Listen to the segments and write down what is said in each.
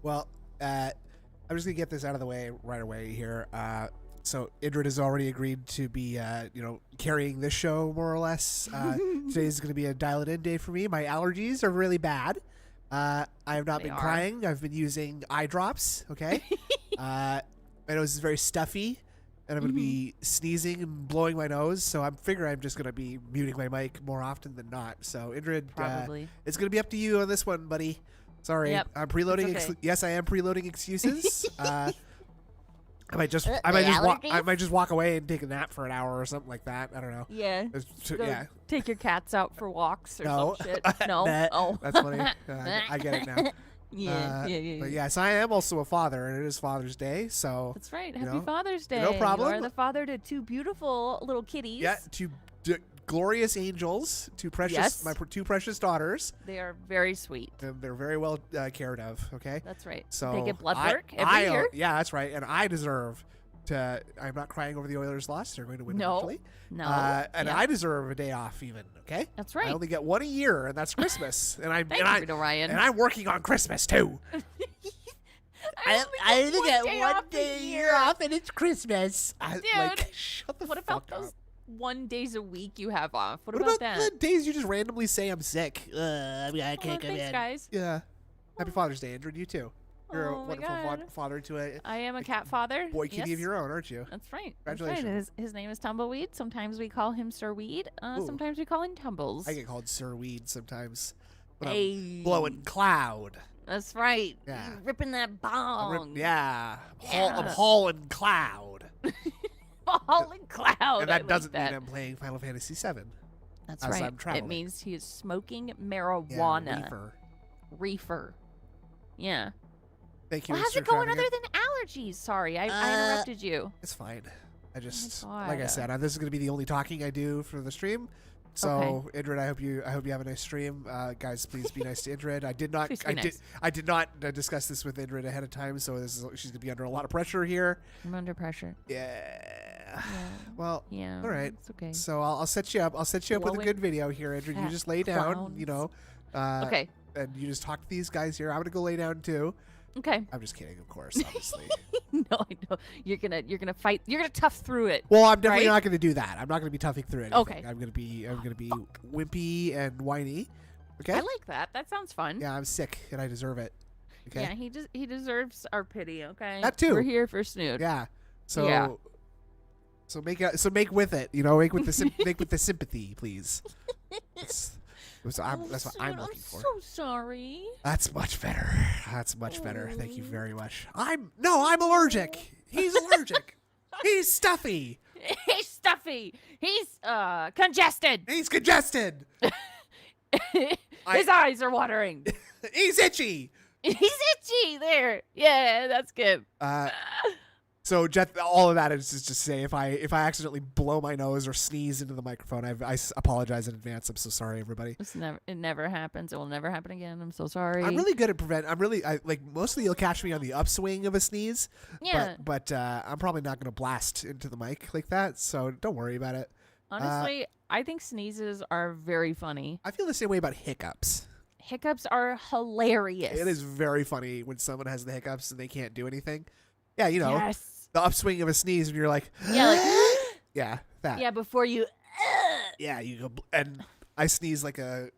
Well, I'm just gonna get this out of the way right away here. So Indrid has already agreed to be, carrying this show more or less. Today's going to be a dial-it-in day for me. My allergies are really bad. I have not been crying. I've been using eye drops. Okay. My nose is very stuffy, and I'm going to be sneezing and blowing my nose. So I'm just going to be muting my mic more often than not. So Indrid, it's going to be up to you on this one, buddy. Sorry, yep. I'm preloading. Okay. Yes, I am preloading excuses. I might just walk away and take a nap for an hour or something like that. I don't know. Yeah. Yeah. Take your cats out for walks or No. some shit. No. Oh, that's funny. I get it now. Yeah. But yes, I am also a father, and it is Father's Day, so That's right. Happy Father's Day. No problem. You are the father to two beautiful little kitties. Yeah, two glorious angels, my two precious daughters. They are very sweet. And they're very well cared of. Okay. That's right. So they get blood work every year. Yeah, that's right. And I deserve to. I'm not crying over the Oilers' loss. They're going to win eventually. No. And I deserve a day off, even. Okay. That's right. I only get one a year, and that's Christmas. And I'm Ryan. And I'm working on Christmas too. I only get one day a year off, and it's Christmas. Shut the fuck up. What about those 1 days a week you have off? What about that? the days you just randomly say I'm sick? I can't come thanks, in. guys. Yeah. Happy Father's Day, Andrew. You too. You're a wonderful father to a. I am a cat father. Boy kitty of your own, aren't you? That's right. Congratulations. That's right. His name is Tumbleweed. Sometimes we call him Sir Weed. Sometimes we call him Tumbles. I get called Sir Weed sometimes. But I'm blowing cloud. That's right. Yeah. You're ripping that bong. I'm hauling cloud. Hauling cloud. And that doesn't mean I'm playing Final Fantasy VII. That's right. I'm traveling. It means he is smoking marijuana. Yeah, Reefer. Yeah. Thank you. Well, how's it going other than allergies? Sorry, I interrupted you. It's fine. I just, Oh like I said, this is going to be the only talking I do for the stream. So, Indrid, I hope you have a nice stream. Guys, please be nice to Indrid. I did not discuss this with Indrid ahead of time, so she's going to be under a lot of pressure here. I'm under pressure. Yeah. Well, yeah. All right. It's okay. So I'll set you up. I'll set you up with a good video here, Indrid. You just lay down, okay. And you just talk to these guys here. I'm going to go lay down too. Okay. I'm just kidding, of course, obviously. No, I know. You're gonna fight. You're gonna tough through it. Well, I'm definitely not gonna do that. I'm not gonna be toughing through anything. Okay. I'm gonna be wimpy and whiny. Okay. I like that. That sounds fun. Yeah, I'm sick and I deserve it. Okay. Yeah, he deserves our pity. Okay. That too. We're here for Snood. Yeah. So. So make with it. Make with the sympathy, please. That's what I'm looking for. I'm so sorry. That's much better. That's much better. Thank you very much. I'm allergic. He's allergic. He's stuffy. He's stuffy. He's congested. He's congested. His eyes are watering. He's itchy. He's itchy. There. Yeah, that's good. So, Jeff, all of that is just to say, if I accidentally blow my nose or sneeze into the microphone, I apologize in advance. I'm so sorry, everybody. It never happens. It will never happen again. I'm so sorry. I'm really good at mostly you'll catch me on the upswing of a sneeze. Yeah. But I'm probably not going to blast into the mic like that, so don't worry about it. Honestly, I think sneezes are very funny. I feel the same way about hiccups. Hiccups are hilarious. It is very funny when someone has the hiccups and they can't do anything. Yeah, Yes. The upswing of a sneeze and you're like, yeah, that. Yeah, before you. Yeah, you go, and I sneeze like a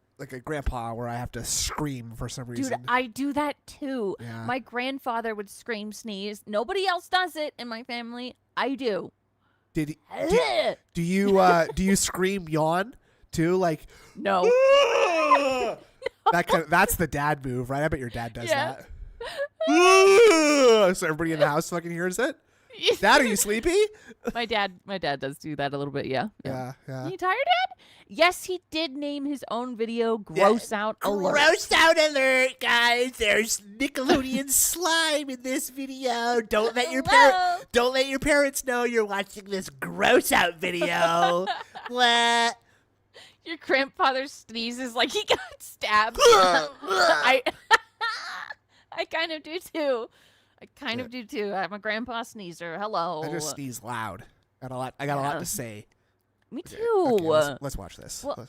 grandpa where I have to scream for some reason. Dude, I do that too. Yeah. My grandfather would scream, sneeze. Nobody else does it in my family. I do. Do you scream yawn too? Like no. That's the dad move, right? I bet your dad does that. So everybody in the house fucking hears it. Dad, are you sleepy? My dad does do that a little bit. Yeah. Yeah. You tired, Dad? Yes, he did name his own video "Gross Out Alert." Gross out alert, guys! There's Nickelodeon slime in this video. Don't let your parents know you're watching this gross out video. What? Your grandfather sneezes like he got stabbed. I kind of do too. I'm a grandpa sneezer. Hello. I just sneeze loud. I got a lot to say. Me too. Okay, let's watch this. Well,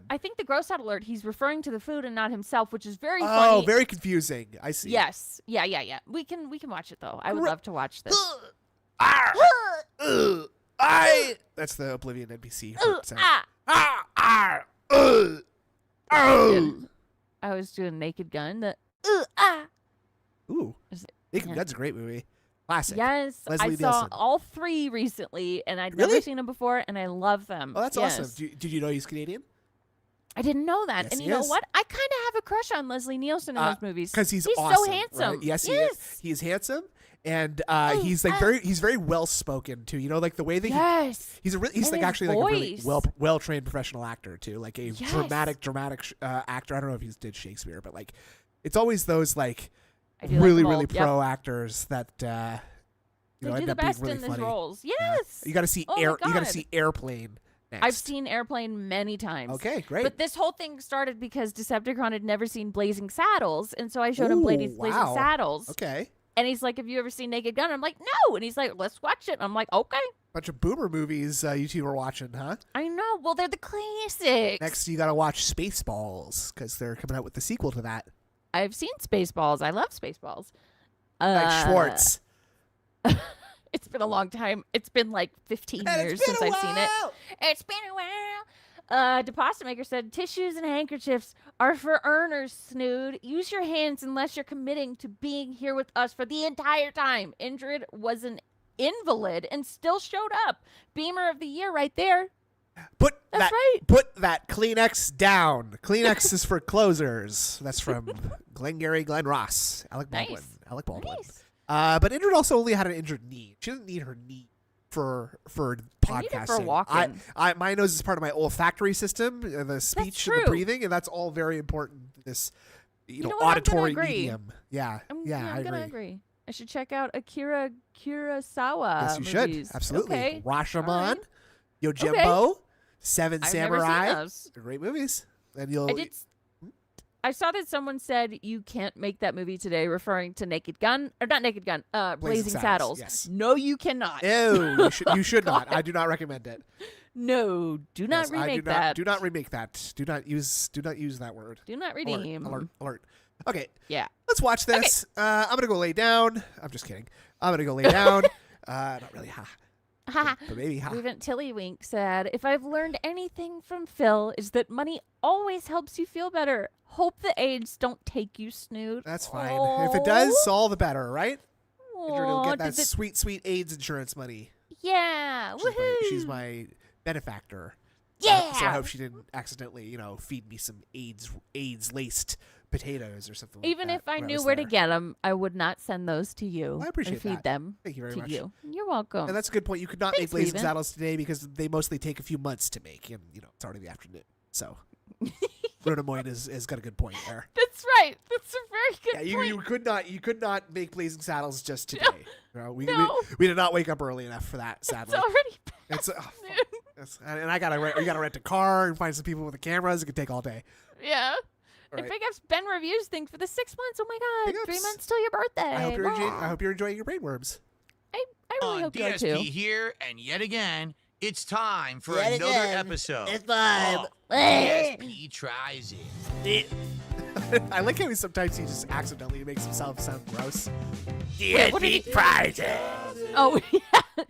I think the gross out alert, he's referring to the food and not himself, which is very oh, funny. very confusing. I see. Yes. Yeah. We can watch it though. I would love to watch this. That's the Oblivion NPC. I was doing Naked Gun. Ooh. Naked Yeah. Gun's a great movie. Classic. Yes, Leslie I saw Nielsen. all 3 recently, and I'd Really? never seen them before, and I love them. Oh, that's Yes. awesome. Did you know he's Canadian? I didn't know that. Yes, And he you know is. what? I kind of have a crush on Leslie Nielsen in those movies. Because he's so awesome, handsome. right? Yes, he yes. is. He is handsome, and he's like he's very well spoken too. You know, like the way that Yes. he's And like his actually like a really voice. well trained professional actor too. Like a Yes. dramatic actor. I don't know if he did Shakespeare, but like it's always those like I do like really them all. Yep. pro actors that you They know do end the up being best really in these funny. roles. Yeah. Yes. You got to see Oh my You got to God. see Airplane. Next. I've seen Airplane many times. Okay, great. But this whole thing started because Decepticon had never seen Blazing Saddles, and so I showed him Ooh, Blazing wow. Saddles. Okay. And he's like, "Have you ever seen Naked Gun?" I'm like, "No." And he's like, "Let's watch it." I'm like, "Okay." Bunch of boomer movies you two were watching, huh? I know. Well, they're the classics. Next, you got to watch Spaceballs because they're coming out with the sequel to that. I've seen Spaceballs. I love Spaceballs. Like Schwartz. It's been a long time. It's been like 15 And years it's been since a I've seen it. while. It's been a while. Deposit Maker said, tissues and handkerchiefs are for earners, Snood. Use your hands unless you're committing to being here with us for the entire time. Indrid was an invalid and still showed up. Beamer of the year right there. Put That's that right. Put that Kleenex down. Kleenex is for closers. That's from Glengarry Glen Ross. Alec Baldwin. Nice. Alec Baldwin. Nice. But Indrid also only had an injured knee. She doesn't need her knee for I need podcasting. it for walking. My nose is part of my olfactory system, the speech and the true. breathing, and that's all very important. This You know what? I'm gonna auditory agree. medium. Yeah, I'm I gonna agree. agree. I should check out Akira Kurosawa Yes, you movies. should absolutely. Okay. Rashomon, All right. Yojimbo, Seven I've Samurai. never seen those. They're great movies, and you'll. I saw that someone said you can't make that movie today, referring to Naked Gun or not Naked Gun, Blazing Saddles. Yes. No, you cannot. Ew, you should not. I do not recommend it. No, do not Yes, remake that. Do not remake that. Do not use that word. Do not redeem. Alert. Okay. Yeah. Let's watch this. I'm gonna go lay down. I'm just kidding. I'm gonna go lay down. Not really. Ha. But maybe. Even Tillywink said, "If I've learned anything from Phil, is that money always helps you feel better. Hope the AIDS don't take you, Snood." That's fine. If it does, all the better, right? Indrid will Aw, get that did sweet AIDS insurance money. Yeah. Woohoo. She's my benefactor. Yeah. So I hope she didn't accidentally, feed me some AIDS laced potatoes or something. Even like if that I when knew was where there. to get them, I would not send those to you. I appreciate and feed that. them Thank you very to much. you. You're welcome. And that's a good point. You could not Thanks, make Blazing Steven. Saddles today because they mostly take a few months to make, and it's already the afternoon. So, Rona Moyne has got a good point there. That's right. That's a very good Yeah, point. you could not make Blazing Saddles just today. We No. did not wake up early enough for that. Sadly, It's already it's and I gotta rent a car and find some people with the cameras. It could take all day. yeah. All And right. big ups Ben reviews thing for the 6 months. Oh my Big god, 3 ups. months till your birthday. I hope you're enjoying your brainworms. I really On hope you are DSP too. here, and yet again, it's time for Yet another again, episode. it's time. of DSP tries it. I like how sometimes he just accidentally makes himself sound gross. Wait, what did he do? prizes. Oh yeah.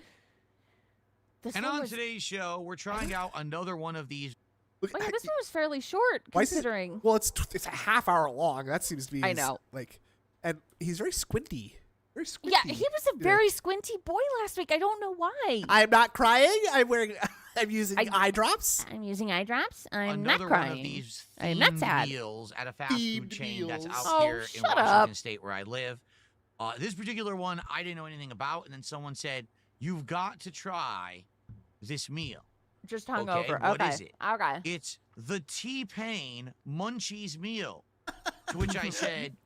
This And one on was, today's show, we're trying out another one of these. oh, yeah, this one was fairly short Why is it- considering. Well, it's a half hour long. That seems to be. I his, know. And he's very squinty. Very squinty. Yeah, he was a very squinty boy last week. I don't know why. I'm not crying. I'm wearing. I'm using eye drops. I'm using eye drops. I'm Another not crying. one of these I'm not themed sad. meals at a fast Themed food chain that's meals. out Oh, here in shut Washington up. State where I live. This particular one, I didn't know anything about, and then someone said, "You've got to try this meal." Just hung Okay, over. what okay. is it? Okay. It's the T-Pain Munchies meal. To which I said,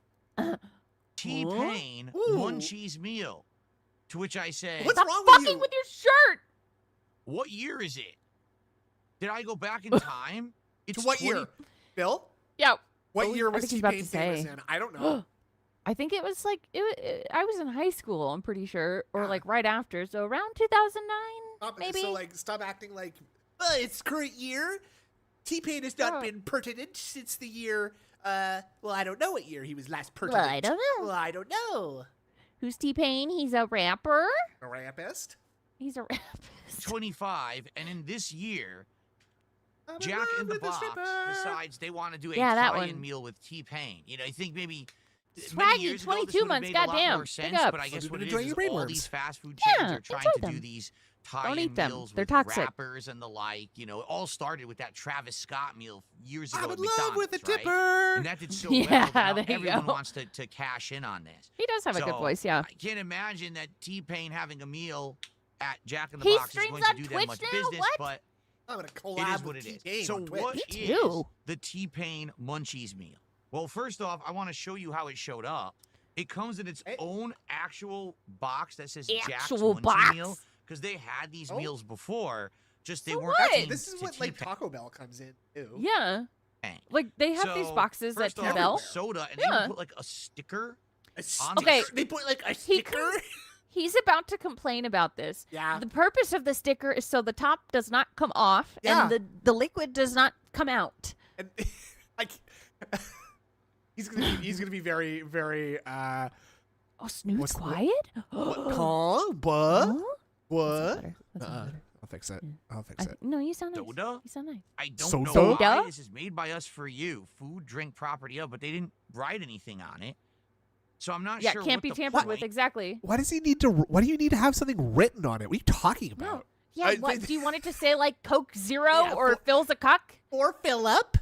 T-Pain Ooh. Munchies meal. To which I said, What's Stop wrong with fucking you? with your shirt. what year is it? Did I go back in time? It's To what 20 year? Bill? Yeah. What Oh, year I was think he's about T-Pain to famous say. in? I don't know. I think it was like I was in high school. I'm pretty sure, or like right after. So around 2009, maybe. So stop acting like It's current year. T-Pain has not been pertinent since the year. Well, I don't know what year he was last pertinent. Well, I don't know. Well, I don't know. Who's T-Pain? He's a rapper. A rapist? He's a rapist. 25, and in this year, I'm Jack love in the with a Box stripper. decides they want to do a Yeah, that tie-in one. meal with T-Pain. You know, I think maybe Swaggy, many years ago, 22 this would have months, made a lot goddamn. more Big sense, ups. but I guess You've what been it enjoying is your brain all worms. these fast food chains Yeah, are trying enjoy to do them. these Don't tie-in eat them. meals They're with toxic. rappers and the like. You know, it all started with that Travis Scott meal years ago I'm at in love McDonald's, with a right? dipper. And that did so Yeah, well that now there you everyone go. wants to cash in on this. He does have a good So, voice, yeah. I can't imagine that T-Pain having a meal at Jack in the He Box is streams going to on do Twitch them much now? business, What? but I'm gonna it collab is what with it is. T-Pain So on Twitch. what Me is too. the T-Pain Munchies meal? Well, first off, I want to show you how it showed up. It comes in its own actual box that says Jack's Actual Munchie box? meal, because they had these Oh. meals before, just they So weren't what? themed This is to what like T-Pain. Taco Bell comes in. Ew. Yeah. Like, they have these So, boxes at first off, T-Bell. soda, and Yeah. they put like a sticker. A On Okay. They put like a He sticker. He's about to complain about this. Yeah. The purpose of the sticker is so the top does not come off Yeah. and the liquid does not come out. And like he's gonna be very very Oh, Snoop's What's the- quiet? calm. What? Huh? What? That's better. That's Uh-uh. better. I'll fix it. Yeah. I'll fix it. No, you sound nice. Soda? You sound nice. I don't Soda? know why Soda? this is made by us for you. Food, drink, property of, but they didn't write anything on it. So I'm not Yeah, sure can't what be the tampered with. point- Exactly. Why does he need to? Why do you need to have something written on it? What are you talking No. about? Yeah, I- what? Do you want it to say, like, Coke Zero Yeah, or for- Phil's a cuck? Or Philip?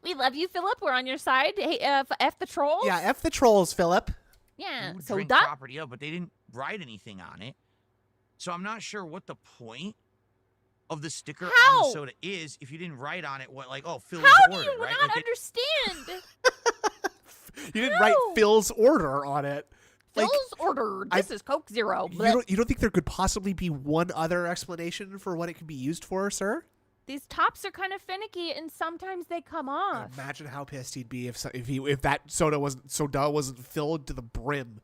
We love you, Philip. We're on your side. Hey, F the trolls? Yeah, F the trolls, Philip. Yeah. Food, So drink, that. property of, but they didn't write anything on it. So I'm not sure what the point of the sticker on How? the soda is if you didn't write on it what, like, oh, Phil's How do order, you right? not Like, understand? You didn't write How? Phil's order on it. Like, Phil's order. This is Coke Zero. you don't think there could possibly be one other explanation for what it could be used for, sir? These tops are kind of finicky, and sometimes they come off. Imagine how pissed he'd be if that soda wasn't filled to the brim.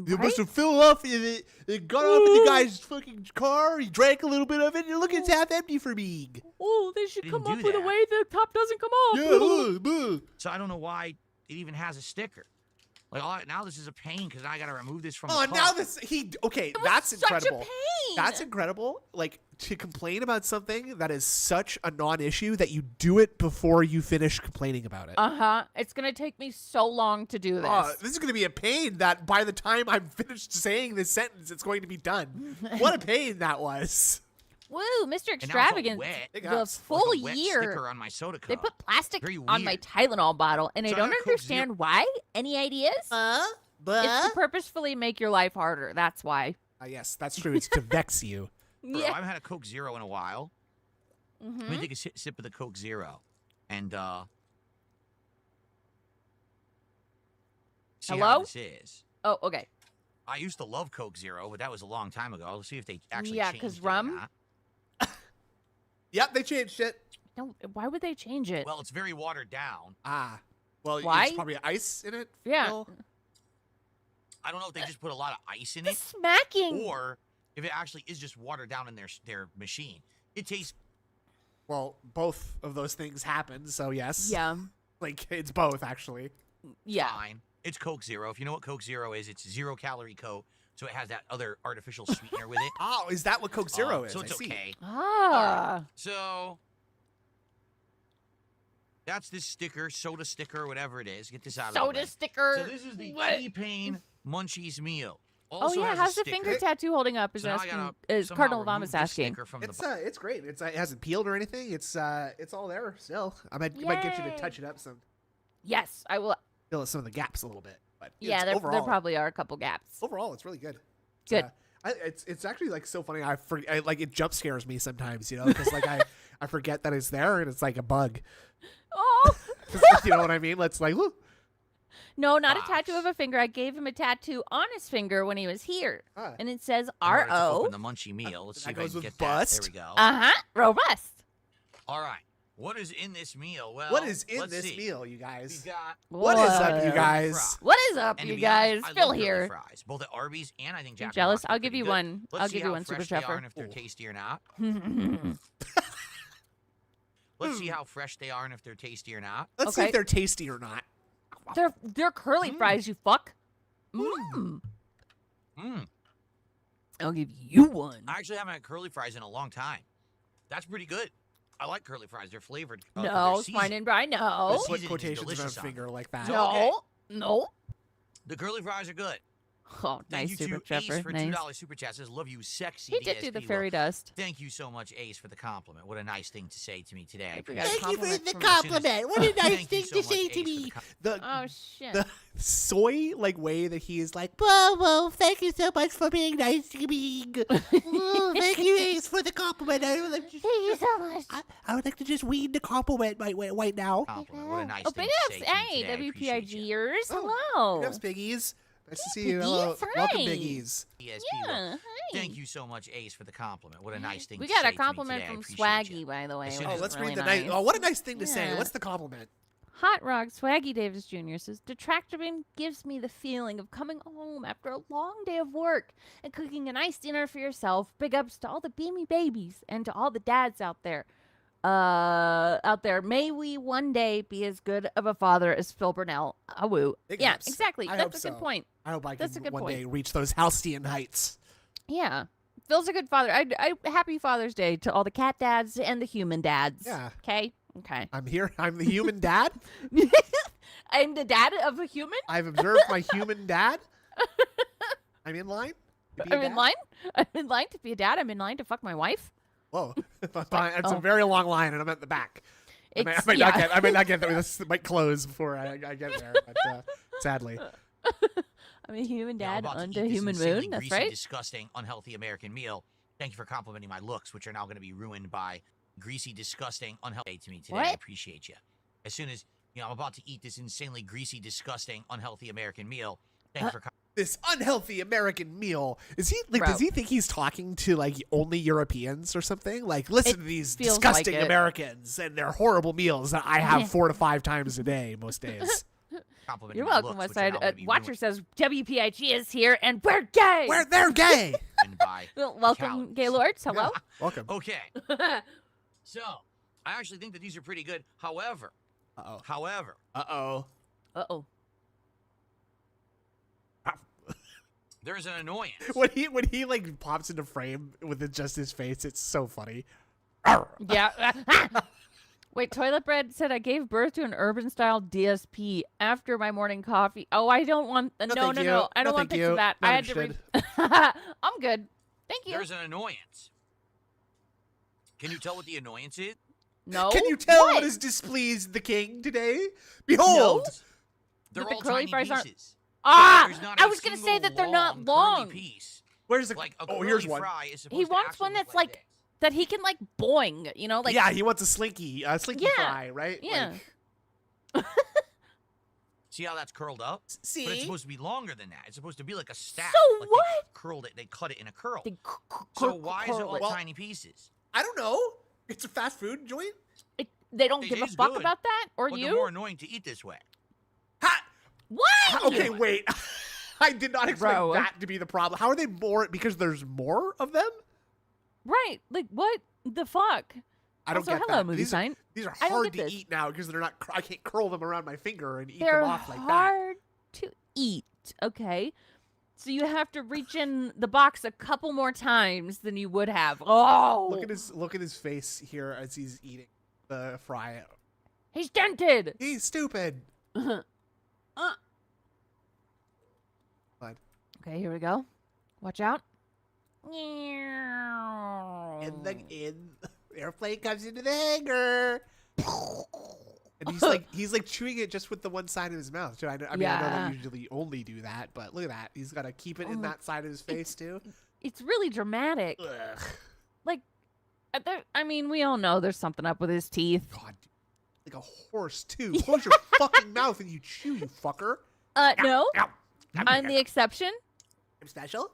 You Right? must have filled up in it. It got off in the guy's fucking car. He drank a little bit of it. And look, it's half empty for me. Oh, they should Didn't come do up with a that. way the top doesn't come off. Yeah. So I don't know why it even has a sticker. Like, now this is a pain because I got to remove this from Oh, the now cup. okay, It was that's such incredible. a pain. That's incredible. Like, to complain about something that is such a non-issue that you do it before you finish complaining about it. Uh-huh. It's going to take me so long to do this. This is going to be a pain that by the time I'm finished saying this sentence, it's going to be done. What a pain that was. Woo, Mr. And now it's all Extravagant. wet. Big The ups. full Like a wet year. sticker on my soda cup. They put plastic Very on my weird. Tylenol bottle, and I So I don't got Coke understand why. Any ideas? It's to purposefully make your life harder. That's why. Yes, that's true. It's to vex you. Bro, I Yeah. haven't had a Coke Zero in a while. Let me Mm-hmm. take a sip of the Coke Zero. And, see Hello? how this is. Oh, okay. I used to love Coke Zero, but that was a long time ago. Let's see if they actually Yeah, changed 'cause it or rum? not. Yep, they changed it. No, why would they change it? Well, it's very watered down. Well, Why? there's probably ice in it. Yeah. Phil. I don't know if they just put a lot of ice in the it, smacking. or if it actually is just watered down in their machine. It tastes Well, both of those things happen, so yes. Yeah. Like, it's both, actually. Yeah. fine. It's Coke Zero. If you know what Coke Zero is, it's 0-calorie Coke, so it has that other artificial sweetener with it. Oh, is that what Coke Zero is? So it's I see. okay. Ah. So that's this sticker, soda sticker, whatever it is. Get this out of the Soda way. sticker. So this is the What? T-Pain Munchies meal. Oh, Also yeah. has How's a the finger sticker. tattoo holding up? Is So now I asking. gotta Is somehow Cardinal remove Vamos this asking? sticker from the It's great. It hasn't peeled or anything. It's all there still. I might get you to Yay. touch it up some, Yes, I will. fill some of the gaps a little bit. But Yeah, it's there overall, probably are a couple gaps. overall it's really good. It's, Good. It's actually like so funny. Like it jump scares me sometimes, because like I forget that it's there and it's like a bug. Oh. You know what I mean? Let's like look. No, not a Box. tattoo of a finger. I gave him a tattoo on his finger when he was here. Ah. And it says In order to R-O. open the munchie meal. Let's that see if I goes can with get bust. that. There we go. Uh-huh. Robust. All right. What is in this meal? Well, What is in let's this see. meal, you guys? We got What is up, you What? guys? What is up, And to you be honest, guys? I Phil love curly here. fries, both at Arby's and I think You Jack in the jealous? Box are I'll give pretty you good. one. Let's I'll see give you how one, Super fresh they are Trevor. and if they're tasty or not. They're Let's see how fresh they are and if they're tasty or not. Let's see Okay. if they're tasty or not. curly fries, you fuck. Mmm. I'll give you one. I actually haven't had curly fries in a long time. That's pretty good. I like curly fries. They're flavored. No, they're swine seasoned. and Brian, no. This Put seasoning is quotations around delicious on finger like that. No, okay. no. The curly fries are good. Oh, Thank nice, you Super to Ace Trevor. for Nice. $2 super chat. Says, love you, sexy He did DSP. do the Well, fairy dust. thank you so much, Ace, for the compliment. What a nice thing to say to me today. I I forgot appreciate a it. compliment from- compliment. What a nice Thank you thing so to much, say Ace, to for the me. com- The Oh, shit. the soy way that he is like, whoa, thank you so much for being nice to me. Oh, thank you, Ace, for the compliment. I would like to Thank you so much. I would like to just weed the compliment right now. Compliment. What a nice Oh, thing big to say ups. to me Hey, today. I appreciate you. WPIGers. Oh, Hello. Yes, Biggies. Nice to see Biggies, you. Hello. Welcome, hi. Biggies. DSP. Yeah, Well, hi. thank you so much, Ace, for the compliment. What a nice thing We to got say a to me compliment today. I from appreciate you. Swaggy, by the way. As which soon Oh, is as- let's really read the nice. night. Oh, what a nice thing to say. Yeah. What's the compliment? Hot Rock Swaggy Davis Jr. says, Detractor gives me the feeling of coming home after a long day of work and cooking a nice dinner for yourself. Big ups to all the Beamie babies and to all the dads out there. May we one day be as good of a father as Phil Burnell. Woo. Big Yeah, ups. exactly. I That's hope a good so. point. I hope I That's a can good one point. day reach those Halcyon heights. Yeah. Phil's a good father. Happy Father's Day to all the cat dads and the human dads. Yeah. Okay? Okay. I'm here. I'm the human dad. I'm the dad of a human? I've observed my human dad. I'm in line. to be a I'm in dad? line? I'm in line to be a dad. I'm in line to fuck my wife. Whoa. It's Oh. a very long line, and I'm at the back. I It's, might yeah. not get there. This might close before I get there, but sadly. I'm a human Yeah, I'm dad about to under eat this human insanely moon. That's greasy, right. disgusting, unhealthy American meal. Thank you for complimenting my looks, which are now going to be ruined by greasy, disgusting, unhealthy to me today. I What? appreciate you. As soon as I'm about to eat this insanely greasy, disgusting, unhealthy American meal. Thank you for This unhealthy American meal. Is he like? Bro. Does he think he's talking to like only Europeans or something? Like, listen It to these feels like disgusting it. Americans and their horrible meals that I have 4 to 5 times a day most days. complimenting You're my welcome, looks, which Westside. are now gonna be Watcher ruined says WPIG is here and we're gay. They're gay. by Well, welcome, calories. Gaylords. Hello. Welcome. Okay, so I actually think that these are pretty good. However, Uh oh. Uh-oh. there's an annoyance. When he like pops into frame with just his face, it's so funny. Yeah. Wait, Toilet Bread said I gave birth to an urban-style DSP after my morning coffee. Oh, I don't want... No, thank you. I don't No, want thank pics of you. that. Not I had to read... I'm good. Thank you. There's an annoyance. Can you tell what the annoyance is? No. Can you tell What? what has displeased the king today? Behold. They're the all curly tiny fries aren't- pieces. Ah! There's not I a was going to say single that they're not curly long. piece. Where's the? Like a Oh, curly here's one. fry is supposed He to wants actually one look that's like... That he can, like, boing, you know? Like, Yeah, he wants a slinky Yeah. fry, right? Yeah. Like, See how that's curled up? But it's see? supposed to be longer than that. It's supposed to be like a stack. So like what? They curled it. They cut it in a curl. They So why is it curl all Well, tiny pieces? I don't know. It's a fast food joint. They don't It give a is fuck good, about that? Or But they're you? more annoying to eat this way. Ha! What? Okay, wait. I did not expect Bro. that to be the problem. How are they more? Because there's more of them? Right. Like, what the fuck? I don't Also, get hello, that. movie These sign. are I don't hard get to this. eat now because they're not. I can't curl them around my finger and eat They're them off like that. hard to eat, okay? So you have to reach in the box a couple more times than you would have. Oh! Look at his face here as he's eating the fry. He's dented! He's stupid. Fine. Okay, here we go. Watch out. And the airplane comes into the hangar. And he's like chewing it just with the one side of his mouth. Too. I know Yeah. they usually only do that, but look at that. He's got to keep it in Oh, that side of his face too. It's really dramatic. Ugh. Like, I mean, we all know there's something up with his teeth. God, like a horse too. Close your fucking mouth and you chew, you fucker. No. Ow. I'm the exception. I'm special.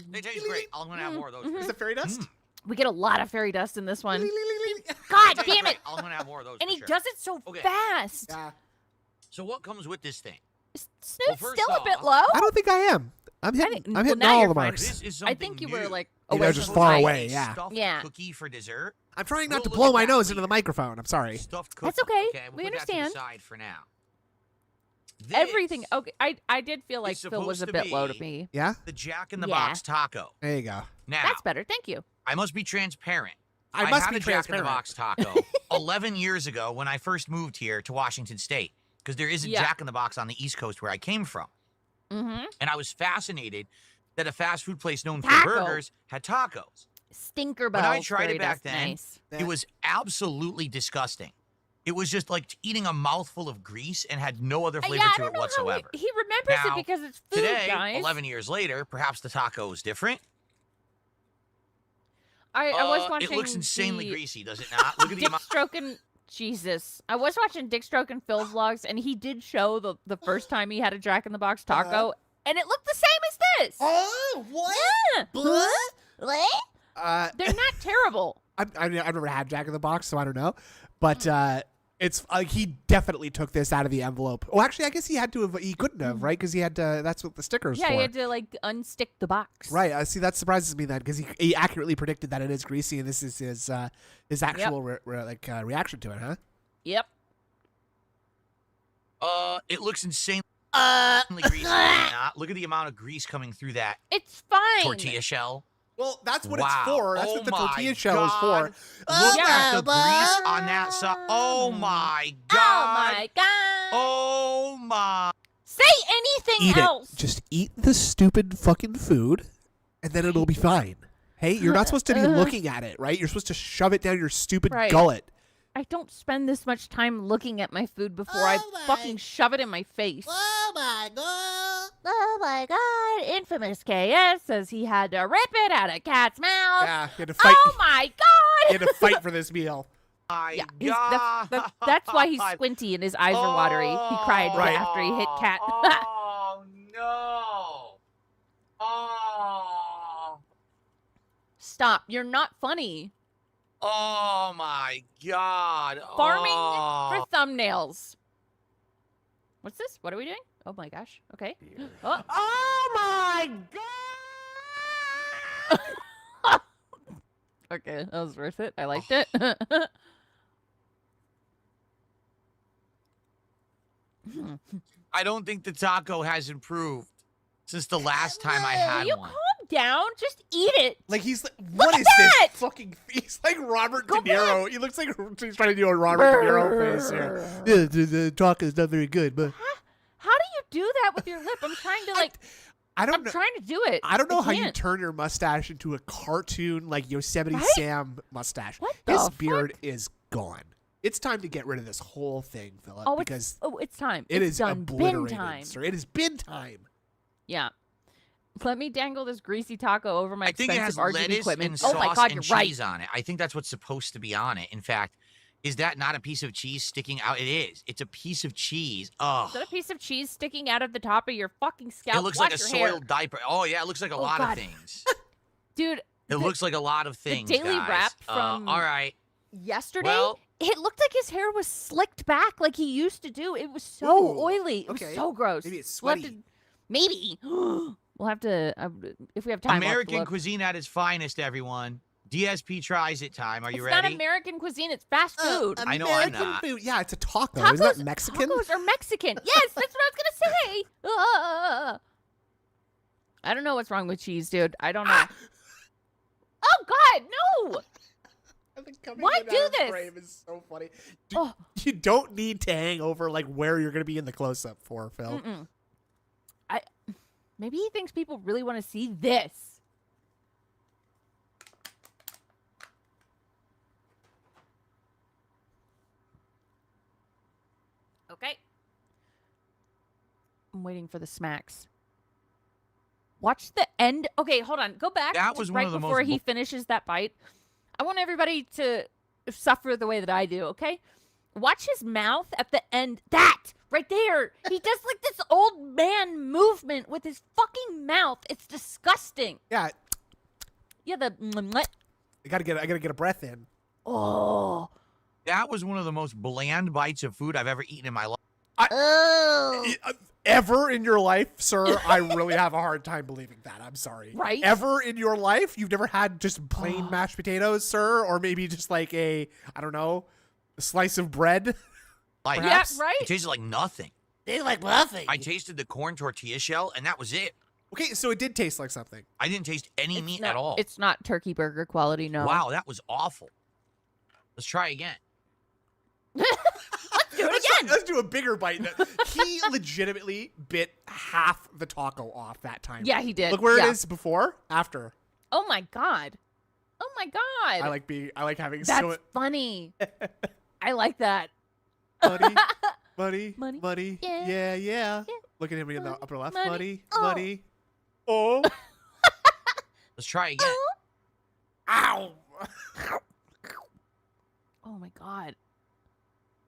They taste great. I'm gonna have more of those. Is the fairy dust? We get a lot of fairy dust in this one. God damn it! I'm gonna have more of those. And for he sure. does it so Okay. fast. Yeah. So what comes with this thing? Snoop's first still a bit off- low. I don't think I am. I'm hitting well, now all you're the fine. marks. This is I something think you new. were like You know, away just from far the mic. away, yeah. Stuffed Yeah. cookie for dessert. I'm trying not to We'll blow look my at that nose into later. the microphone. I'm sorry. Stuffed cookie. That's okay. We'll We put understand. That to the side for now. Everything. This Okay, I did feel like is Phil was a supposed to bit low to be- me. Yeah? The Jack in the Yeah. Box taco. There you go. Now, That's better. Thank you. I must be transparent. I must had be a Jack in the transparent. Box taco 11 years ago when I first moved here to Washington State, because there is a Yeah. Jack in the Box on the East Coast where I came from, Mm-hmm. and I was fascinated that a fast food place known for Taco. burgers had tacos. Stinker When bells. I tried fairy it back dust, then, nice. That- It was absolutely disgusting. It was just like eating a mouthful of grease and had no other flavor Yeah, I to don't it know whatsoever. how he remembers Now, it because it's food, Today, guys. 11 years later, perhaps the taco is different. I was watching. It looks insanely the greasy, does it not? Look at the Dick amount. stroking. Jesus, I was watching Dick stroking Phil's vlogs, and he did show the first time he had a Jack in the Box taco, and it looked the same as this. Oh, what? Yeah. What? They're not terrible. I've never had Jack in the Box, so I don't know. But it's he definitely took this out of the envelope. Well, actually, I guess he had to have. He couldn't have, right? Because he had to. That's what the sticker's Yeah, for. he had to like unstick the box. Right. See, that surprises me then because he accurately predicted that it is greasy, and this is his actual reaction to it, huh? Yep. It looks insanely greasy. does it not? Look at the amount of grease coming through that It's fine. tortilla shell. Well, that's what Wow. it's for. That's Oh what the my tortilla shell is God. for. Look at the yeah, grease but- on that side. Oh my Oh god. my god. Oh my. Say anything Eat else. it. Just eat the stupid fucking food, and then it'll be fine. Hey, you're not supposed to be looking at it, right? You're supposed to shove it down your stupid Right. gullet. I don't spend this much time looking at my food before I fucking shove it in my face. Oh my god. Oh my god. Infamous KS says he had to rip it out of Cat's mouth. Yeah, you had to fight. Oh my god. You had to fight for this meal. My Yeah, god. that's why he's squinty and his eyes are watery. He cried Right. after he hit Cat. Oh no. Oh. Stop. You're not funny. Oh my god. Farming Oh. for thumbnails. What's this? What are we doing? Oh my gosh. Okay. Oh. Oh my god. Okay, that was worth it. I liked it. I don't think the taco has improved since the last time I had you one. calm down. Just eat it. Like he's like, what at is that! this fucking? He's like Robert Go De Niro. He looks like he's trying to do a Robert De Niro face here. Yeah, the taco is not very good, but How do you do that with your lip? I'm trying to like. I don't I'm know. trying to do it. I don't know how you can't. turn your mustache into a cartoon like Yosemite Right? Sam mustache. What His the beard is gone. It's time to get rid of this whole thing, Philip, Oh, because it's time. it It's is done. Bin obliterated, time. sir. It is bin time. Yeah. Let me dangle this greasy taco over my I think it has expensive RGB lettuce equipment. and Oh sauce my god, and you're right. cheese on it. I think that's what's supposed to be on it. In fact, is that not a piece of cheese sticking out? It is. It's a piece of cheese. Oh, Is that a piece of cheese sticking out of the top of your fucking scalp? it looks Wash like a your hair. soiled diaper. Oh yeah, it looks like a Oh, lot God. of things. Dude, It looks like a lot of things. Daily guys. Wrap from- all right. yesterday, Well- it looked like his hair was slicked back like he used to do. It was so Ooh, oily. It okay. was so gross. Maybe it's We'll have sweaty. to- maybe. We'll have to, if we have time. we'll have to American look. cuisine at its finest, everyone. DSP tries it time. Are you It's ready? not American cuisine. It's fast food. I know I'm American not. food. Yeah, it's a taco. Tacos, Isn't that Mexican? Tacos are Mexican. Yes, that's what I was gonna say. I don't know what's wrong with cheese, dude. I don't know. Oh God, no! Why do this? Frame is so funny. Oh. You don't need to hang over like where you're going to be in the close up for, Phil. Mm-mm. Maybe he thinks people really want to see this. Okay. I'm waiting for the smacks. Watch the end. Okay, hold on. Go back That to was one right of the before most he finishes that bite. I want everybody to suffer the way that I do, okay? Watch his mouth at the end. That right there. He does like this old man movement with his fucking mouth. It's disgusting. Yeah, Yeah, the I gotta get a breath in. Oh. That was one of the most bland bites of food I've ever eaten in my life. Oh. Ever in your life, sir? I really have a hard time believing that. I'm sorry. Right? Ever in your life, you've never had just plain mashed potatoes, sir, or maybe just like a slice of bread. Like, Yeah, right? It tasted like nothing. They like nothing. I tasted the corn tortilla shell, and that was it. Okay, so it did taste like something. I didn't taste any meat at all. It's not turkey burger quality, no. Wow, that was awful. Let's try again. Let's do it again. Let's do a bigger bite. He legitimately bit half the taco off that time. Yeah, he did. Look where Yeah. it is before, after. Oh my god. Oh my god. I like having That's funny. I like that. money. Yeah. Yeah. Look at him in the upper left. Money. Money. Oh. Oh. Let's try again. Ow. Oh my god.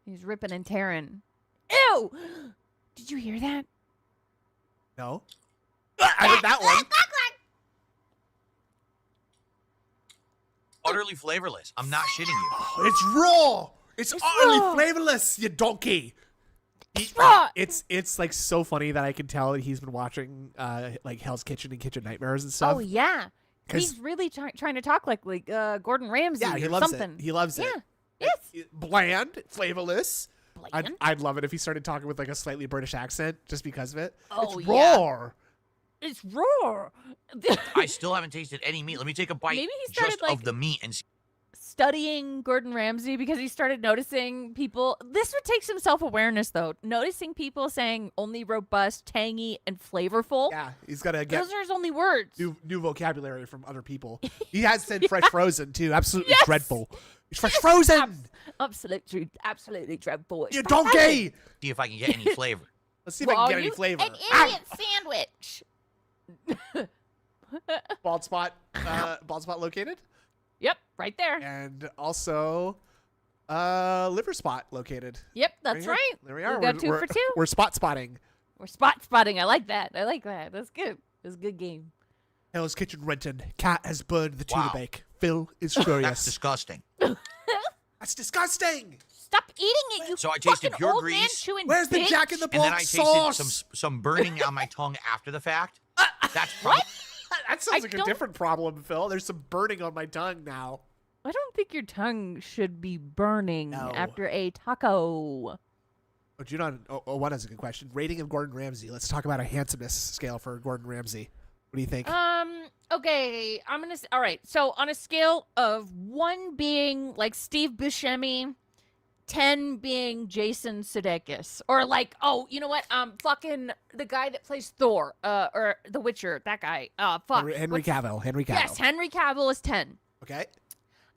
He's ripping and tearing. Ew! Did you hear that? No. I heard that one. Utterly flavorless. I'm not shitting you. It's raw. It's utterly raw. flavorless, you donkey. It's raw. It's like so funny that I can tell he's been watching like Hell's Kitchen and Kitchen Nightmares and stuff. Oh yeah. 'Cause- He's really trying to talk like Gordon Ramsay Yeah, he or loves something. it. He loves it. Yeah. Yes. Bland, flavorless. Bland. I'd love it if he started talking with like a slightly British accent just because of it. Oh, it's yeah. raw. It's raw. I still haven't tasted any meat. Let me take a bite Maybe he started, just like- of the meat and see. Studying Gordon Ramsay because he started noticing people. This would take some self-awareness though. Noticing people saying only robust, tangy, and flavorful. Yeah, he's got to get Those are his only words. new vocabulary from other people. He has said fresh frozen too. Absolutely Yes! dreadful. It's fresh frozen. Absolutely dreadful. It's You fantastic. donkey. See if I can get any flavor. Let's see if I can Well, get any you- flavor. An Ow! idiot sandwich. Bald spot located, Yep, right there. and also liver spot located. Yep, that's here. right. There we are. We got We're- 2 we're- for 2. We're spot spotting. We're spot spotting. I like that. That's good. That's a good game. Hell's Kitchen Renton. Cat has burned the tuna Wow. bake. Phil is That's furious. disgusting. That's disgusting. Stop eating it, you So I tasted fucking pure old man grease. chewing Where's the bitch. Jack in the And then I Box tasted sauce? some burning on my tongue after the fact. That's probably, That sounds I like a don't- different problem, Phil. There's some burning on my tongue now. I don't think your tongue should be burning No. after a taco. Oh, Junon, one has a good question. Rating of Gordon Ramsay. Let's talk about a handsomeness scale for Gordon Ramsay. What do you think? Okay, I'm gonna. All right, so on a scale of 1 being like Steve Buscemi, 10 being Jason Sudeikis, or like, oh, you know what? Fucking the guy that plays Thor, or The Witcher, that guy. Fuck. Henry Cavill. Henry Cavill. Yes, Henry Cavill is 10. Okay.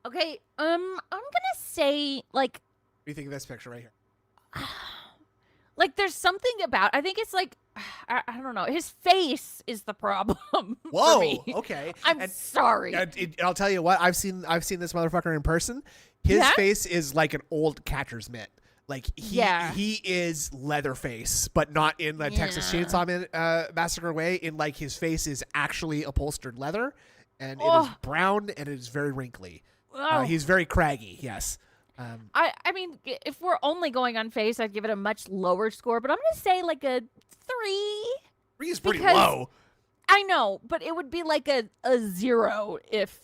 Okay, I'm gonna say like What do you think of this picture right here? like there's something about. I think it's like I don't know. His face is the problem. Whoa. For me. Okay. I'm sorry. And I'll tell you what. I've seen this motherfucker in person. His Yeah? face is like an old catcher's mitt. Like he is Leatherface, but not in the Texas Yeah. Chainsaw Massacre way. In like his face is actually upholstered leather, and it is Oh. brown and it is very wrinkly. Oh. He's very craggy. Yes. I mean, if we're only going on face, I'd give it a much lower score, but I'm gonna say like a 3. 3 is pretty Because- low. I know, but it would be like a 0 if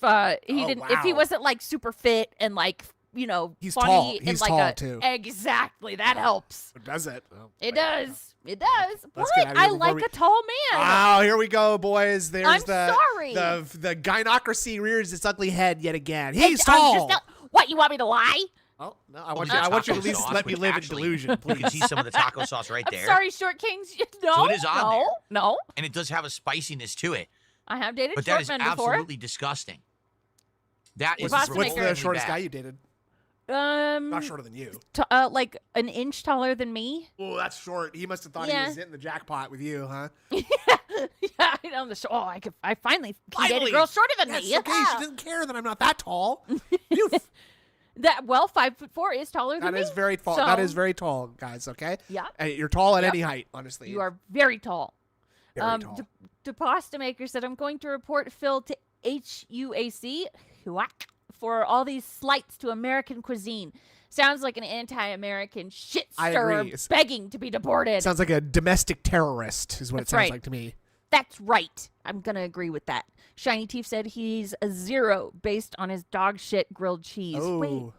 he didn't if he wow. wasn't like super fit and like He's funny tall. and He's like tall, a too. exactly that helps. Does it? Oh, It man. does. It does. But Let's get out of here I before like we- a tall man. Oh, here we go, boys. There's I'm the sorry. the gynocracy rears its ugly head yet again. Hey, He's I'm tall. just not- what, you want me to lie? Oh, no, Oh, I the want you to taco at least sauce let me would live actually- in delusion, You please. can see some of the taco sauce right I'm there. sorry, Short Kings. No, So it is on no, there. no. And it does have a spiciness to it. I have dated But short that is men before. absolutely disgusting. That is Pasta What's maker. the shortest bad. guy you dated? Not shorter than you. Like an inch taller than me. Oh, that's short. He must have thought Yeah. he was hitting the jackpot with you, huh? Yeah, I know the show. Oh, I finally can date a Finally. girl shorter than Yes, me. okay. Yeah. She doesn't care that I'm not that tall. You That 5'4" is taller than that me. is very tall. So- That is very tall, guys. Okay. Yeah. You're tall at Yep. any height, honestly. You are very tall. very tall. The pasta maker said, I'm going to report Phil to HUAC for all these slights to American cuisine. Sounds like an anti-American shit I stirrer agree. begging to be deported. Sounds like a domestic terrorist is what That's it sounds right. like to me. That's right. I'm going to agree with that. Shiny Teeth said he's a 0 based on his dog shit grilled cheese. Oh. Wait,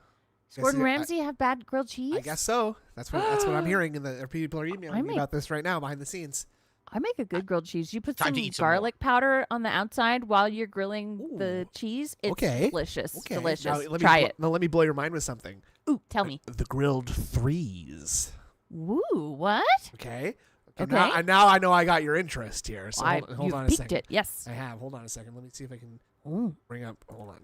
does Gordon Ramsay have bad grilled cheese? I guess so. That's what I'm hearing, and people are emailing me make- about this right now behind the scenes. I make a good grilled cheese. You put Time some to eat some garlic powder on the outside while you're grilling the Ooh. cheese. It's Okay. delicious. Okay. Delicious. Now, let me Try it. Now let me blow your mind with something. Ooh, tell me. The grilled threes. Woo, what? Okay. Okay. Now I know I got your interest here. So hold you've on a piqued second. it. Yes. I have. Hold on a second. Let me see if I can Ooh. bring up. Hold on.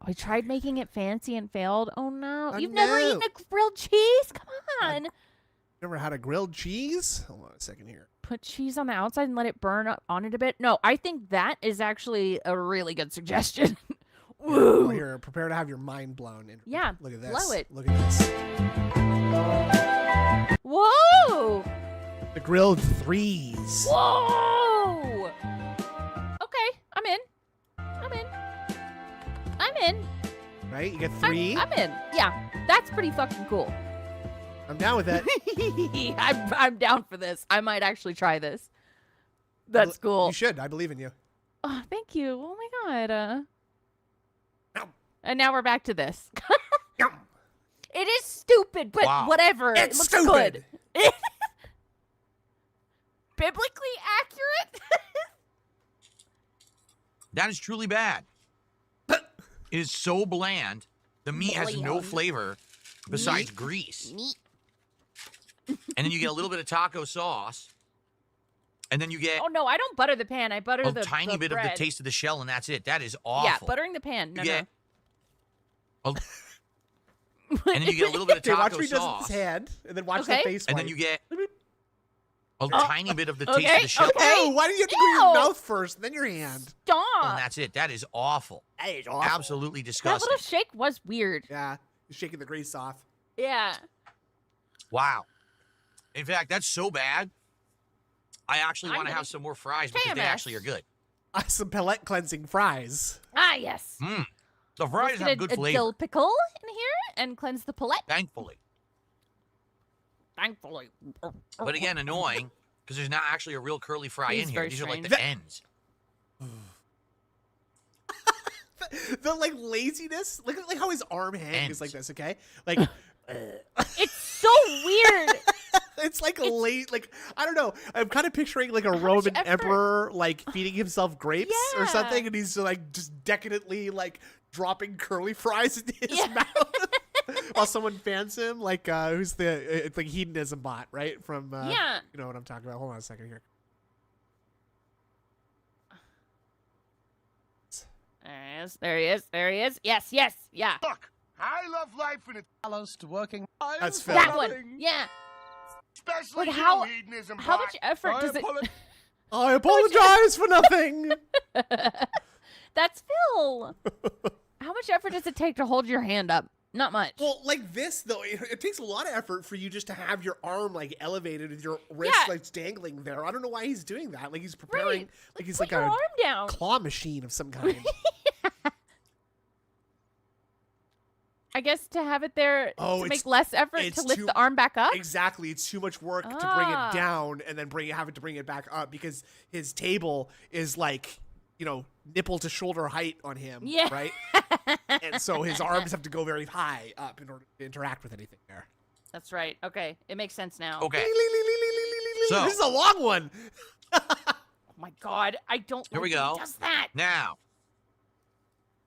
I tried making it fancy and failed. Oh no. Oh, You've never no. eaten a grilled cheese? Come on. Never had a grilled cheese? Hold on a second here. Put cheese on the outside and let it burn up on it a bit. No, I think that is actually a really good suggestion. Oh, Woo. here, prepare to have your mind blown. Yeah, Look at this. blow it. Look at this. Whoa. The grilled threes. Whoa. Okay, I'm in. Right? You get 3. I'm in. Yeah, that's pretty fucking cool. I'm down with that. I'm down for this. I might actually try this. That's cool. You should. I believe in you. Oh, thank you. Oh my god. Yum. And now we're back to this. Yum. It is stupid, but Wow. whatever. It It's looks stupid. good. Biblically accurate? That is truly bad. It is so bland. The meat has no Bland. flavor besides grease. And then you get a little bit of taco sauce. And then you get Oh no, I don't butter the pan. I butter a the tiny the bit bread. of the taste of the shell, and that's it. That is awful. Yeah, buttering the pan. No, You no. get and then you get a little bit of Okay, watch taco me do this with sauce. his hand, and then watch Okay. the face. And then wipe. you get a tiny bit of the taste okay, of the shell. okay. Ew, why do you have to go your Ew. mouth first, then your hand? Stop. And that's it. That is awful. That is awful. Absolutely That disgusting. little shake was weird. Yeah, you're shaking the grease off. Yeah. Wow. In fact, that's so bad. I actually I'm want to gonna- have some more fries because they KMS. actually are good. Some palate cleansing fries. Ah, yes. Mmm. The fries Let's have get good a flavor, dill pickle in here and cleanse the palate. thankfully. Thankfully. But again, annoying because there's not actually a real curly fry It is in here. very These are like strange. the ends. The like laziness. Look at like how his arm hangs Ends. like this. Okay, like It's so weird. it's like late. Like I don't know. I'm kind of picturing like a Roman effort? emperor like feeding himself grapes or Yeah. something, and he's like just decadently like dropping curly fries into his Yeah. mouth while someone fans him. Like who's the it's like hedonism bot, right? From Yeah. you know what I'm talking about. Hold on a second here. There he is. There he is. Yes, yes, yeah. Look, I love life and it's balanced to working. That's Phil. That one. Yeah. Especially But how- you, hedonism How bot. much effort does it? I apologize for nothing. That's Phil. How much effort does it take to hold your hand up? Not much. Well, like this though, it takes a lot of effort for you just to have your arm like elevated with your wrist Yeah. like dangling there. I don't know why he's doing that. Like he's preparing, Right. like he's Put like your a arm down. claw machine of some kind. I guess to have it there Oh, to it's- make less effort it's to lift too- the arm back up. Exactly, it's too much work to bring Ah. it down and then have it to bring it back up because his table is like, you know, nipple to shoulder height on him. Yeah. Right. And so his arms have to go very high up in order to interact with anything there. That's right. Okay, it makes sense now. Okay. So, this is a long one. Oh my god, I don't. Here we like when he go. Does that? Now,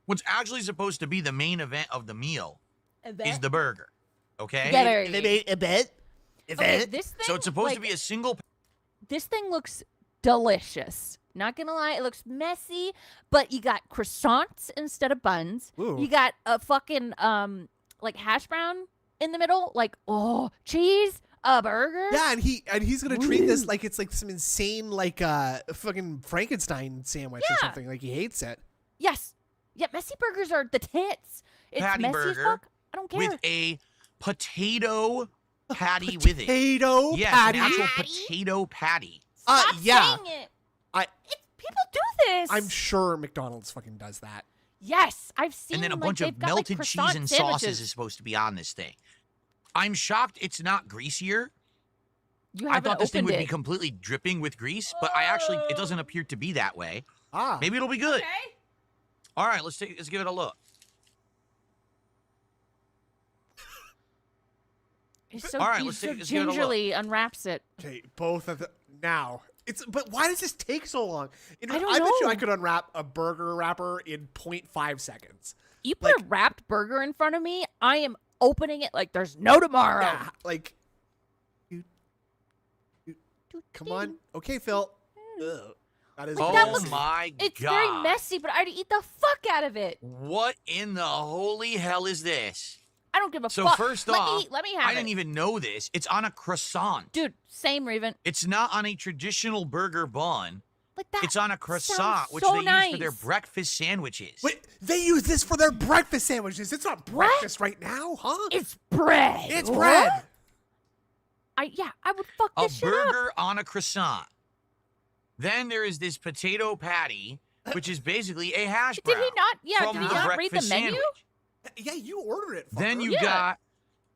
what's actually supposed to be the main event of the meal is the burger. Okay? Better. A bit. Okay, this thing. So it's supposed like, to be a single. This thing looks delicious. Not gonna lie, it looks messy, but you got croissants instead of buns. Ooh. You got a fucking like hash brown in the middle, like cheese, a burger. Yeah, and he's gonna treat this Ooh. like it's like some insane like fucking Frankenstein sandwich or Yeah. something. Like he hates it. Yes. Yeah, messy burgers are the tits. It's Patty messy as burger fuck. I don't care. with a potato patty with it. Potato Yes, patty. an actual Patty? potato patty. Stop yeah. saying it. I- People do this. I'm sure McDonald's fucking does that. Yes, I've seen. And then a like, bunch of they've got, melted like, cheese croissant and sandwiches. sauces is supposed to be on this thing. I'm shocked it's not greasier. You I haven't thought this thing opened would be it. completely dripping with grease, but it doesn't appear to be that way. Ah. Maybe it'll be good. Okay. All right, let's give it a look. He's so, All right, he let's so give it a look. gingerly unwraps it. Okay, both of the now. But why does this take so long? I don't bet you know. I could unwrap a burger wrapper in 0.5 seconds. You put a wrapped burger in front of me, I am opening it like there's no tomorrow. Yeah, like. Come on. Okay, Phil. Ugh. That is Like, that Oh looks- my It's god. very messy, but I'd eat the fuck out of it. What in the holy hell is this? I don't give a So fuck. first let off, me, let me have I didn't it. even know this. It's on a croissant. Dude, same, Raven. It's not on a traditional burger bun. Like that. It's on a croissant, sounds which so they use for their nice. breakfast sandwiches. Wait, they use this for their breakfast sandwiches. It's not breakfast right now, huh? It's bread. It's What? bread. I would fuck A this shit up. burger on a croissant. Then there is this potato patty, which is basically a hash Did brown. he not? Yeah, from did he the not read the breakfast menu? sandwich. Yeah, you ordered it. Then fucker. you Yeah. got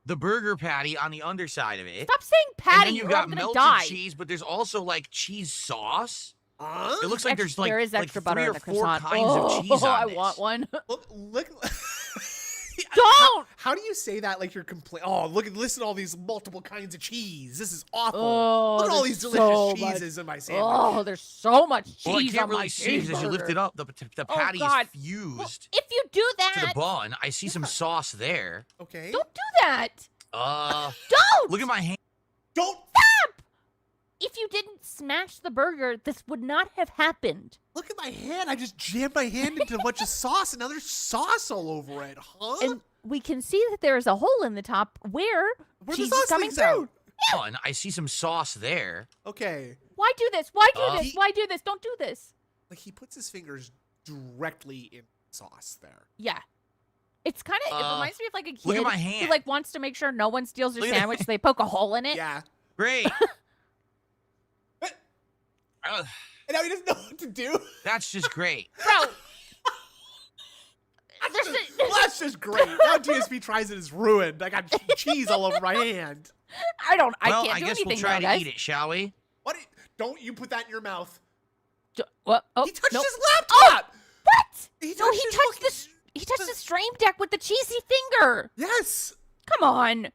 the burger patty on the underside of it. Stop saying And patty, then you or got I'm gonna melted die. cheese, but there's also like cheese sauce. Huh? It looks like there's like, there is like extra 3 butter or in the 4 croissant. kinds of cheese on I this. want one. Look. Don't! How do you say that like you're complaining? Oh, listen to all these multiple kinds of cheese. This is awful. Oh, look at all there's these so delicious much- cheeses in my sandwich. Oh, there's so much cheese Well, I can't on really my see because as you lift cheeseburger. it up, the Oh, patty God. is fused Well, if you do to the that, bun. I see some sauce there. Okay. don't do that. Don't! Look at my hand. Don't Stop! If you didn't smash the burger, this would not have happened. look at my hand. I just jammed my hand into a bunch of sauce, and now there's sauce all over it, huh? And we can see that there is a hole in the top where Where the cheese sauce is coming leaks through. out. Bun. I see some sauce there. Okay. Why do this? Why do Uh, this? Why do this? Don't do this. Like he puts his fingers directly in sauce there. Yeah. It's kind of, it Uh, reminds me of like a kid look at my who hand. like wants to make sure no one steals your Look at sandwich, so they poke a hole in it. Yeah. Great. And now he doesn't know what to do. That's just great. Bro. Well, that's just great. Now DSP tries it, it's ruined. I got cheese all over my hand. I Well, can't I do guess anything we'll try now, to guys. eat it, shall we? What? Don't you put that in your mouth. What? Oh, He touched nope. his laptop. What? He No, he his touched fucking- the he touched the stream deck with the cheesy finger. Yes. Come on.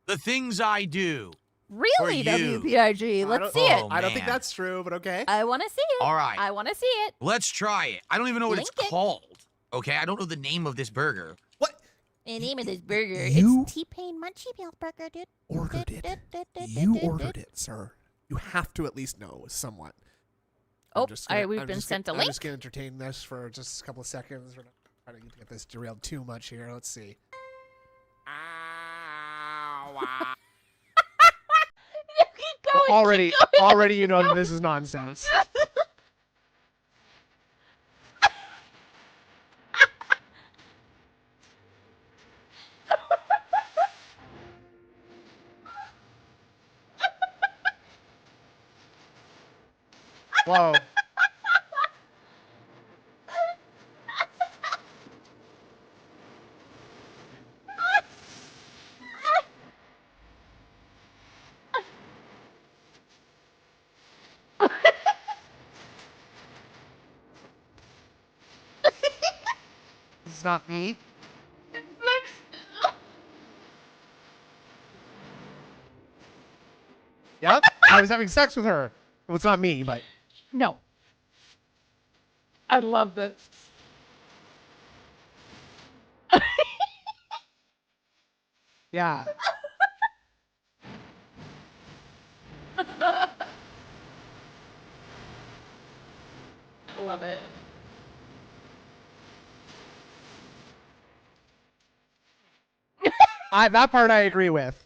The things I do. Really, you. WPIG? I Let's don't- see it. Oh, I don't think man. that's true, but okay. I want to see it. All right. I want to see it. Let's try it. I don't even know what Link it's it. called. Okay, I don't know the name of this burger. What? The name of this burger. You- It's T-Pain Munchie Meal Burger, dude. Ordered it. You ordered it, sir. You have to at least know somewhat. Oh, I'm we've been just sent a I'm link. just going to entertain this for just a couple of seconds. We're not trying to get this derailed too much here. Let's see. Keep going. Already, you know that this is nonsense. Whoa. This is not me. Yep, I was having sex with her. Well, it's not me, but No. I love this. yeah. Love it. That part I agree with.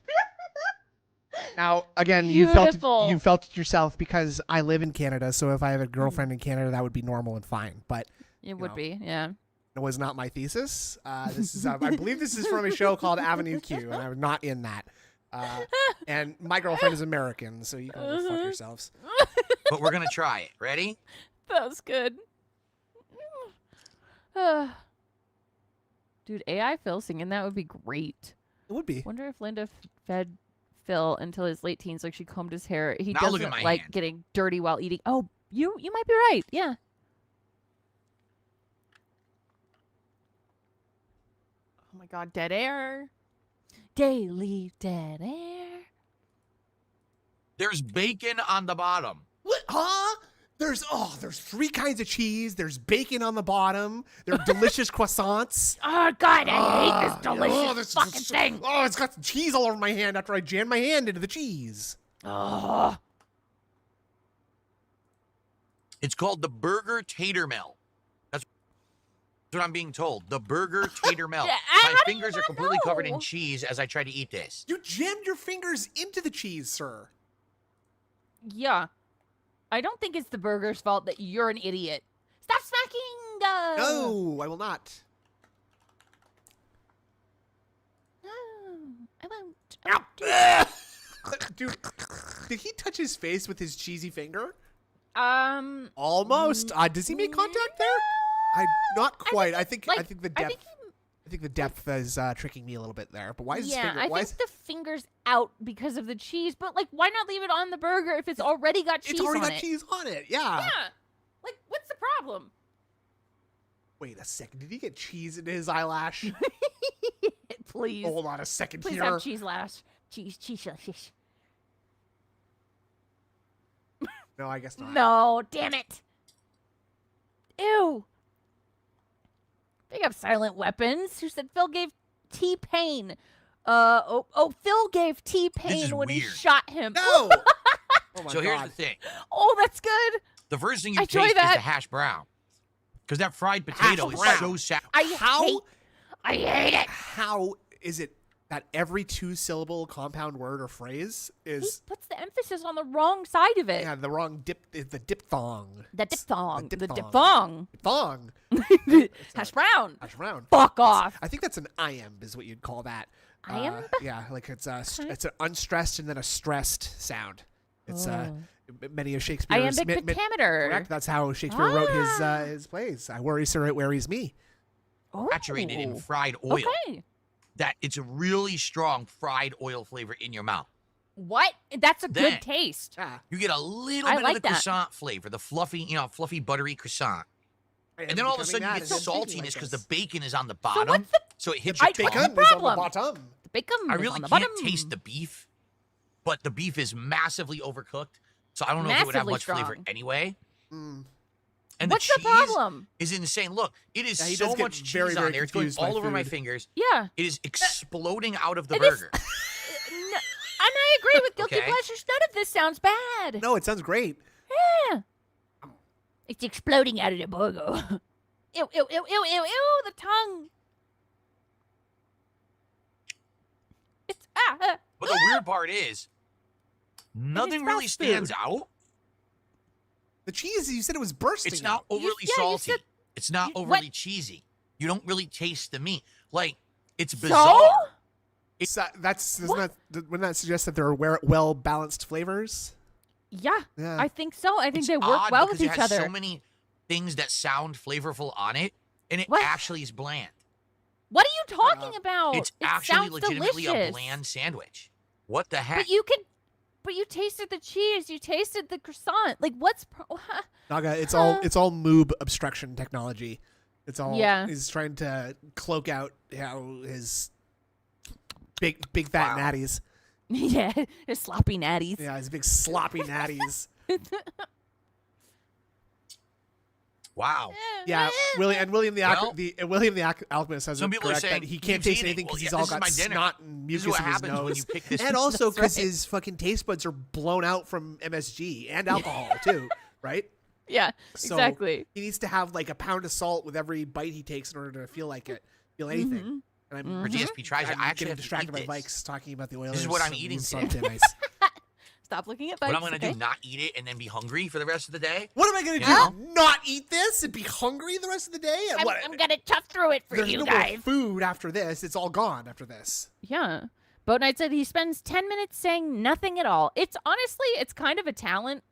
Now, again, Beautiful. you felt it yourself because I live in Canada, so if I have a girlfriend in Canada, that would be normal and fine. But It would know. be, yeah. it was not my thesis. This is, I believe, this is from a show called Avenue Q, and I'm not in that. And my girlfriend is American, so you can go fuck yourselves. But we're gonna try it. Ready? That was good. Dude, AI Phil singing that would be great. It would be. Wonder if Linda fed Phil until his late teens, like she combed his hair. He Now look doesn't at my like hand. getting dirty while eating. Oh, you might be right. Yeah. Oh my God, dead air. Daily dead air. There's bacon on the bottom. What? Huh? There's 3 kinds of cheese. There's bacon on the bottom. There are delicious croissants. Oh God, I hate this delicious this fucking thing. Oh, it's got cheese all over my hand after I jammed my hand into the cheese. Oh. It's called the burger tater melt. That's what I'm being told. The burger tater melt. Yeah, My how do you fingers are not completely covered know? in cheese as I try to eat this. You jammed your fingers into the cheese, sir. Yeah. I don't think it's the burger's fault that you're an idiot. Stop smacking! No, I will not. No, I won't. Dude, did he touch his face with his cheesy finger? Um, Almost. Does he make contact there? Not quite. I think like, the I depth. think I think the depth is tricking me a little bit there. But why is his yeah, finger? I Why think is the finger's out because of the cheese. But like, why not leave it on the burger if it's already got cheese it's already on got it? cheese on it? Yeah. Yeah. Like, what's the problem? Wait a second. Did he get cheese into his eyelash? Please, Hold on a second please here. have cheese lash. Cheese. No, I guess not. No, damn it. Ew. Big up Silent Weapons, who said Phil gave T-Pain. Phil gave This T-Pain is when he weird. shot him. No. Oh my So here's God. the thing. Oh, that's good. The first thing you I taste enjoy is that. the hash brown. Because that fried potato is brown. so sour. I hate it. How is it that every 2-syllable compound word or phrase He is puts the emphasis on the wrong side of it. yeah, the wrong the diphthong. The diphthong. The The diphthong. diphthong. Thong. Hash brown. Hash brown. Fuck off. I think that's an iamb is what you'd call that. Iamb? Yeah, like it's Okay. it's an unstressed and then a stressed sound. It's Oh. many of Shakespeare's Iambic pentameter. correct. That's how Shakespeare wrote his plays. I worry, sir, it worries me. Oh. Saturated in fried oil. Okay. That it's a really strong fried oil flavor in your mouth. What? That's a Then- good taste. Yeah. You get a little I bit like of the that. croissant flavor, the fluffy, fluffy buttery croissant. And then all of a sudden you get saltiness because the bacon is on the bottom. what's the- So it hits I- your bacon tongue. is on the problem. bottom. The bacon I is really on the can't bottom. taste the beef, but the beef is massively overcooked. So I don't know if it would have Massively much flavor strong. anyway. Mm. And What's the the cheese problem? is insane. Look, it is Yeah, he so does get much cheese very, very on there. It's going confused by all over my food. fingers. Yeah. It is exploding out of the It is- burger. No, and I agree with Guilty Okay. Pleasures. None of this sounds bad. No, it sounds great. Yeah. It's exploding out of the burger. Ew, ew, ew, ew, ew, ew, the tongue. It's, But the weird part is, nothing really fast food. stands out. The cheese, you said it was bursting. It's not out. overly you salty. said- It's not what? overly cheesy. You don't really taste the meat. Like, it's So? bizarre. Wouldn't that suggest that there are well balanced flavors? Yeah, Yeah. I think so. I think It's they work odd well because with it each has other. so many things that sound flavorful on it, and it What? actually is bland. What are you talking about? It's it actually sounds legitimately delicious. a bland sandwich. What the heck? But you tasted the cheese. You tasted the croissant. Like, what's... Naga, it's all moob obstruction technology. It's all Yeah. he's trying to cloak out his big fat Wow. natties. yeah, his sloppy natties. Yeah, his big sloppy natties. Wow. Yeah, William the Well, Alchemist has some it people are correct saying that he he can't keeps taste eating. anything Well, because yeah, he's all this is got my dinner. snot and This is mucus what in his happens when nose. you pick this. And also That's because right. his fucking taste buds are blown out from MSG and alcohol too, right? Yeah, So exactly. he needs to have like a pound of salt with every bite he takes in order to feel anything. Mhm. And I'm, Or DSP tries it. I'm I actually getting have to distracted by eat this. Vikes talking about the Oilers. This is what I'm and eating these today. salted ice. Stop looking at What bikes. I'm gonna okay? do? Not eat it and then be hungry for the rest of the day? What am I gonna Yeah. do? Not eat this and be hungry the rest of the day? What? I'm gonna tough through it for There's you no guys. more food after this. It's all gone after this. Yeah. Boat Knight said he spends 10 minutes saying nothing at all. It's honestly, it's kind of a talent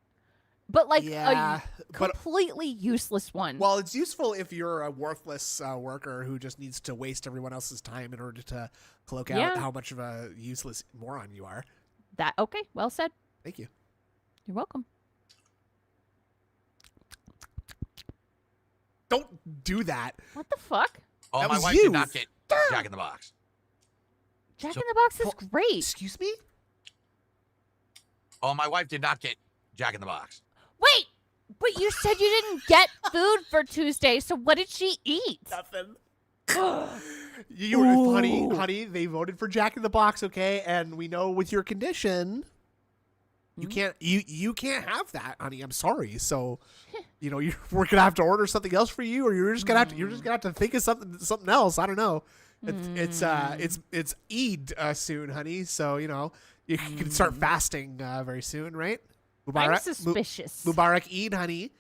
but like Yeah, a but completely useless one. well, it's useful if you're a worthless worker who just needs to waste everyone else's time in order to cloak out Yeah. how much of a useless moron you are. That okay? Well said. Thank you. You're welcome. Don't do that. What the fuck? Oh, That my was wife you. did not get Jack in the Box. Jack So- in the Box is great. Excuse me? Oh, my wife did not get Jack in the Box. Wait, but you said you didn't get food for Tuesday, so what did she eat? Nothing. You were honey, they voted for Jack in the Box, okay? And we know with your condition, you can't have that, honey. I'm sorry. So, we're gonna have to order something else for you, or you're just gonna have to think of something else. I don't know. It's Eid soon, honey. So you can start fasting very soon, right? I'm suspicious. Mubarak Eid, honey.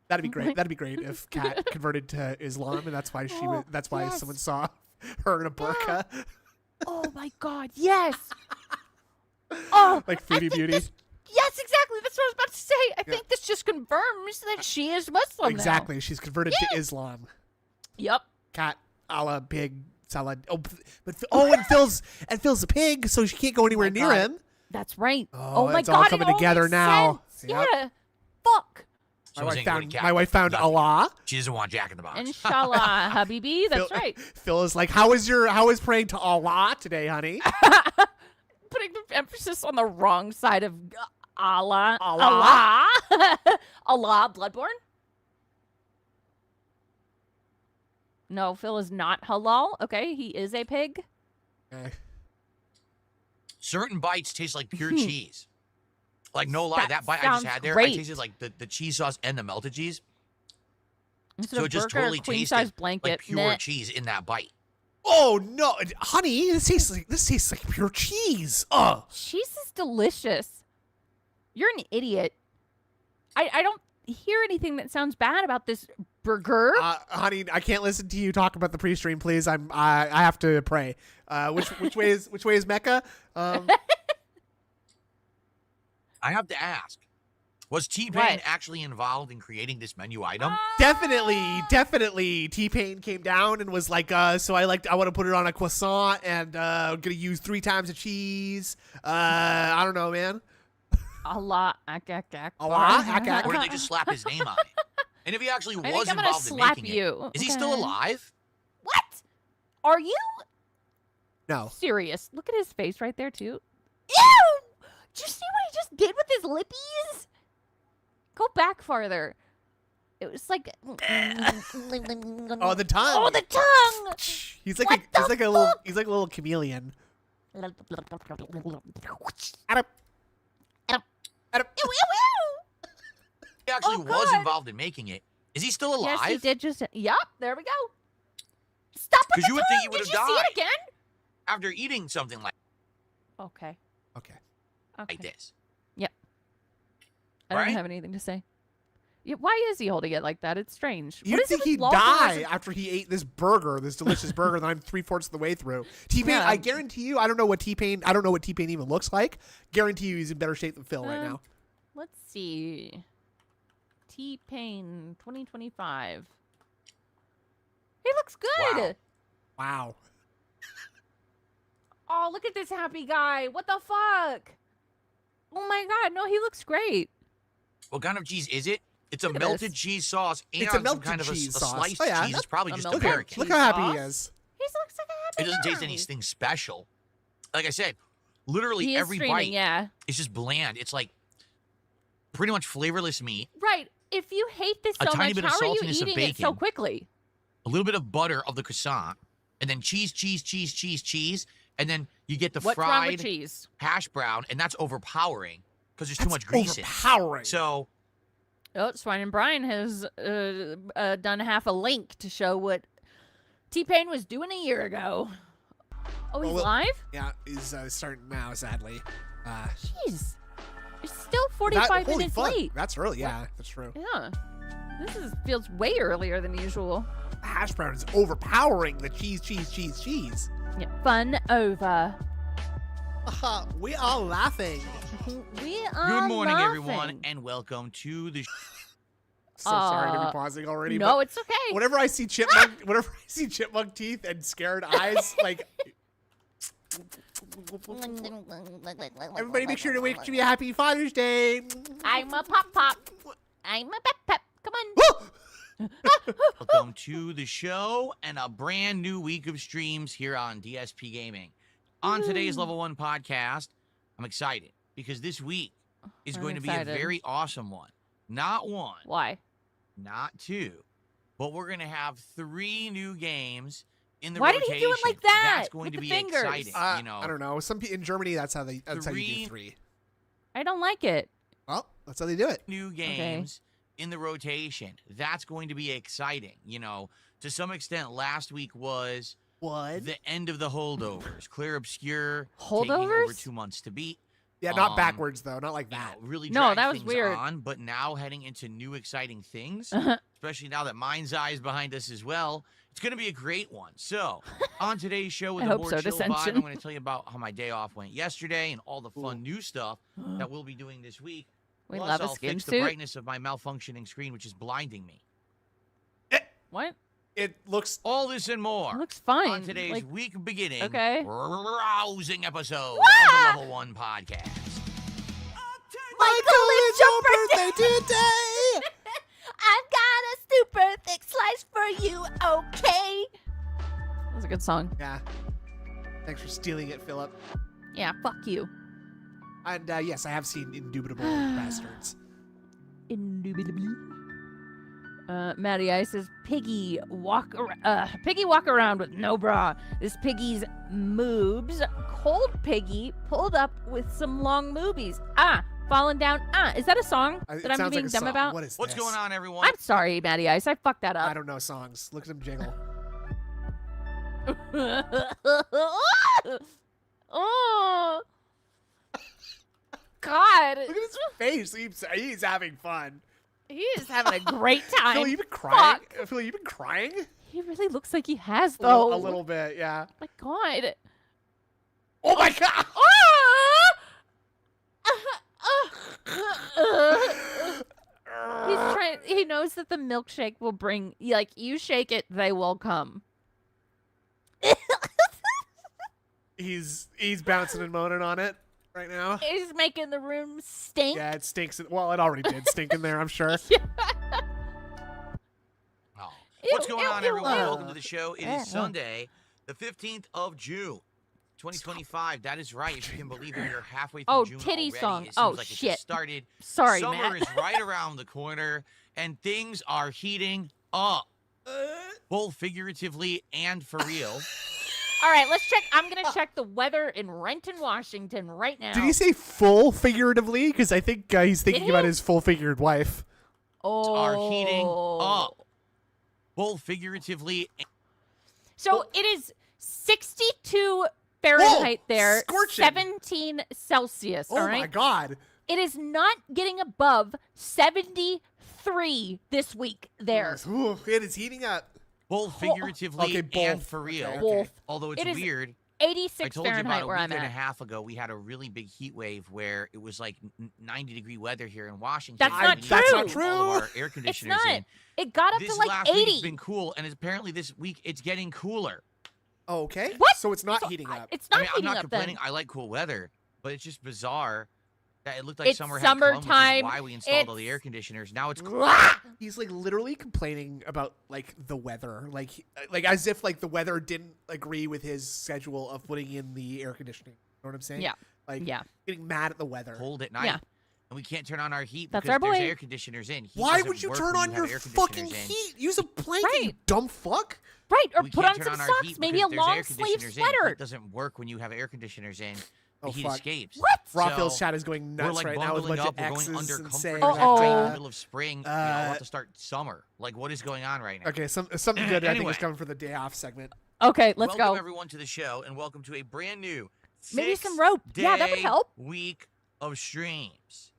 That'd be great. That'd be great if Kat converted to Islam, and that's why yes. someone saw her in a burqa, Oh my God, yes. Oh, like I Foodie think Beauty. Yes, exactly. That's what I was about to say. I think this just confirms that she is Muslim now. Exactly. She's converted to Islam. Yep. Cat a la pig salad. And Phil's a pig, so she can't go anywhere near God. him. That's right. Oh, my it's God, all it coming all together makes now. sense. Yep. Yeah. Fuck. So I was thinking, My wife found nothing. Allah. She doesn't want Jack in the Box. Inshallah, Habibi. That's Phil, right. Phil is like, how is praying to Allah today, honey? Putting the emphasis on the wrong side of Allah. Allah. Allah, Bloodborne? No, Phil is not halal. Okay, he is a pig. Certain bites taste like pure cheese. Like, no lie, That that bite I just sounds had there, great. I tasted like the cheese sauce and the melted cheese. Instead So of it just burger, totally queen tasted size blanket. like pure Meh. cheese in that bite. Oh no, honey! This tastes like pure cheese. Ugh. Cheese is delicious. You're an idiot. I don't hear anything that sounds bad about this burger. Honey, I can't listen to you talk about the pre-stream, please. I have to pray. Which way is Mecca? I have to ask, was T-Pain What? actually involved in creating this menu item? Definitely. T-Pain came down and was like, I want to put it on a croissant and I'm gonna use 3 times the cheese. I don't know, man. Allah. Allah? Or did they just slap his name on it? And if he actually I think was I'm gonna involved in slap making you. it, is he still Okay. alive? What? Are you No. serious? Look at his face right there, too. Ew! Did you see what he just did with his lippies? Go back farther. It was like... Oh, the tongue. Oh, the tongue! He's like What the he's like a little chameleon. Ew, Adam. ew, ew! He actually Oh, was God. involved in making it. Is he still alive? Yes, he did just... Yup, there we go. Stop with 'Cause the you would think he tongue! would've Did you see it died. again? After eating something like Okay. Okay. Okay. this. I don't Right? have anything to say. Yeah, why is he holding it like that? It's strange. What You'd is it think with he'd Lawson die as a- after he ate this delicious burger that I'm 3/4 of the way through. T-Pain, Yeah. I guarantee you, I don't know what T-Pain even looks like. Guarantee you he's in better shape than Phil right now. Let's see. T-Pain 2025. He looks good. Wow. Oh, look at this happy guy. What the fuck? Oh my God. No, he looks great. What kind of cheese is it? It's a Look at melted this. cheese sauce and It's a some melted kind of a cheese sauce. sliced Oh, yeah. cheese. It's probably A just melted American. Look how happy he sauce? is. He looks like a happy It doesn't taste guy. anything special. Like I said, literally He is every streaming, bite yeah. is just bland. It's like pretty much flavorless meat, Right. If you hate this A so tiny much, bit of how are you saltiness of eating it so bacon. quickly? a little bit of butter of the croissant, and then cheese, and then you get the What's wrong with fried cheese? hash brown, and that's overpowering because there's too That's much grease in it. overpowering. So Oh, Swine and Brian has done half a link to show what T-Pain was doing a year ago. Oh, he's Well, live? yeah, he's starting now, sadly. Jeez. It's still 45 holy minutes fuck, late. That's early. Yeah, that's true. Yeah. Feels way earlier than usual. The hash brown is overpowering the cheese. Yeah. Fun over. We are laughing. We are Good morning, laughing. everyone, and welcome to the. So sorry to be pausing already. No, but it's okay. whenever I see chipmunk teeth and scared eyes, like everybody, make sure to wish me a happy Father's Day. I'm a pop. I'm a pep. Come on. Welcome to the show and a brand new week of streams here on DSP Gaming. On today's Level 1 podcast, I'm excited because this week is I'm going to be excited. a very awesome one. Not one, Why? not two, but we're going to have 3 new games in the Why did rotation. he do it like that, That's going with to the be fingers? exciting. I know, don't know. In Germany, that's how you do 3. I don't like it. Well, that's how they do it. new games in the rotation. That's going to be exciting. To some extent, last week was What? the end of the holdovers. Clear Obscure taking over Holdovers? 2 months to beat. Yeah, not backwards though. Not like You know, that. really No, drag that was things weird. on, but now heading into new exciting things, Uh-huh. especially now that Mind's Eye is behind us as well. It's going to be a great one. So, on today's show with I a hope more so, chill vibe, Dissension. I'm going to tell you about how my day off went yesterday and all the fun new stuff that we'll be doing this week. We Plus, love a I'll skin fix the suit. brightness of my malfunctioning screen, which is blinding me. What? It looks. All this and more It looks fine. on today's Like, week beginning okay. rousing episode Wah! of the Level 1 podcast. Michael, it's your birthday today. I've got a super thick slice for you, okay? That was a good song. Yeah. Thanks for stealing it, Philip. Yeah, fuck you. And yes, I have seen Indubitable Bastards. Indubitably. Matty I says, Piggy walk around with no bra. This piggy's moobs. Cold piggy pulled up with some long moobies. Falling down. Is that a song It that I'm sounds being like a dumb song. about? What is What's this? going on, everyone? I'm sorry, Matty Ice. I fucked that I up. don't know songs. Look at him jiggle. Oh. God. Look at his face. He's having fun. He is having a great time. Phil, you been crying? Fuck. Phil, you been crying? He really looks like he has, though. A little bit, yeah. My God. Oh my god! He's trying. He knows that the milkshake will bring. Like, you shake it, they will come. He's bouncing and moaning on it right now. He's making the room stink. Yeah, it stinks. Well, it already did stink in there, I'm sure. Oh. What's Ew, going ew, on, ew, everyone? ew. Welcome to the show. It is Sunday, the 15th of June, 2025. That is right. If you can believe it, we're halfway through Oh, June titty already. song. It seems Oh, like it shit. just started. Sorry, Summer Matt. is right around the corner, and things are heating up, both figuratively and for real. All right, let's check. I'm going to check the weather in Renton, Washington right now. Did he say full figuratively? Because I think he's thinking Did he? about his full-figured wife. Are heating Oh. up, both figuratively and So it is 62 Fahrenheit there, scorching. 17 Celsius. Oh all my right. god. It is not getting above 73 this week there. Ooh, it is heating up. both figuratively Okay, both. and for real. Okay, Both. Although it's It is weird. 86 I told you Fahrenheit about a where week I'm and a at. half ago, we had a really big heat wave where it was like 90-degree weather here in Washington. That's and not we needed That's to not put true. all of our air It's conditioners not. in. It got up This to like last 80. week's been cool, and apparently this week it's getting cooler. Oh, okay. What? So it's not So heating up. It's not I mean, I'm heating not up complaining. then. I like cool weather, but it's just bizarre that it looked like It's summer had come, which is summertime. why we installed all the It's- air conditioners. Now it's He's like literally complaining about like the weather, like as if like the weather didn't agree with his schedule of putting in the air conditioning. You know what I'm saying? Yeah. Like Yeah. getting mad at the weather. cold at night. Yeah. And we can't turn on our heat That's because our there's boy. air conditioners in. Heat Why doesn't would you work turn when on have your air fucking conditioners in. heat? Use a blanket, you Right. dumb fuck. Right, or We put can't on turn some on our socks, heat maybe a because there's air long sleeve conditioners in. sweater. Heat doesn't work when you have air conditioners in. The Oh, heat fuck. escapes. What? Raphael's So, chat is going we're nuts like right now with a bundling bunch up. of We're X's going under and comfort saying in Uh-oh. the middle of spring. You know, about to start summer. Like, what is going on right now? Okay, something good I think Anyway. is coming for the day off segment. Okay, let's welcome go. everyone to the show, and welcome to a brand new Maybe some rope. Yeah, that would 6-day help. week of streams.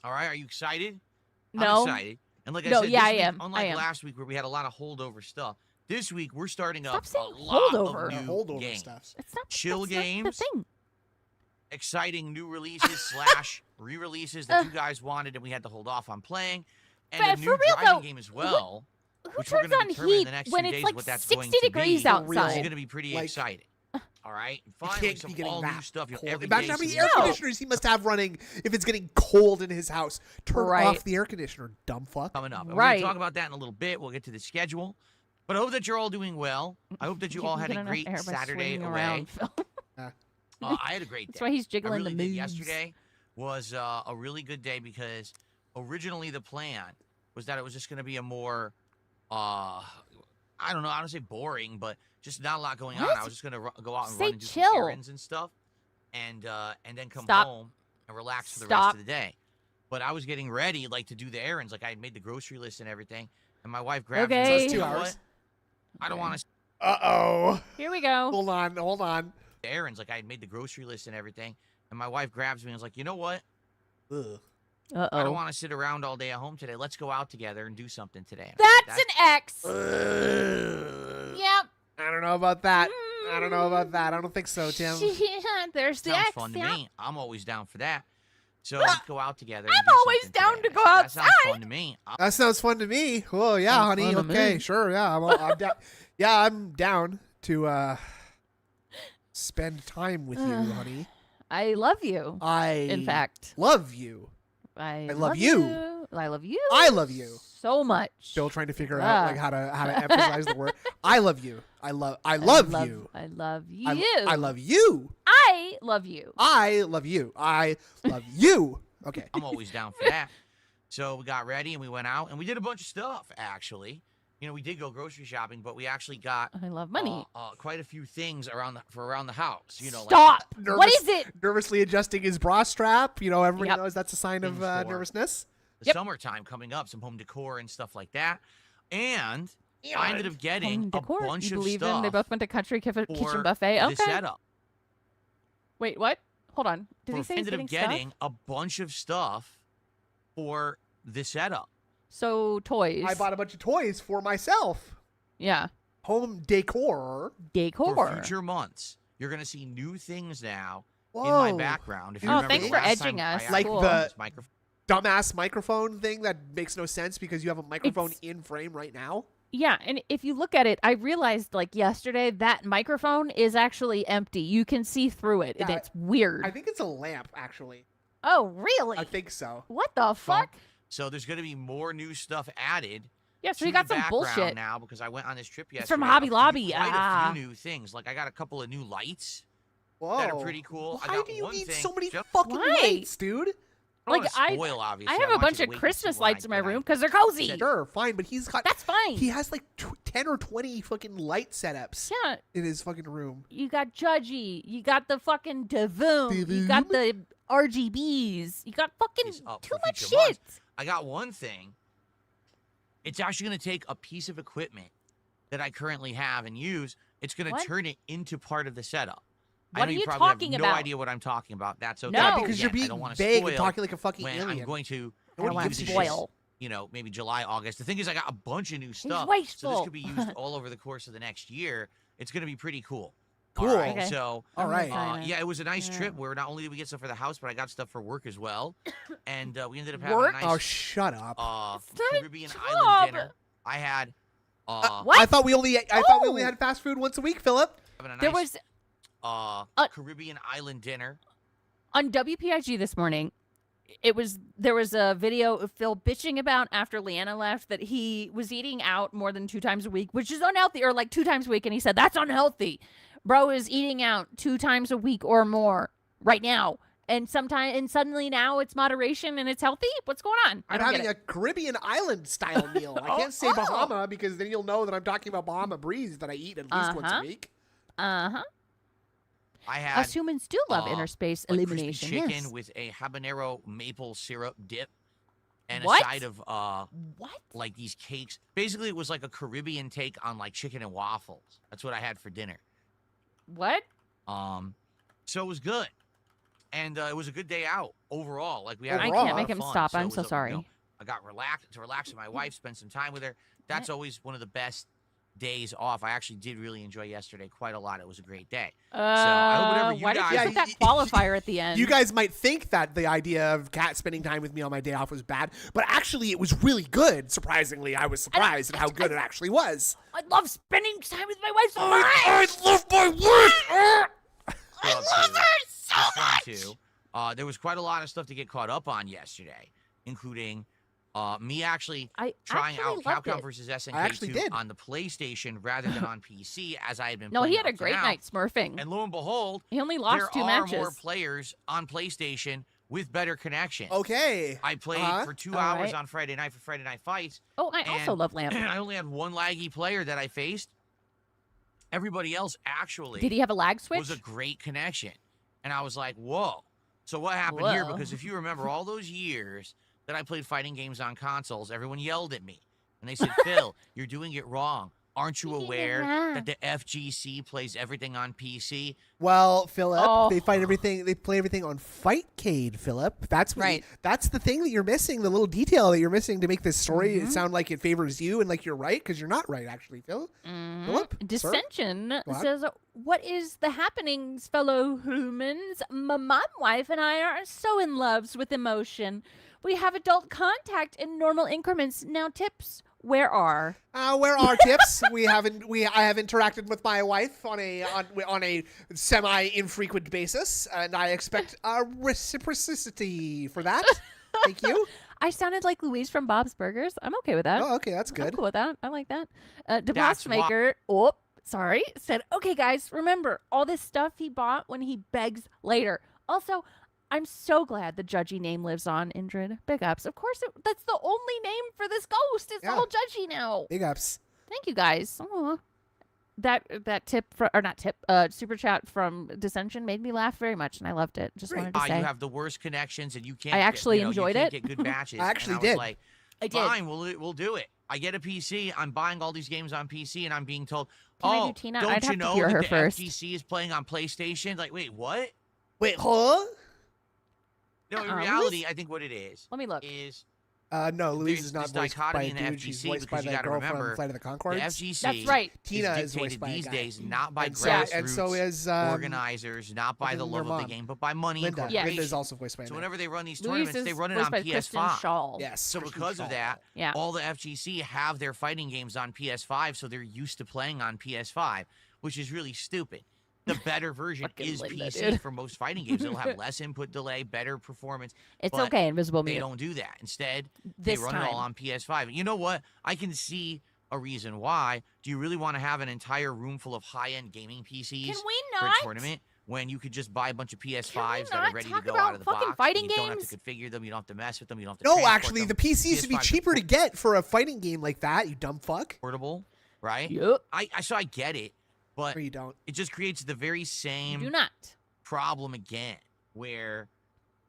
All right, are you excited? No. I'm excited. And like I No, said, yeah, this I week, am. I unlike am. last week where we had a lot of holdover stuff, this week we're starting Stop up a saying lot holdover. of new Holdover games. stuff. It's not Chill that's not games. the thing. exciting new releases slash re-releases that you guys wanted and we had to hold off on playing, and But a new for real, driving though, game as well. Who which we're turns gonna on determine in heat the next when few it's days like what that's 60 going to degrees be. outside? It's going to be pretty Like- exciting. All right, and It finally can't some be getting all that new stuff. cold. Every Imagine day how many some air new stuff. conditioners he must have running if it's getting cold in his house. Turn Right. off the air conditioner, dumb fuck. coming up. And we're Right. going to talk about that in a little bit. We'll get to the schedule. But I hope that you're all doing well. I hope that you all had get a enough great air by Saturday swinging away. around, Phil. I had a great day. That's why he's I jiggling really the did. moves. Yesterday was a really good day because originally the plan was that it was just going to be a more, I don't know, I don't say boring, but just not a lot going on. What? I was just going to go out and Say run and do chill. some errands and stuff, and then come Stop. home and relax for the Stop. rest of the day. But I was getting ready, like, to do the errands. Like, I had made the grocery list and everything, and my wife grabbed me. and Okay. says, So "You it's 2 know hours. what? I don't Okay. want to Uh-oh. Here we go. Hold on. errands. Like, I had made the grocery list and everything, and my wife grabs me and was like, "You know what? Ugh. Uh I don't oh. want to sit around all day at home today. Let's go out together and do something today." And That's an X. Ugh. Yep. I don't know about that. I don't know about that. I don't think so, Tim. There's the sounds X. fun to yeah. me. I'm always down for that. So let's go out together. and I'm do always something down today. to go That sounds outside. fun to me. That sounds fun to me. Oh yeah, Sounds honey. fun to Okay, me. sure. Yeah, I'm down. Yeah, I'm down to spend time with you, honey. I love you. I In fact, love you. I love you. I love you. I love you. so much. Still trying to figure out like how to emphasize the word. I love you. I love you. I love you. I love you. I love you. I love you. I love you. I love you. Okay. I'm always down for that. So we got ready and we went out and we did a bunch of stuff. Actually, you know, we did go grocery shopping, but we actually got I love money. quite a few things around the house. You know, Stop. Nervous- What is it? Nervously adjusting his bra strap. You know, everybody Yep. knows that's a sign of In store. nervousness. the Yep. summertime coming up, some home decor and stuff like that. And I ended up getting Home decor. a bunch you of believe stuff them? They both went to Country Kitchen for Buffet. the Okay. setup. Wait, what? Hold on. Did he say he's Ended up getting getting stuff? a bunch of stuff for the setup. So toys. I bought a bunch of toys for myself. Yeah. Home decor. Decor. For future months. You're going to see new things now Whoa. in my background. If you Oh, remember thanks the for last edging time I us. asked Like you the- about this microphone. Dumbass microphone thing that makes no sense because you have a microphone It's- in frame right now. Yeah, and if you look at it, I realized like yesterday that microphone is actually empty. You can see through it, and Yeah, it's weird. I think it's a lamp, actually. Oh, really? I think so. What the fuck? So there's going to be more new stuff added. Yeah, so to you got the some background bullshit. now because I went on this trip yesterday. It's from Hobby Lobby. Quite Ah. a few new things. Like I got a couple of new lights Whoa. that are pretty cool. I Why got do you one need thing. so many Just- fucking Why? lights, dude? I don't Like, wanna I- spoil, obviously. I have a want bunch you of to wait and see Christmas when I- lights in my when I- room because they're cozy. Sure, fine, but he's got That's fine. he has like 10 or 20 fucking light setups Yeah, in his fucking room. you got Judgy, you got the fucking Devoom, you got the RGBs, you got fucking Is up too for much future months. shit. I got one thing. It's actually going to take a piece of equipment that I currently have and use. It's going What? to turn it into part of the setup. I What know are you probably talking have no about? idea what I'm talking about. That's okay. No. Yeah, because you're Again, I being don't wanna vague and spoil talking like a fucking when alien. I'm going to I don't Nobody want gives to a shit. spoil. you know, maybe July, August. The thing is, I got a bunch of new stuff. So wasteful. this could be used all over the course of the next year. It's going to be pretty cool. Cool. All right, Okay. so, All right. excited. yeah, it was a nice Yeah. trip where not only did we get stuff for the house, but I got stuff for work as well. And we ended up having Work? a Oh, nice shut up. It's not a Caribbean job. island dinner. I had What? I thought we only Oh. had fast food once a week, Philip. having a There nice was Caribbean island dinner. on WPIG this morning. There was a video of Phil bitching about after Leanna left that he was eating out more than 2 times a week, which is unhealthy, or like 2 times a week, and he said that's unhealthy. Bro is eating out 2 times a week or more right now, and suddenly now it's moderation and it's healthy. What's going on? I I'm don't having get a Caribbean island style meal. I can't say Oh. Bahama because then you'll know that I'm talking about Bahama Breeze that I eat at least once a Uh-huh. week. I had Us humans do love inner space like crispy illumination. chicken Yes. with a habanero maple syrup dip and What? a side of What? like these cakes. Basically, it was like a Caribbean take on like chicken and waffles. That's what I had for dinner. What? So it was good, and it was a good day out overall. Like we had. I a Overall, lot can't of make him fun. stop. So it I'm was so a- sorry. I got relaxed with my wife, spend some time with her. That's always one of the best days off. I actually did really enjoy yesterday quite a lot. It was a great day. I hope whatever you why did guys- you put that qualifier at the end? You guys might think that the idea of Kat spending time with me on my day off was bad, but actually it was really good. Surprisingly, I was surprised at how good it actually was. I love spending time with my wife so much. I love my wife! I love her so much. Too. There was quite a lot of stuff to get caught up on yesterday, including me actually I trying actually out loved Capcom it. versus I actually SNK2 did. on the PlayStation rather than on PC, as I had been. No, playing he had up a to great now. night smurfing. And lo and behold, He only lost there 2 are matches. more players on PlayStation with better connection. Okay. I played for 2 All hours right. on Friday night for Friday Night Fights. Oh, I also and love Lamp. I only had one laggy player that I faced. Everybody else actually Did he have a lag switch? was a great connection. And I was like, whoa. So what happened here? Whoa. Because if you remember all those years that I played fighting games on consoles, everyone yelled at me. And they said, Phil, you're doing it wrong. Aren't you aware that the FGC plays everything on PC? Well, Philip, Oh. they fight everything. They play everything on Fightcade, Philip. That's what Right. that's the thing that you're missing. The little detail that you're missing to make this story sound like it favors you and like you're right because you're not right, actually, Phil. Philip, sir? Dissension on. says, "What is the happenings, fellow humans? My mom, wife, and I are so in love with emotion. We have adult contact in normal increments. Now, tips. Where are? Where are tips? I have interacted with my wife on a semi infrequent basis, and I expect a reciprocity for that. Thank you. I sounded like Louise from Bob's Burgers. I'm okay with that. Oh, okay, that's I'm good. cool with that. I like that. That's DeBoss Maker, said, okay, guys, remember all this stuff he bought when he begs later. Also, I'm so glad the judgy name lives on, Indrid. Big ups. Of course, that's the only name for this ghost. It's Yeah. all judgy now. Big ups. Thank you, guys. Aw. That tip, super chat from Dissension made me laugh very much, and I loved it. Just wanted to say. You have the worst connections, and you can't. I actually you enjoyed can't it. Get good matches. I actually and I was did. Like, I did. fine, we'll do it. I get a PC. I'm buying all these games on PC, and I'm being told, Can I do "Oh, Tina? don't I'd you have to know hear that her the first." FGC is playing on PlayStation?" Like, wait, what? Wait, huh? No, in Uh-uh. reality, I think what it is Let me look. is No, Louise There's is not this voiced by dichotomy a in the dude. She's FGC voiced by because you the gotta girl remember, from Flight of the the Conchords. FGC. That's right. Tina is is voiced dictated by a these guy. days not by And grassroots and so is organizers, not by the her love of the mom. game, but by money Linda. and Yes. Linda is corporations. also voiced by a So man. whenever they run these Louise tournaments, is they run it voiced on by Kristen PS5. Shaw. Yes. So Kristen because of Shaw. that, Yeah. all the FGC have their fighting games on PS5, so they're used to playing on PS5, which is really stupid. The better version Fucking is Linda, PC dude. for most fighting games. It'll have less input delay, better performance. It's but okay, Invisible They Mute. don't do that. Instead, This they run time. it all on PS5. You know what? I can see a reason why. Do you really want to have an entire room full of high-end gaming PCs Can we for a not? tournament when you could just buy a bunch of PS5s that not are ready to talk go about out of the fucking box? fighting and you don't have games? to configure them. You don't have to mess with them. You don't have to No, transport actually, them. the PCs would be PS5 is cheaper to get for a fighting game like that. You dumb fuck. portable, right? Yep. So I get it, but Or you don't. it just creates the very Do same not. problem again, where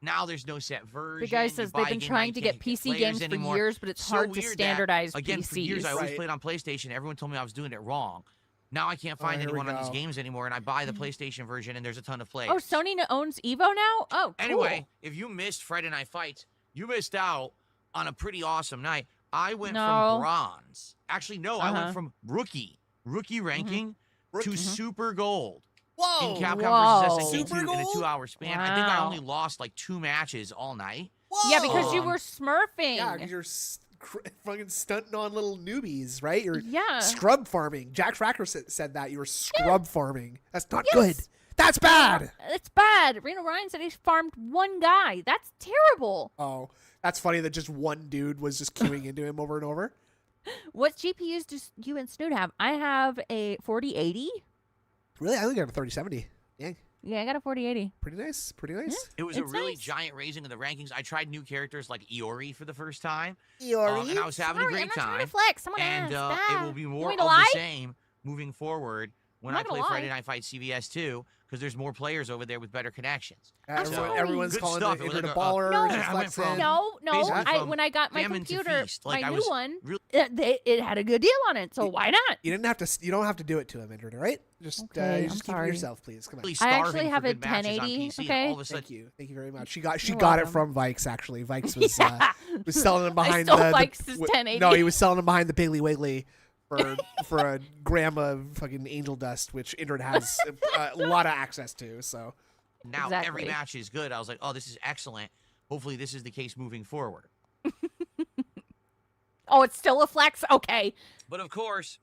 now there's no set version. The guy you says buy they've a been game, trying you to can't get PC players games anymore. for years, but it's So hard to weird that, standardize again, PCs. for years I always Right. played on PlayStation. Everyone told me I was doing it wrong. Now I can't find here we anyone on these go. games anymore, and I buy the PlayStation version, and there's a ton of players. Oh, Sony owns Evo now? Oh, cool. Anyway, if you missed Friday Night Fights, you missed out on a pretty awesome night. I went No. from bronze. Actually, no, I Uh-huh. went from rookie ranking Rookie. to super gold. Whoa. In Capcom Whoa. versus SNK2 Super in a gold? 2-hour span. I think I Wow. only lost like 2 matches all night. Yeah, because you Um, were smurfing. Yeah, because you're fucking stunting on little newbies, right? You're Yeah. scrub farming. Jack Tracker said that. You were scrub farming. That's not Yes. good. That's bad. It's bad. Reno Ryan said he's farmed one guy. That's terrible. Oh, that's funny that just one dude was just queuing into him over and over. What GPUs do you and Snoot have? I have a 4080. Really? I only got a 3070. Dang. Yeah, I got a 4080. Pretty nice. Pretty nice. It was a It's really nice. giant raising of the rankings. I tried new characters like Iori for the first time, Iori. and I was having a Sorry, great I'm not trying to time. flex. Someone And asked. it will be more want of me to the lie? same moving forward when I'm I not play gonna Friday lie. Night Fight CVS 2, because there's more players over there with better connections. sorry. Everyone's Good calling stuff. it It was Indrid like a a- baller. No. just I went flexing. from- No, Basically from when I got my famine to computer, feast. Like, my I new was one, really- it had a good deal on it. So why not? You didn't have to. You don't have to do it to him, Indrid. All right? Just, Okay, just I'm keep it sorry. yourself, please. Come on. Really I starving actually for have a good matches on 1080, PC, okay? All of a sudden, Thank you. Thank you very much. She got You're it welcome. from Vikes actually. Vikes was was selling them I behind stole the Vikes' w- 1080. No, he was selling them behind the Piggly Wiggly for a gram of fucking angel dust, which Indrid has a lot of access to. So Now Exactly. every match is good. I was like, oh, this is excellent. Hopefully this is the case moving forward. Oh, it's still a flex? Okay. But of course,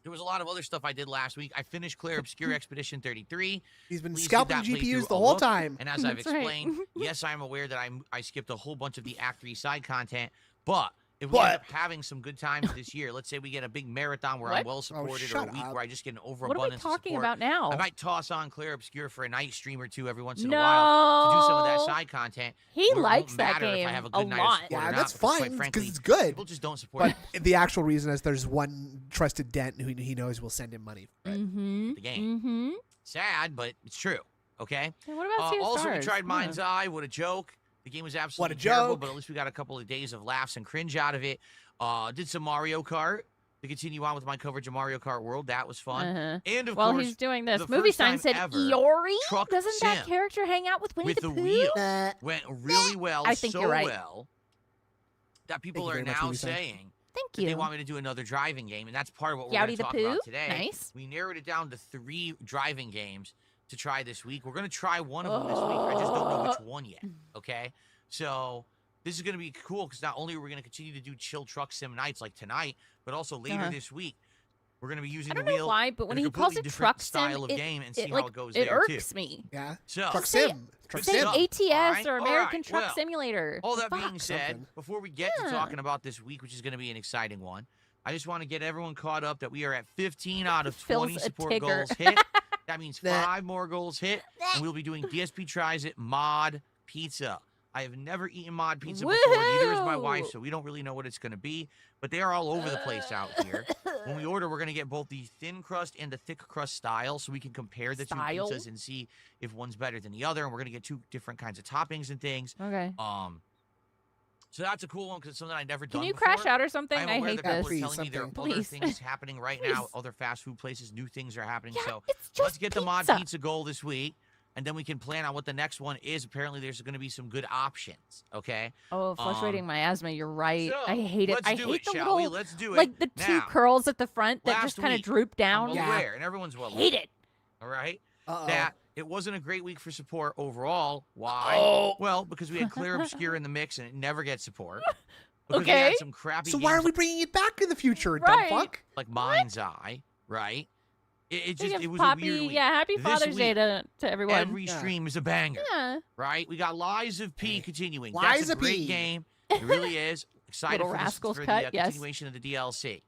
there was a lot of other stuff I did last week. I finished Clear Obscure Expedition 33. he's been Please give scalping that GPUs playthrough the a whole look. time. And as I've That's right. explained, yes, I'm aware that I skipped a whole bunch of the Act 3 side content, but if we end up having some good times this year, let's say we get a big marathon where I'm What? well supported, or a shut week up. where I just get an What are we overabundance of talking support, about now? I might toss on Clear Obscure for a night stream or two every once in a while to do some of that No. side content. He where it likes won't that matter game if I have a a good night of lot. support Yeah, or not, that's because quite fine because frankly, it's good. people just don't support But the actual reason is there's one trusted dent who he knows will send him money. For it. Mm-hmm. the game. Mm-hmm. Sad, but it's true. Okay. Yeah, what about Sea of Also, we Stars? tried Yeah. Mind's Eye. What a joke. The game was absolutely a terrible, joke. but at least we got a couple of days of laughs and cringe out of it. Did some Mario Kart to continue on with my coverage of Mario Kart World. That was fun. Uh-huh. And of While course, he's doing this, the Movie first Sign time said ever, Iori? Truck Doesn't that Sim character hang out with Winnie with the the Pooh? wheel Nah. went really well, I think so you're right. well that people Thank you are very much, now Movie Sign. saying Thank that you. they want me to do another driving game, and that's part of what we're Yowdy going to the talk Pooh? about today. Nice. We narrowed it down to 3 driving games to try this week. We're going to try one of them this week. I just don't know which one yet. Okay, so this is going to be cool because not only are we going to continue to do chill truck sim nights like tonight, but also later Uh-huh. this week we're going to be using I the don't know wheel why, but when in a he calls completely it different truck style sim, of game and see it, how like, it goes it there too. irks me. Yeah. So Truck say- sim. Truck Say sim. stuff. ATS Alright, or American alright, Truck well, Simulator. all that being Fuck. said, Something. before we get to Yeah. talking about this week, which is going to be an exciting one, I just want to get everyone caught up that we are at 15 out of Phil's 20 a support tigger. goals hit. That means Nah. 5 more goals hit, and we'll be doing DSP Tries It Mod Pizza. I have never eaten mod pizza before, neither has my wife, Woohoo! so we don't really know what it's going to be, but they are all over the place out here. When we order, we're going to get both the thin crust and the thick crust style, so we can compare the Style? two pizzas and see if one's better than the other, and we're going to get 2 different kinds of toppings and things. Okay. So that's a cool one because it's something I've never done Can you before. crash out or something? I'm I aware hate that people this. are telling me there are Something. other Please. things happening right now, Please. other fast food places, new things are happening. Yeah, So it's just let's get the mod pizza. pizza goal this week, and then we can plan on what the next one is. Apparently, there's going to be some good options. Okay. Oh, fluctuating my asthma. You're right. So, I hate it. let's I do hate it, the shall we? little, Let's do it. like the 2 Now, curls at the front that last just kind of week, droop down. I'm well aware, and everyone's well Hate aware. it. All right. Uh-oh. That it wasn't a great week for support overall. Why? Oh. Well, because we had Clear Obscure in the mix, and it never gets support. Because we Okay. had some crappy So why games are we bringing it back in the future, Right. dumb fuck? like Mind's Eye, right? It Speaking just of it was Poppy, a weird week. yeah, happy This Father's Day week, to everyone. Every Yeah. stream is a banger, yeah. right? We got Lies of P Hey. continuing. Lies That's a of great P. game. It really is. Excited Little for, Rascals for cut, the yes. continuation of the DLC.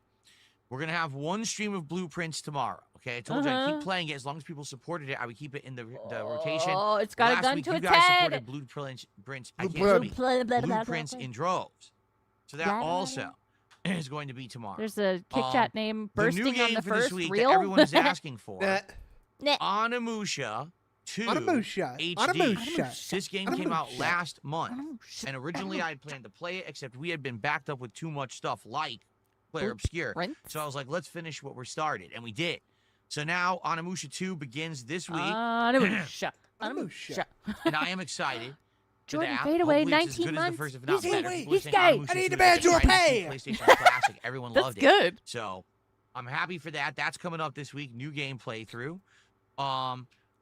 We're gonna have one stream of Blueprints tomorrow. Okay, I told you I'd keep Uh-huh. playing it as long as people supported it. I would keep it in the rotation. Oh, it's got a Last gun week, to you its guys head. supported Blueprints. I can't Blueprint. speak. Blah, blah, blah, blah, Blueprints blah. in droves. So that Blah, blah, blah. also is going to be tomorrow. There's a Kit Kat name the bursting new game on the for first this week reel. that everyone is asking for. Nah. Nah. Onimusha 2 Onimusha. HD. Onimusha. This game came out Onimusha. last month, Oh, shit. and originally I had planned to play it, except we had been backed up with too much stuff like Player Oops. Obscure. Rinse. So I was like, let's finish what we started, and we did. So now Onimusha 2 begins this week, Onimusha. Onimusha. and I am excited. for Jordan that. Fadeaway, Hopefully it's as 19 good as the months. first, if not He's better. gay. People are He's saying gay. Onimusha I need 2 a man is to the pay. PlayStation Classic. Everyone That's loved it. good. So I'm happy for that. That's coming up this week. New game playthrough.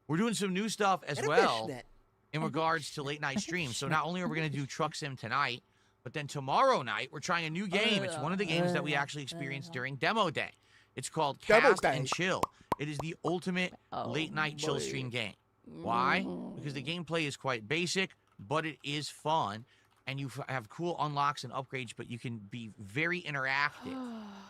We're doing some new stuff as And a well fishnet. in regards to late night streams. So not only are we going to do Truck Sim tonight, but then tomorrow night we're trying a new game. It's one of the games that we actually experienced during demo day. It's called Demo Cast day. and Chill. It is the ultimate Oh, late night chill boy. stream game. Why? Because the gameplay is quite basic, but it is fun, and you have cool unlocks and upgrades, but you can be very interactive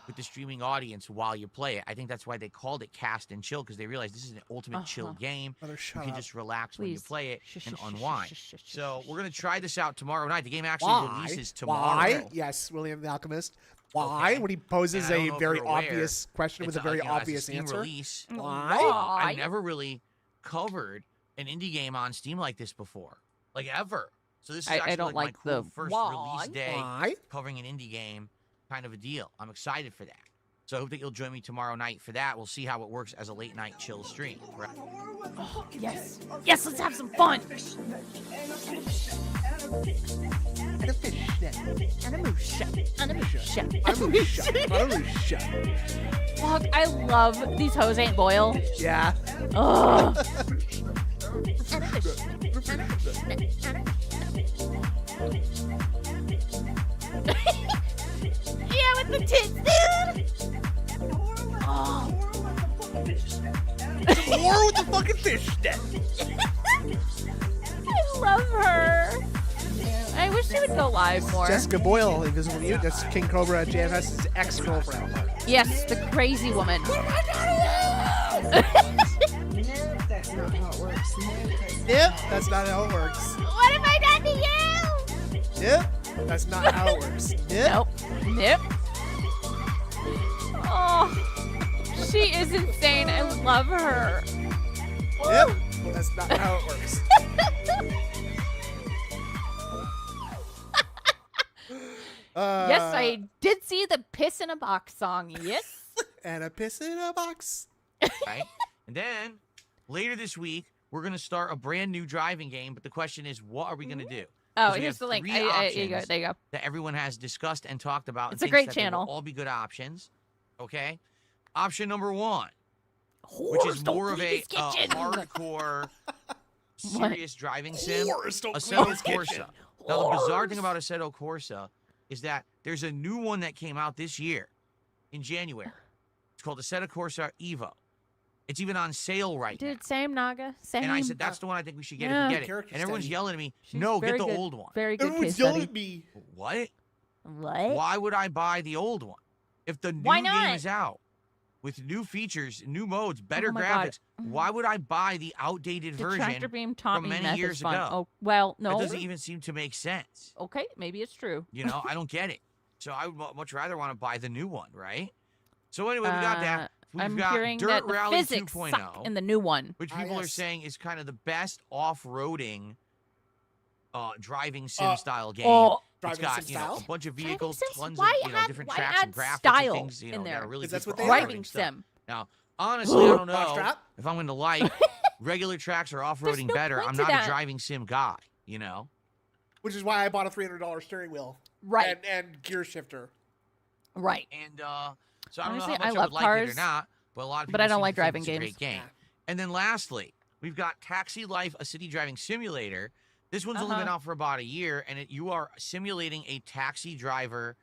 with the streaming audience while you play it. I think that's why they called it Cast and Chill, because they realized this is an ultimate chill game. Mother, You shut can up. just relax when you Please. play it Shush, and shush, shush, unwind. shush, shush, So shush, we're going to shush. try this out tomorrow night. The game actually Why? releases tomorrow. Why? Yes, William the Alchemist. Why? Okay. When he poses And I don't a know if very you're aware, obvious question with It's a very it's obvious Steam answer. release. Why? I Why? never really covered an indie game on Steam like this before, like ever. So this is I actually don't like, like my cool the first why. release day Why? covering an indie game kind of a deal. I'm excited for that. So I hope that you'll join me tomorrow night for that. We'll see how it works as a late night chill stream. Right? Oh, yes. Yes, let's have some fun. And a fishnet. And a moose shot. And a moose shot. And a moose shot. And a moose shot. Fuck, I love these hoes ain't boil. Yeah. Ugh. Yeah, with the tits, dude. Oh. War with the fucking fishnet. I love her. I wish she would go live more. Jessica Boyle, Invisible Mute. That's King Cobra JMS's ex-girlfriend. Yes, the crazy woman. Yep, that's not how it works. What have I done to you? Yep, that's not how it works. Yep. Nope. Nope. Oh, she is insane. I love her. Yep, that's not how it works. Yes, I did see the Piss in a Box song. Yes. And a piss in a box. Right? And then later this week, we're going to start a brand new driving game. But the question is, what are we going to do? Oh, 'Cause we here's have the link. three There you options go. that everyone has discussed and talked about. It's and a great thinks that they will channel. all be good options. Okay. Option number 1, which is more of a hardcore, serious driving sim. Assetto Corsa. Now, the bizarre thing about Assetto Corsa is that there's a new one that came out this year in January. It's called Assetto Corsa Evo. It's even on sale right now. Dude, same Naga. Same. And I said, that's the one I think we should get Yeah. if we get it. Character And everyone's study. yelling at me, She's no, get very the good. old one. Very good Everyone's case yelling study. at me. What? What? Why would I buy the old one? If the new Why game not? is out with new features, new modes, better Oh my God. graphics, why would I buy the outdated Detractor version? Beam taught from me many meth years is fun. ago? Oh, well, no. It doesn't even seem to make sense. Okay, maybe it's true. You know, I don't get it. So I would much rather want to buy the new one, right? So anyway, we got that. We've I'm got hearing Dirt that the Rally physics 2.0. suck in the new one. which Ah, people are yes. saying is kind of the best off-roading driving sim style game. Oh, It's Driving got sim a style? bunch of Driving vehicles, sims? tons Why of add- different why tracks and add graphics style and things. in That there? are really 'Cause good that's for what they off-roading Driving stuff. sim. Now, honestly, I don't Box know trap? if I'm going to like regular tracks or off-roading no better. point I'm to not a that. driving sim guy, you know. Which is why I bought a $300 steering wheel. Right. And gear shifter. Right. And so I don't Honestly, know how I much I love would like it or cars, not, but a lot of people but I don't seem like to think driving it's a games. great game. Yeah. And then lastly, we've got Taxi Life, a city driving simulator. This one's only been out for about a year, and you are simulating a taxi driver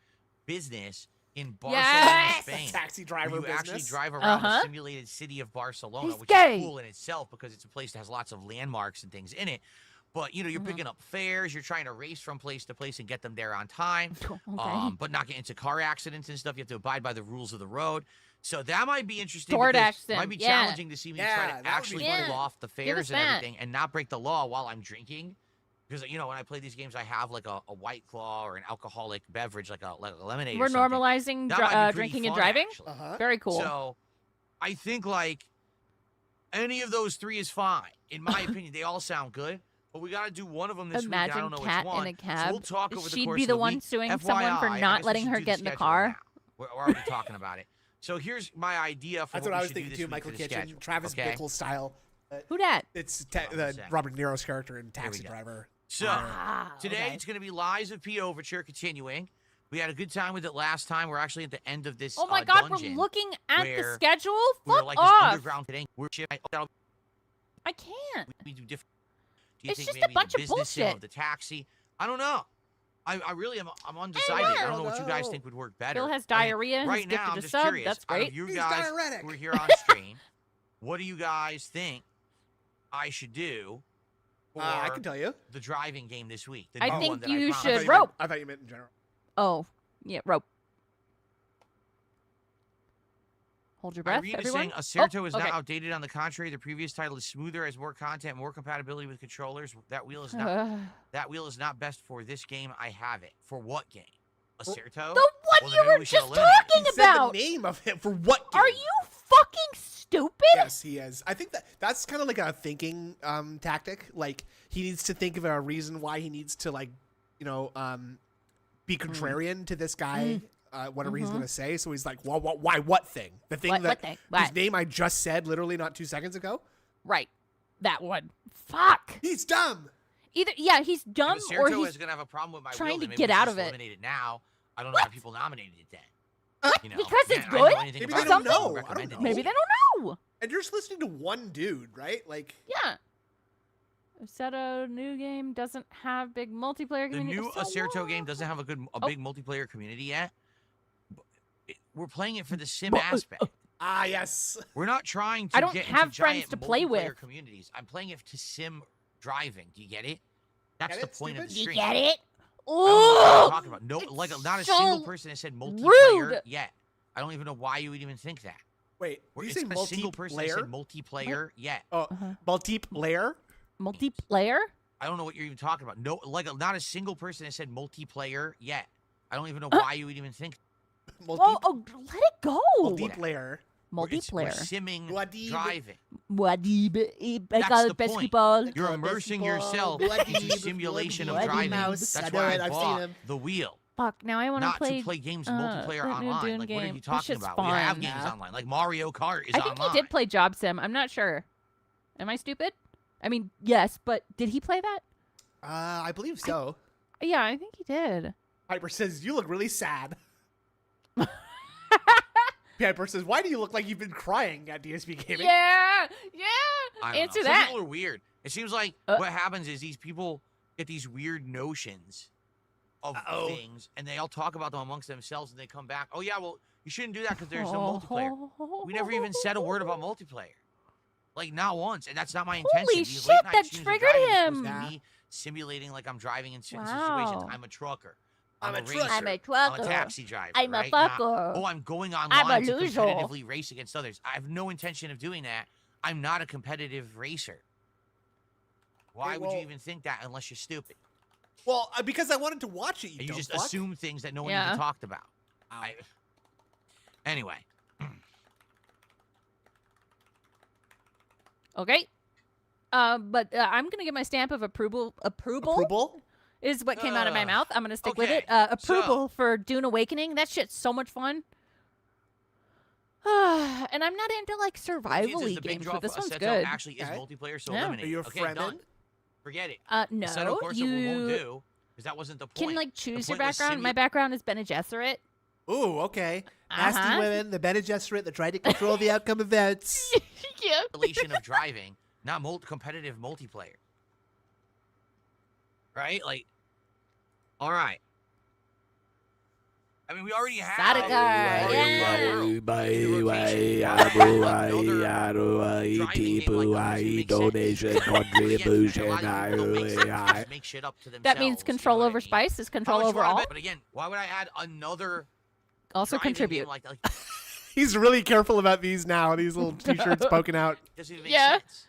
business in Barcelona, Yes! Spain. Taxi driver where you actually business. drive around the Uh-huh. simulated city of Barcelona, He's which gay. is cool in itself because it's a place that has lots of landmarks and things in it. But, you know, you're picking up fares, you're trying to race from place to place and get them there on time, Okay. but not get into car accidents and stuff. You have to abide by the rules of the road. So that might be interesting. DoorDash because sim, it might be yeah. challenging to see me Yeah, try that to would be actually fun. pull off the us fares and that. everything and not break the law while I'm drinking. Because, you know, when I play these games, I have like a White Claw or an alcoholic beverage, like a lemonade We're or something. normalizing That might be pretty drinking and fun, driving. actually. Uh-huh. Very cool. So I think like any of those three is fine. In my opinion, they all sound good. But we got to do one of them this week. I Imagine don't know Kat which one. in a So cab. we'll talk over the She'd course be of the the one week. suing someone for FYI, I not guess we letting should her do get in the schedule car. now. We're already talking about it. So here's my idea for That's what what I we was should do thinking this too, week Michael for the Kitchen. schedule, Travis okay? Bickle style. Who dat? It's Hold on a the sec. Robert De Niro's character in Taxi we go. Driver. So Ah, today okay. it's going to be Lies of P Overture continuing. We had a good time with it last time. We're actually at the end of this Oh my God, we're dungeon looking at the where schedule. we're Fuck like this off. underground thing. We're I can't. we do different. Do you It's think just a maybe bunch the of business sim bullshit. of the taxi? I don't know. I really am. I'm undecided. I don't know what you guys think would work better. Bill has I mean, diarrhea and right he's now, gifted I'm a just sub. curious. That's Out of great. you He's guys diuretic. who are here on stream, what do you guys think I should do for I can tell you. the driving game this week? The I new think one that you promised. should I rope. I thought you meant in general. Oh, yeah, rope. Hold your breath, Irene is everyone. saying Acerto is okay. not outdated. On the contrary, the previous title is smoother, has more content, more compatibility with controllers. That wheel is not best for this game. I have it. For what game? Acerto? The one Well, you then maybe were we should just eliminate it. talking He said about. the name of it for what game? Are you fucking stupid? Yes, he is. I think that's kind of like a thinking tactic. Like he needs to think of a reason why he needs to be contrarian to this guy whatever he's gonna say. So he's like, "Well, why? What thing? The thing What thing? whose What? name I just said literally not 2 seconds ago. Right. That one. Fuck. He's dumb. He's dumb If or Sergio he's is gonna have a problem with my trying wheel, to then maybe get we should out just of it. Eliminate it now. I don't know why people nominated it then. You know, Because it's again, I don't good? know anything Maybe about they don't it, so know. I recommended don't it. know. maybe they don't know. And you're just listening to one dude, right? Like, Yeah. Acerto new game doesn't have big multiplayer The community. new Acerto game doesn't have a big multiplayer community yet. We're playing it for the sim aspect. yes. We're not trying to I don't get have into friends giant to play with. multiplayer communities. I'm playing it to sim driving. Do you get it? That's Get the it, point of the stupid? You stream. get it? I don't know what Ooh. you're talking about. No, it's like not a so single person has said multiplayer rude. yet. I don't even know why you would even think that. Wait, did you It's say not a single person that said multiplayer? multiplayer yet. Oh, multiplayer. Multiplayer? I don't know what you're even talking about. No, like not a single person has said multiplayer yet. I don't even know why you would even think. Whoa, let it go. Multiplayer. We're Multiplayer. simming Wadib. driving. That's the point. You're Oh, immersing basketball, yourself bloody, into simulation of bloody driving. mouse. That's I know why it, I I've bought seen him. the wheel. Fuck, now I want Not to to play games that multiplayer new online. Dune Like, game. what are you This talking shit's about? We have fun. games Yeah. online. Like Mario Kart is I think online. he did play Job Sim. I'm not sure. Am I stupid? I mean, yes, but did he play that? I believe so. Yeah, I think he did. Piper says, "You look really sad." Piper says, "Why do you look like you've been crying at DSP Gaming?" Yeah, I don't answer know. Some that. people are weird. It seems like Uh. what happens is these people get these weird notions of Uh-oh. things, and they all talk about them amongst themselves, and they come back, "Oh yeah, well you shouldn't do that because there's no multiplayer." We never even said a word about multiplayer, like not once, and that's not my intention. Holy These shit, late-night that streams of triggered driving is supposed him. to be Yeah. me simulating like I'm driving in situations. Wow. I'm a trucker. I'm a racer. trucker. I'm a I'm trucker. a taxi driver. I'm a right? Not, fucker. oh, I'm going I'm a online to loser. competitively race against others. I have no intention of doing that. I'm not a competitive racer. Why Hey, would well- you even think that unless you're stupid? Well, because I wanted to watch it. You, And you dumb just fuck. assume things that no one Yeah. even talked about. Anyway, Okay. But I'm gonna give my stamp of approval. Approval? Is what came out of my mouth. I'm gonna stick with it. okay, Approval for Dune Awakening. That shit's so much fun. And I'm not into like Kids is survival-y the big games, draw but this for one's Assetto good. actually is Okay. multiplayer, so Yeah. eliminate Are it. you a Okay, friend? done. Forget it. No, Assetto Corsa we won't you do because that wasn't the point. can like choose your point was background. My background is Bene Gesserit. Ooh, okay. Nasty Uh-huh. women, the Bene Gesserit that tried to control the outcome of events. Yeah. Simulation of driving, not competitive multiplayer. Right? Like, all right. I mean, we already have. Sadagar, Mario yeah. World. Donation, contribution, Make shit up to themselves, That means you control know what over I mean? spice is How control much you over wanna all. bet? But again, why would I add another Also driving contribute. game like He's really careful about these now. These little t-shirts poking out. doesn't even make Yeah. sense.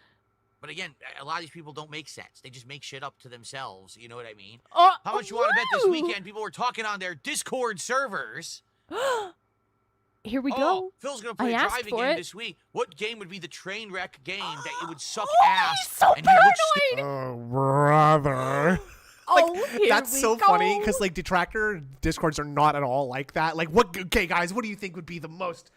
But again, a lot of these people don't make sense. They just make shit up to themselves. You know what I mean? Oh, How much you want to bet this woo! weekend? People were talking on their Discord servers. Here we Oh, go. Phil's gonna play a asked driving for game it. this week. What game would be the train wreck game that it would suck Oh, ass he's so and you look paranoid. Oh, brother. Oh, here That's we so go. funny because like Detractor Discords are not at all like that. Like, what? Okay, guys, what do you think would be the most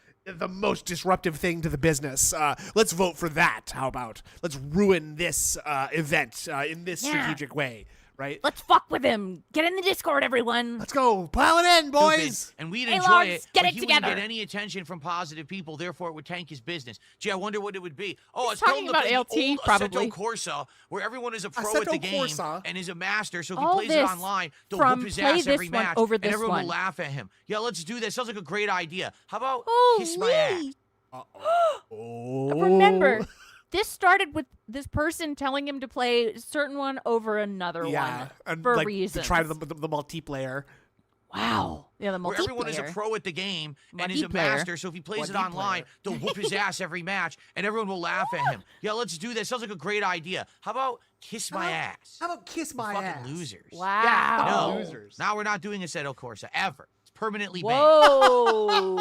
disruptive thing to the business? Let's vote for that. How about let's ruin this event in this Yeah. strategic way, right? Let's fuck with him. Get in the Discord, everyone. Let's go, pile it in, stupid, boys. and we'd Hey, enjoy Lars, it. get but it he wouldn't together. get any attention from positive people. Therefore, it would tank his business. Gee, I wonder what it would be. Oh, He's it's talking about LT, old probably. Assetto Corsa, where everyone is a pro Assetto at the game Corsa. and is a master. So if he All plays it this online, they'll from whoop his play ass this every one match, over and this everyone one. will laugh at him. Yeah, let's do that. Sounds like a great idea. How about Oh, kiss my ass? Oh. Remember, this started with this person telling him to play a certain one over another Yeah, one and for like, reasons. to try the multiplayer. Wow. Yeah, the Where everyone is a multiplayer. pro at the game and is a Multiplayer. master, so if he plays it online, Multiplayer. they'll whoop his ass every match, and everyone will laugh at him. Yeah, let's do that. Sounds like a great idea. How about kiss my ass? How about kiss my fucking ass? losers. Wow. Yeah, No, losers. now we're not doing Assetto Corsa ever. It's permanently banned. Whoa.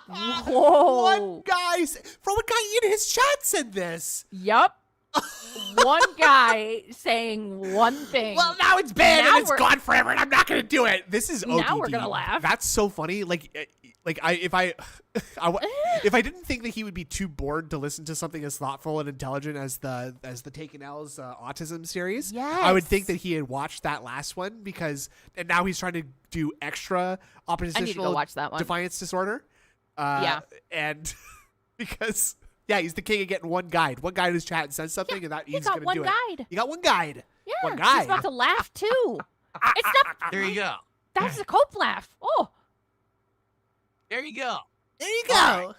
Whoa. What guys? From a guy in his chat said this. Yup. one guy saying one thing. Well, now it's banned Now and it's we're- gone forever, and I'm not gonna do it. This is ODD. Now we're gonna laugh. That's so funny. If I didn't think that he would be too bored to listen to something as thoughtful and intelligent as the Taken L's autism series, I would think that he had watched that last one and now he's trying to do extra oppositional I need to go watch that one. defiance disorder. Yeah. And because he's the king of getting one guide. One guy in his chat and says something, and that He he's got gonna one do it. guide. You got one guide. Yeah, one he's guide. about to laugh too. It's not. There you go. That's a cope laugh. Oh, There you go. There you go. All right.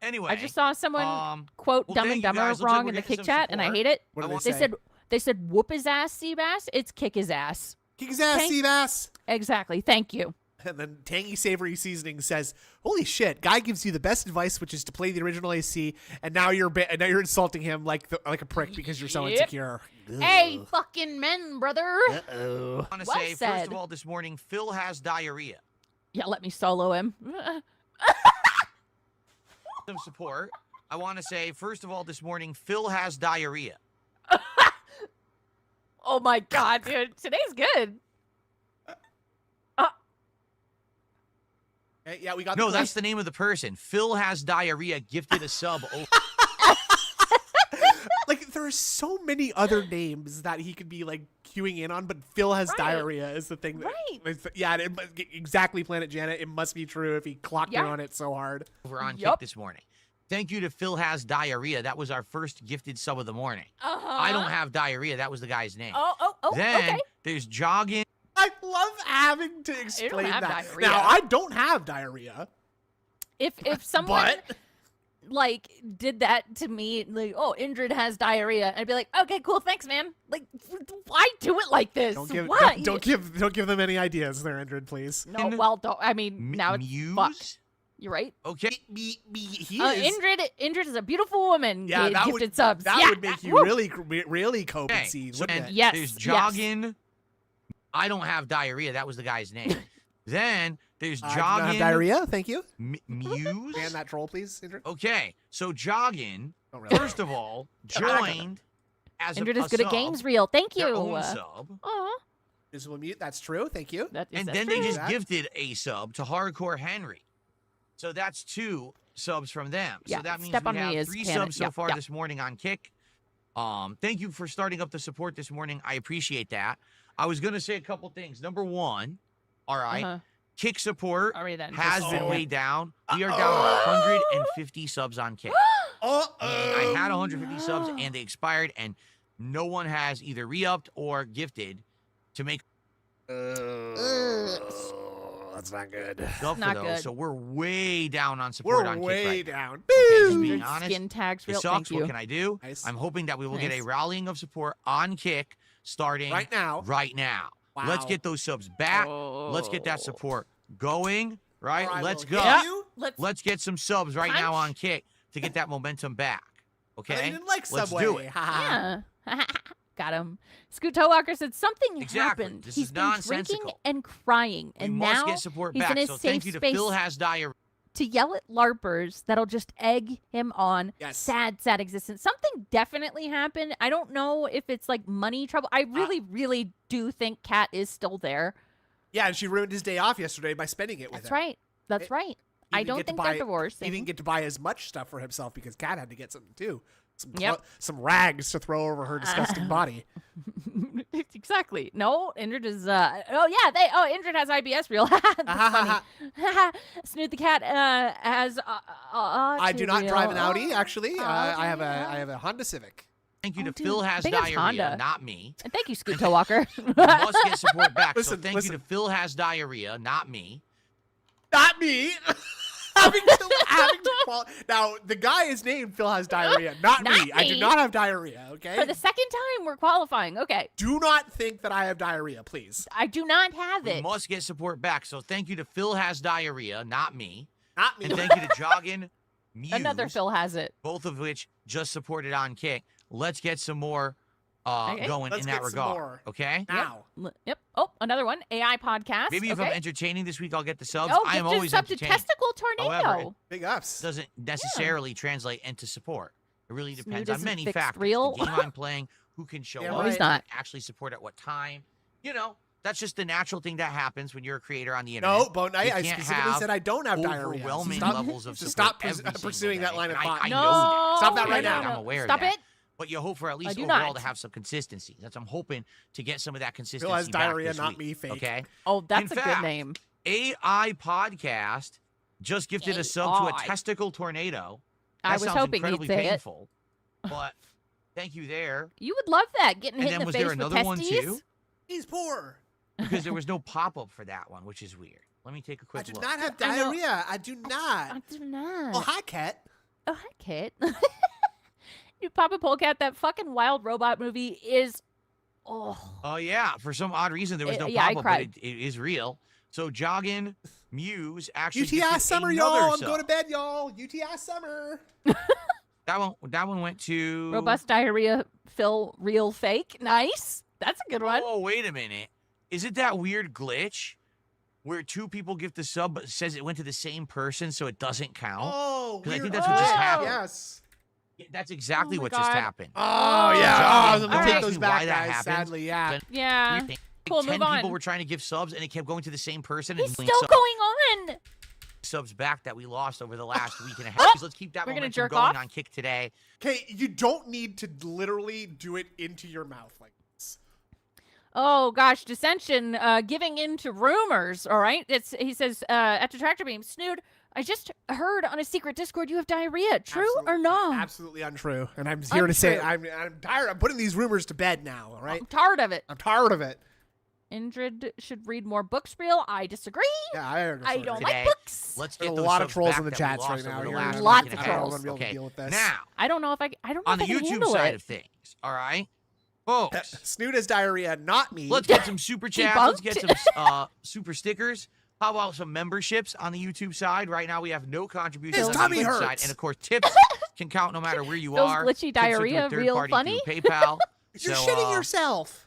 Anyway, I just saw someone quote well, Dumb thank and you Dumber guys. Looks like wrong we're in the getting kick some chat, and I support. hate it. What I did want- they say? They said whoop his ass, Seabass. It's kick his ass. Kick his ass, Tank- Seabass. Exactly. Thank you. And then Tangy Savory Seasoning says, "Holy shit! Guy gives you the best advice, which is to play the original AC, and now you're insulting him like a prick because you're so Yep. insecure." Hey, fucking men, brother. Oh. I want to Well say, first said. of all, this morning, Phil has diarrhea. Yeah, let me solo him. Some support. I want to say, first of all, this morning, Phil has diarrhea. Oh my god, dude. Today's good. Yeah, we got. No, the that's the name of the person. Phil has diarrhea. Gifted a sub. like there are so many other names that he could be like queuing in on, but Phil has Right. diarrhea is the thing. Exactly, Planet Janet. It must be true if he clocked in Yeah. on it so hard. over on Yup. Kick this morning. Thank you to Phil has diarrhea. That was our first gifted sub of the morning. Uh-huh. I don't have diarrhea. That was the guy's name. Oh, then okay. there's jogging. I love having to explain have that. diarrhea. Now I don't have diarrhea. If someone But like did that to me, like, oh, Indrid has diarrhea, I'd be like, okay, cool, thanks, man. Like, why do it like this? Why? don't give them any ideas there, Indrid, please. No, well, don't. I mean, now it's Muse? fucked. You're right. Okay. He is. Indrid is a beautiful woman. Yeah, that gifted would subs. that Yeah, would make you woo. really cope and Okay, see, so wouldn't then it? Yes, there's yes. jogging. I don't have diarrhea. That was the guy's name. Then there's I do not have jogging. diarrhea. Thank you. Muse. Ban that troll, please, Indrid. Okay, so jogging. Don't really. First of all, joined as Indrid a is good at sub, games reel. Thank their you. own sub. Aw, Visible mute. That's true. Thank you. that is And that's then they true. just That- gifted a sub to Hardcore Henry. So that's 2 subs from them. Yeah, So that means Step we on Me have is 3 canon. subs so Yep, far yep. this morning on Kick. Thank you for starting up the support this morning. I appreciate that. I was going to say a couple things. Number 1, all right, Uh-huh. Kick support Alright then. has just been say it. way down. We are down 150 subs on Kick. I had 150 subs and they expired, and no one has either re-upped or gifted to make That's not good. up for Not those. good. So we're way down on support We're on Kick way right now. down. Okay, just Boo! being Indrid honest, skin tags it real. sucks. Thank you. What can I do? Nice. I'm hoping that we will get a Nice. rallying of support on Kick starting Right now. Right now. Let's Wow. get those subs back. Let's get that Oh. support going. Right? Or I Let's will go. hit Yeah. you. Let's get some subs right now Punch. on Kick to get that momentum back. I Okay? didn't like Let's Subway. do it. Ha ha. Yeah. Got him. Scoot Toe Walker said something Exactly. happened. This He's is been drinking nonsensical. and crying, We and must now get support he's back. in his So safe thank you to space Phil has diarrhea. to yell at LARPers that'll just egg him on. Yes. Sad existence. Something definitely happened. I don't know if it's like money trouble. I really do think Kat is still there. Yeah, and she ruined his day off yesterday by spending it with That's him. right. That's It- right. He I didn't don't get to think buy- they're divorced. He didn't get to buy as much stuff for himself because Kat had to get something too. Yep. Some rags to throw over her disgusting body. Exactly. No, Indrid is Indrid has IBS real. That's funny. Snoot the cat has I do not drive an real. Audi. Actually, I have yeah. a Honda Civic. Thank you Oh, to dude. Phil has Big ups diarrhea, Honda. not me. And thank you, Scoot Toe Walker. We must get support back. Listen, so thank listen. you to Phil has diarrhea, not me. Not me. having to now the guy is named Phil has diarrhea, not Not me. I do me. not have diarrhea. Okay. For the second time, we're qualifying. Okay. Do not think that I have diarrhea, please. I do not have We it. must get support back. So thank you to Phil has diarrhea, not me. Not me. And thank you to Joggin, Muse, Another Phil has it. both of which just supported on Kick. Let's get some more Okay. going Let's in that get some regard. more. Okay? now. Yep. Oh, another one. AI podcast. Maybe if okay. I'm entertaining this week, I'll get the subs. Oh, I am gift always sub to entertaining. Testicle Tornado. However, Big ups. Doesn't necessarily translate into support. It really Snood depends on isn't many fixed factors. real. The game I'm playing, who can show Yeah, up, right. He's not. actually support at what time. You know, that's just the natural thing that happens when you're a creator on the internet. No, Bone Knight, You I can't specifically have said I don't have diarrhea. overwhelming Stop, levels of just support stop every single pursuing that day. line of And thought. I No, know that. Stop that right no, now. no, I'm no. aware Stop of that. it. But you hope for at least do overall not. to have some consistency. That's I'm hoping to get some of that consistency Phil has back diarrhea, this not week, me, fake. Okay. Oh, that's In a good fact, name. AI podcast just gifted a sub to a AI. testicle tornado. That I was sounds hoping he'd incredibly say it. painful, but thank you there. You would love that, getting And hit then in the was face there with another one testes. too? He's poor. Because there was no pop-up for that one, which is weird. Let me take a I quick do look. not have I know. diarrhea. I do not. I do not. Oh, hi, Cat. Oh, hi, Kit. You Papa Polecat, that fucking wild robot movie is. Oh yeah, for some odd reason there was no Yeah, I pop-up, but cried. it is real. So Joggin Muse actually UTI gifted summer, another y'all. I'm sub. going to bed, y'all. UTI summer. That one went to Robust diarrhea, Phil, real fake. Nice. That's a good one. Oh, wait a minute. Is it that weird glitch where two people gift the sub but it says it went to the same person so it doesn't count? Oh, 'Cause I think weird. that's what just Oh. happened. Yes. Yeah, that's exactly Oh my what just God. happened. Oh, yeah. Joggin, Oh, let me All take right. those Why back, that guys. happened? Sadly, yeah. Then Yeah. Like Cool, 10 move people on. were trying to give subs and it kept going to the same person He's and still linked going on. subs back that we lost over the last week and a half. So let's keep that We're gonna momentum jerk going off? on Kick today. Okay, you don't need to literally do it into your mouth like this. Oh gosh, dissension, giving in to rumors. All right, he says at Detractor Beam, Snood, I just heard on a secret Discord you have diarrhea. True or not? Absolutely untrue. And I'm here to say Untrue. I'm tired. I'm putting these rumors to bed now. All right. I'm tired of it. I'm tired of it. Indrid should read more books. Real, I disagree. Yeah, I understand. I don't Today, like books. Let's There's get a those lot of subs trolls back in the that we chats lost right over now. the You're last Lots week of and a half. trolls. I'm gonna be able to Okay. deal with this. Now, I don't know if I can on the YouTube handle side it. of things, all right, folks. Snood has diarrhea, not me. Let's get some super chats. Let's get Debunked. some super stickers. How about some memberships on the YouTube side? Right now, we have no contributions His on the tummy YouTube hurts. side, and of course, tips can count no matter where you Phil's are. glitchy Tips are through diarrhea, a third real party funny. through PayPal. You're So, shitting yourself.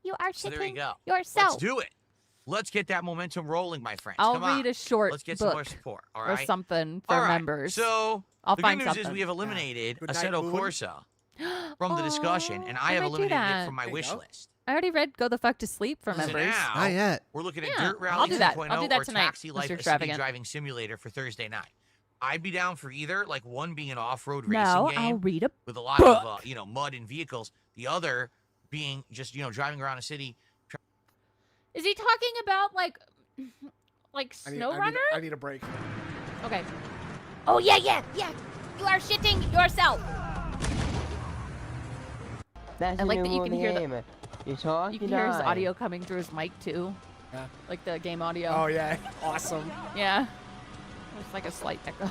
You are So there you shitting go. yourself. Let's do it. Let's get that momentum rolling, my friends. I'll Come on. read a short Let's get some book more support. All or right. something for All right. members. So I'll the find good news something. is we have eliminated Good night, Assetto Moon. Corsa from the discussion, and I have might do eliminated it that. from my There you wish go. list. I already read Go the Fuck to Sleep for So members. now Not yet. we're looking at Yeah, Dirt I'll Rally do that. 2.0 I'll do that or tonight, Taxi Life, Mr. a city Extravagant. driving simulator for Thursday night. I'd be down for either, like one being an off-road No, racing I'll game read a with a lot book. of mud and vehicles. The other being just driving around a city. Is he talking about like SnowRunner? I need a break. Okay. Oh yeah. You are shitting yourself. That's I like a that you new can hear the- game. You talk, You can hear his die. audio coming through his mic too. Yeah. Like the game audio. Oh yeah, awesome. Yeah. It's like a slight echo.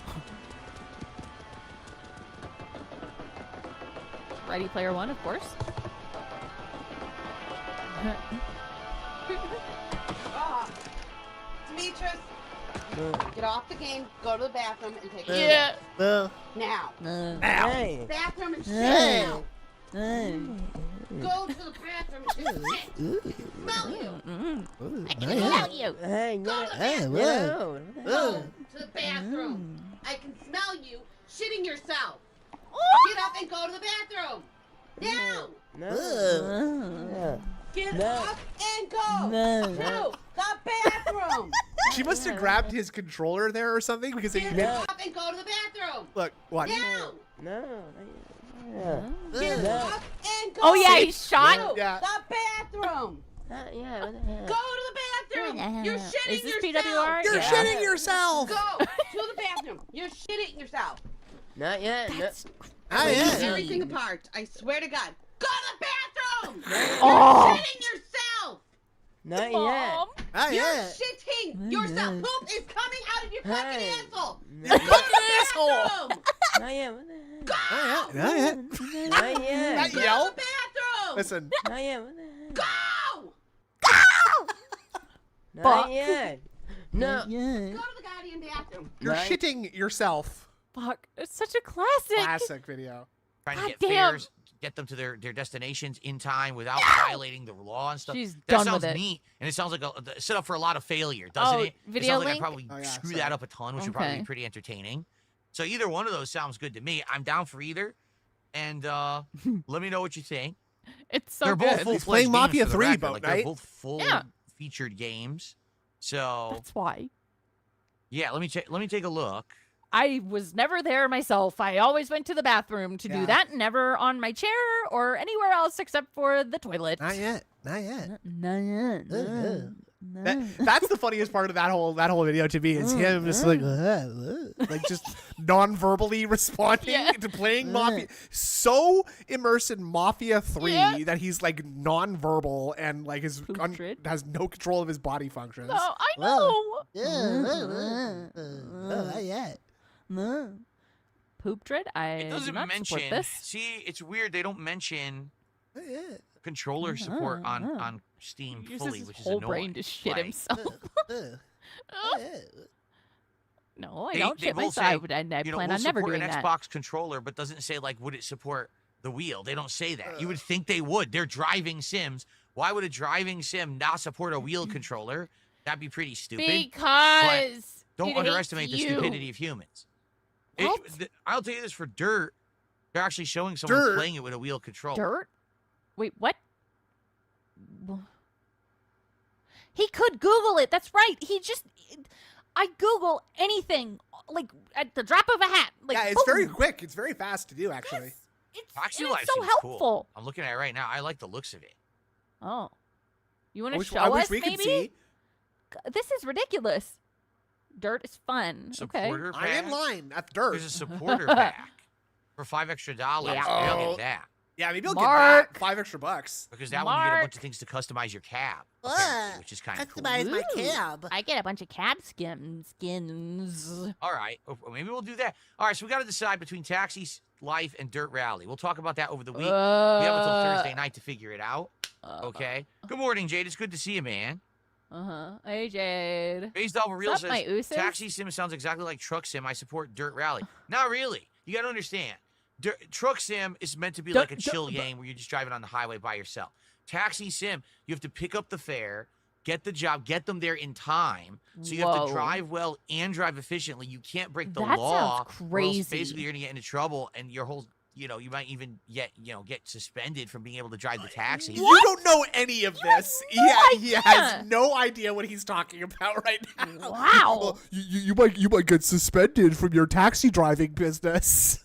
Ready Player One, of course. Demetrius, get off the game, go to the bathroom, and take a Yeah. shit. Now. Hey. Bathroom and shit Hey. now. Go to the bathroom and shit. Smell you. I can smell you. Hey, Go to the hey, bathroom. whoa. Go to the bathroom. I can smell you shitting yourself. Get up and go to the bathroom. Now. No. Get No. up and go No. to the bathroom. She must have grabbed his controller there or something because Get he, up and go to the bathroom. look what. Now. No. Get No. up and go Oh yeah, to he's shot. Yeah. the bathroom. Yeah, what the hell? Go to the bathroom. You're shitting Is this yourself. PWR? You're Yeah. shitting yourself. Go to the bathroom. You're shitting yourself. Not yet. No. Ah, Leave yeah. everything apart. I swear to God. Go to the bathroom. Oh. You're shitting yourself. Not yet. Mom. Ah, You're yeah. shitting yourself. Poop is coming out of your fucking Hey. asshole. No. Go to the bathroom. Not yet. What the hell? Go. Ah, yeah. Ah, yeah. Not yet. Not Go yell. to the bathroom. Listen. Not yet. What the hell? Go. Not Fuck. yet. No. Go to the goddamn bathroom. You're Right. shitting yourself. Fuck. It's such a classic. Classic video. Trying to God get damn. fares, get them to their destinations in time without violating the law and stuff. She's That done sounds with it. neat, and it sounds like a set up for a lot of failure, doesn't Oh, it? video it sounds like I link? probably Oh, yeah, screw so- that up a ton, which would probably Okay. be pretty entertaining. So either one of those sounds good to me. I'm down for either. and let me know what you think. It's so They're both good. full He's playing Mafia 3 both Like, night. they're both full Yeah. featured games. So That's why. yeah, let me take a look. I was never there myself. I always went to the bathroom to Yeah. do that, never on my chair or anywhere else except for the toilet. Not yet. Not yet. Not yet. No. That's the funniest part of that whole video to me is him just like just non-verbally responding Yeah. to playing Mafia. So immersed in Mafia 3 Yeah. that he's like non-verbal and like Putrid. has no control of his body functions. No, I know. Not yet. Poop dread. I It do doesn't not mention. support this. See, it's weird they don't mention Not yet. controller support on Steam He uses fully, his which is whole annoying. brain to shit Like, himself. No, I They- don't they shit both myself. say, I you know, plan we'll on never support doing an that. Xbox controller, but doesn't say like would it support the wheel. They don't say that. You would think they would. They're driving sims. Why would a driving sim not support a wheel controller? That'd be pretty stupid. Because Don't it underestimate hates the you. stupidity of humans. What? I'll tell you this for Dirt. They're actually showing someone Dirt? playing it with a wheel controller. Dirt? Wait, what? He could Google it. That's right. I Google anything like at the drop of a hat. Like, Yeah, it's very boom. quick. It's very fast to do, actually. Taxi It's Life so seems helpful. cool. I'm looking at it right now. I like the looks of it. Oh, you want I to wish, show I wish us? we Maybe could see. this is ridiculous. Dirt is fun. Okay. Supporter I'm in pack. line. That's dirt. There's a supporter pack for $5 extra. Yeah. Maybe I'll Oh. get that. Yeah, maybe I'll Mark. get that. $5 extra. Because that one you get a Mark. bunch of things to customize your cab, apparently, which is kind of cool. Ooh, I get a bunch of cab skins. All right, or maybe we'll do that. All right, so we got to decide between Taxi Life and Dirt Rally. We'll talk about that over the week. We have until Thursday night to figure it out. Okay. Good morning, Jade. It's good to see you, man. Hey, Jade. Base Dollar Real What's up, my says ooses? Taxi Sim sounds exactly like Truck Sim. I support Dirt Rally. Not really. You got to understand. Truck Sim is meant to be like a chill game where you're just driving on the highway by yourself. Taxi Sim, you have to pick up the fare, get the job, get them there in time. So you have to Whoa. drive well and drive efficiently. You can't break the That law. sounds or else crazy. basically, you're gonna get into trouble, and your whole, you might even get suspended from being able to drive the taxi. You don't know any of this. He has idea. no idea what he's talking about right now. Wow. Well, you might get suspended from your taxi driving business.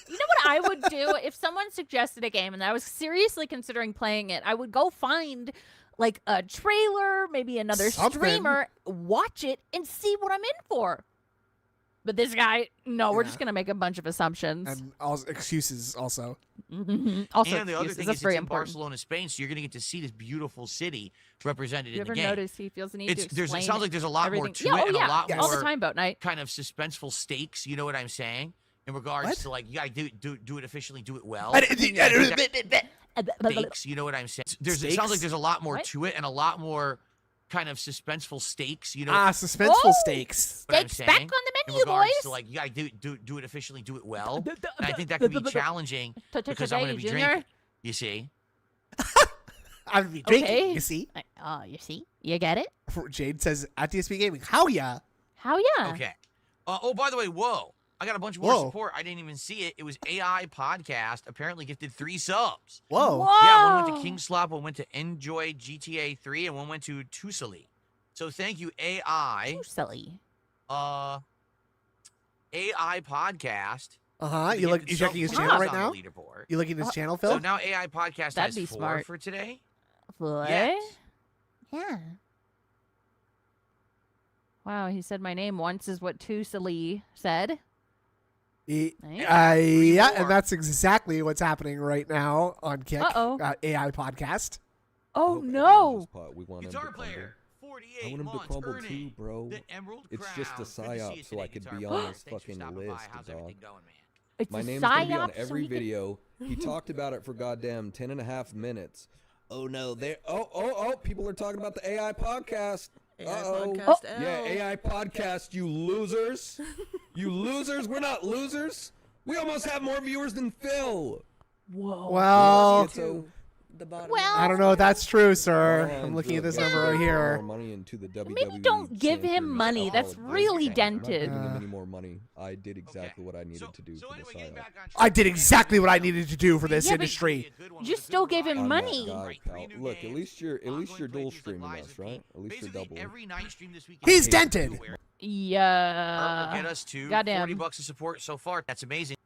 You know what I would do if someone suggested a game and I was seriously considering playing it? I would go find like a trailer, maybe another Something. streamer, watch it, and see what I'm in for. But this guy, no, we're Yeah. just gonna make a bunch of assumptions. And also, excuses also. Also, And the other excuses. thing That's is, very it's in important. Barcelona, Spain, so you're going to get to see this beautiful city represented You in the ever game. notice he feels the need to It explain sounds like there's a lot more everything? to Yeah, it and yeah, a lot all the more time, boat night. kind of suspenseful stakes. You know what I'm saying? In regards What? to like, you got to do it efficiently, do it well. What? Stakes, you know what I'm saying? It sounds like Stakes? there's a lot more What? to it and a lot more kind of suspenseful stakes. You know Suspenseful Oh! stakes. what I'm Steaks back saying? on the In menu, regards boys. to like, you got to do it efficiently, do it well. And I think that could be challenging because I'm going to be drinking. You see? I'm be drinking. Okay. You see? You see? You get it? Jade says at DSP Gaming. How ya? How yeah? Okay. Oh, by the way, whoa. I got a bunch more Whoa. support. I didn't even see it. It was AI Podcast. Apparently gifted 3 subs. Whoa. Whoa. Yeah, one went to King Slop, one went to Enjoy GTA 3, and one went to Tusali. So thank you, AI. Too silly. AI Podcast. You Gifted you checking his subs channel on right the now? leaderboard. You looking at his channel, So Phil? now AI Podcast That'd has be 4 smart. for today. What? Yes. Yeah. Wow, he said my name once is what Tusali said. Yeah, more. and that's exactly what's happening right now on Kick. Uh-oh. AI podcast. Oh no! Guitar player, 48 I want him to months, crumble earning too, bro. the Emerald It's Crown. just a Good to see psyop you so I today, could Guitar be player. on this Thanks for fucking stopping by. list, How's dog. everything going, man? It's My a name's gonna be on psyop, so every we can- video. He talked about it for goddamn 10.5 minutes. Oh no, they people are talking about the AI podcast. podcast Yeah, AI podcast, you losers. You losers, we're not losers. We almost have more viewers than Phil. Whoa. Well, Yeah, so the bottom. Well- I don't know if that's true, sir. My I'm looking at this hands number are right getting here. More money into the Maybe WWE don't give him Sanford money. That's Apollo really Business. I'm not dented. giving him any more money. I did exactly what I needed to do for the anyway, getting psyop. back on I track, did exactly what I needed to do for this Yeah, but industry. You still gave him I'm money. that guy, Right, pal. 3 new Look, at games, least you're ongoing dual playthroughs like streaming Lies us, of right? P. At least you're Basically, doubling. every night stream this week. He's dented. Yeah. Will get us to goddamn. $40 of support so far. That's amazing.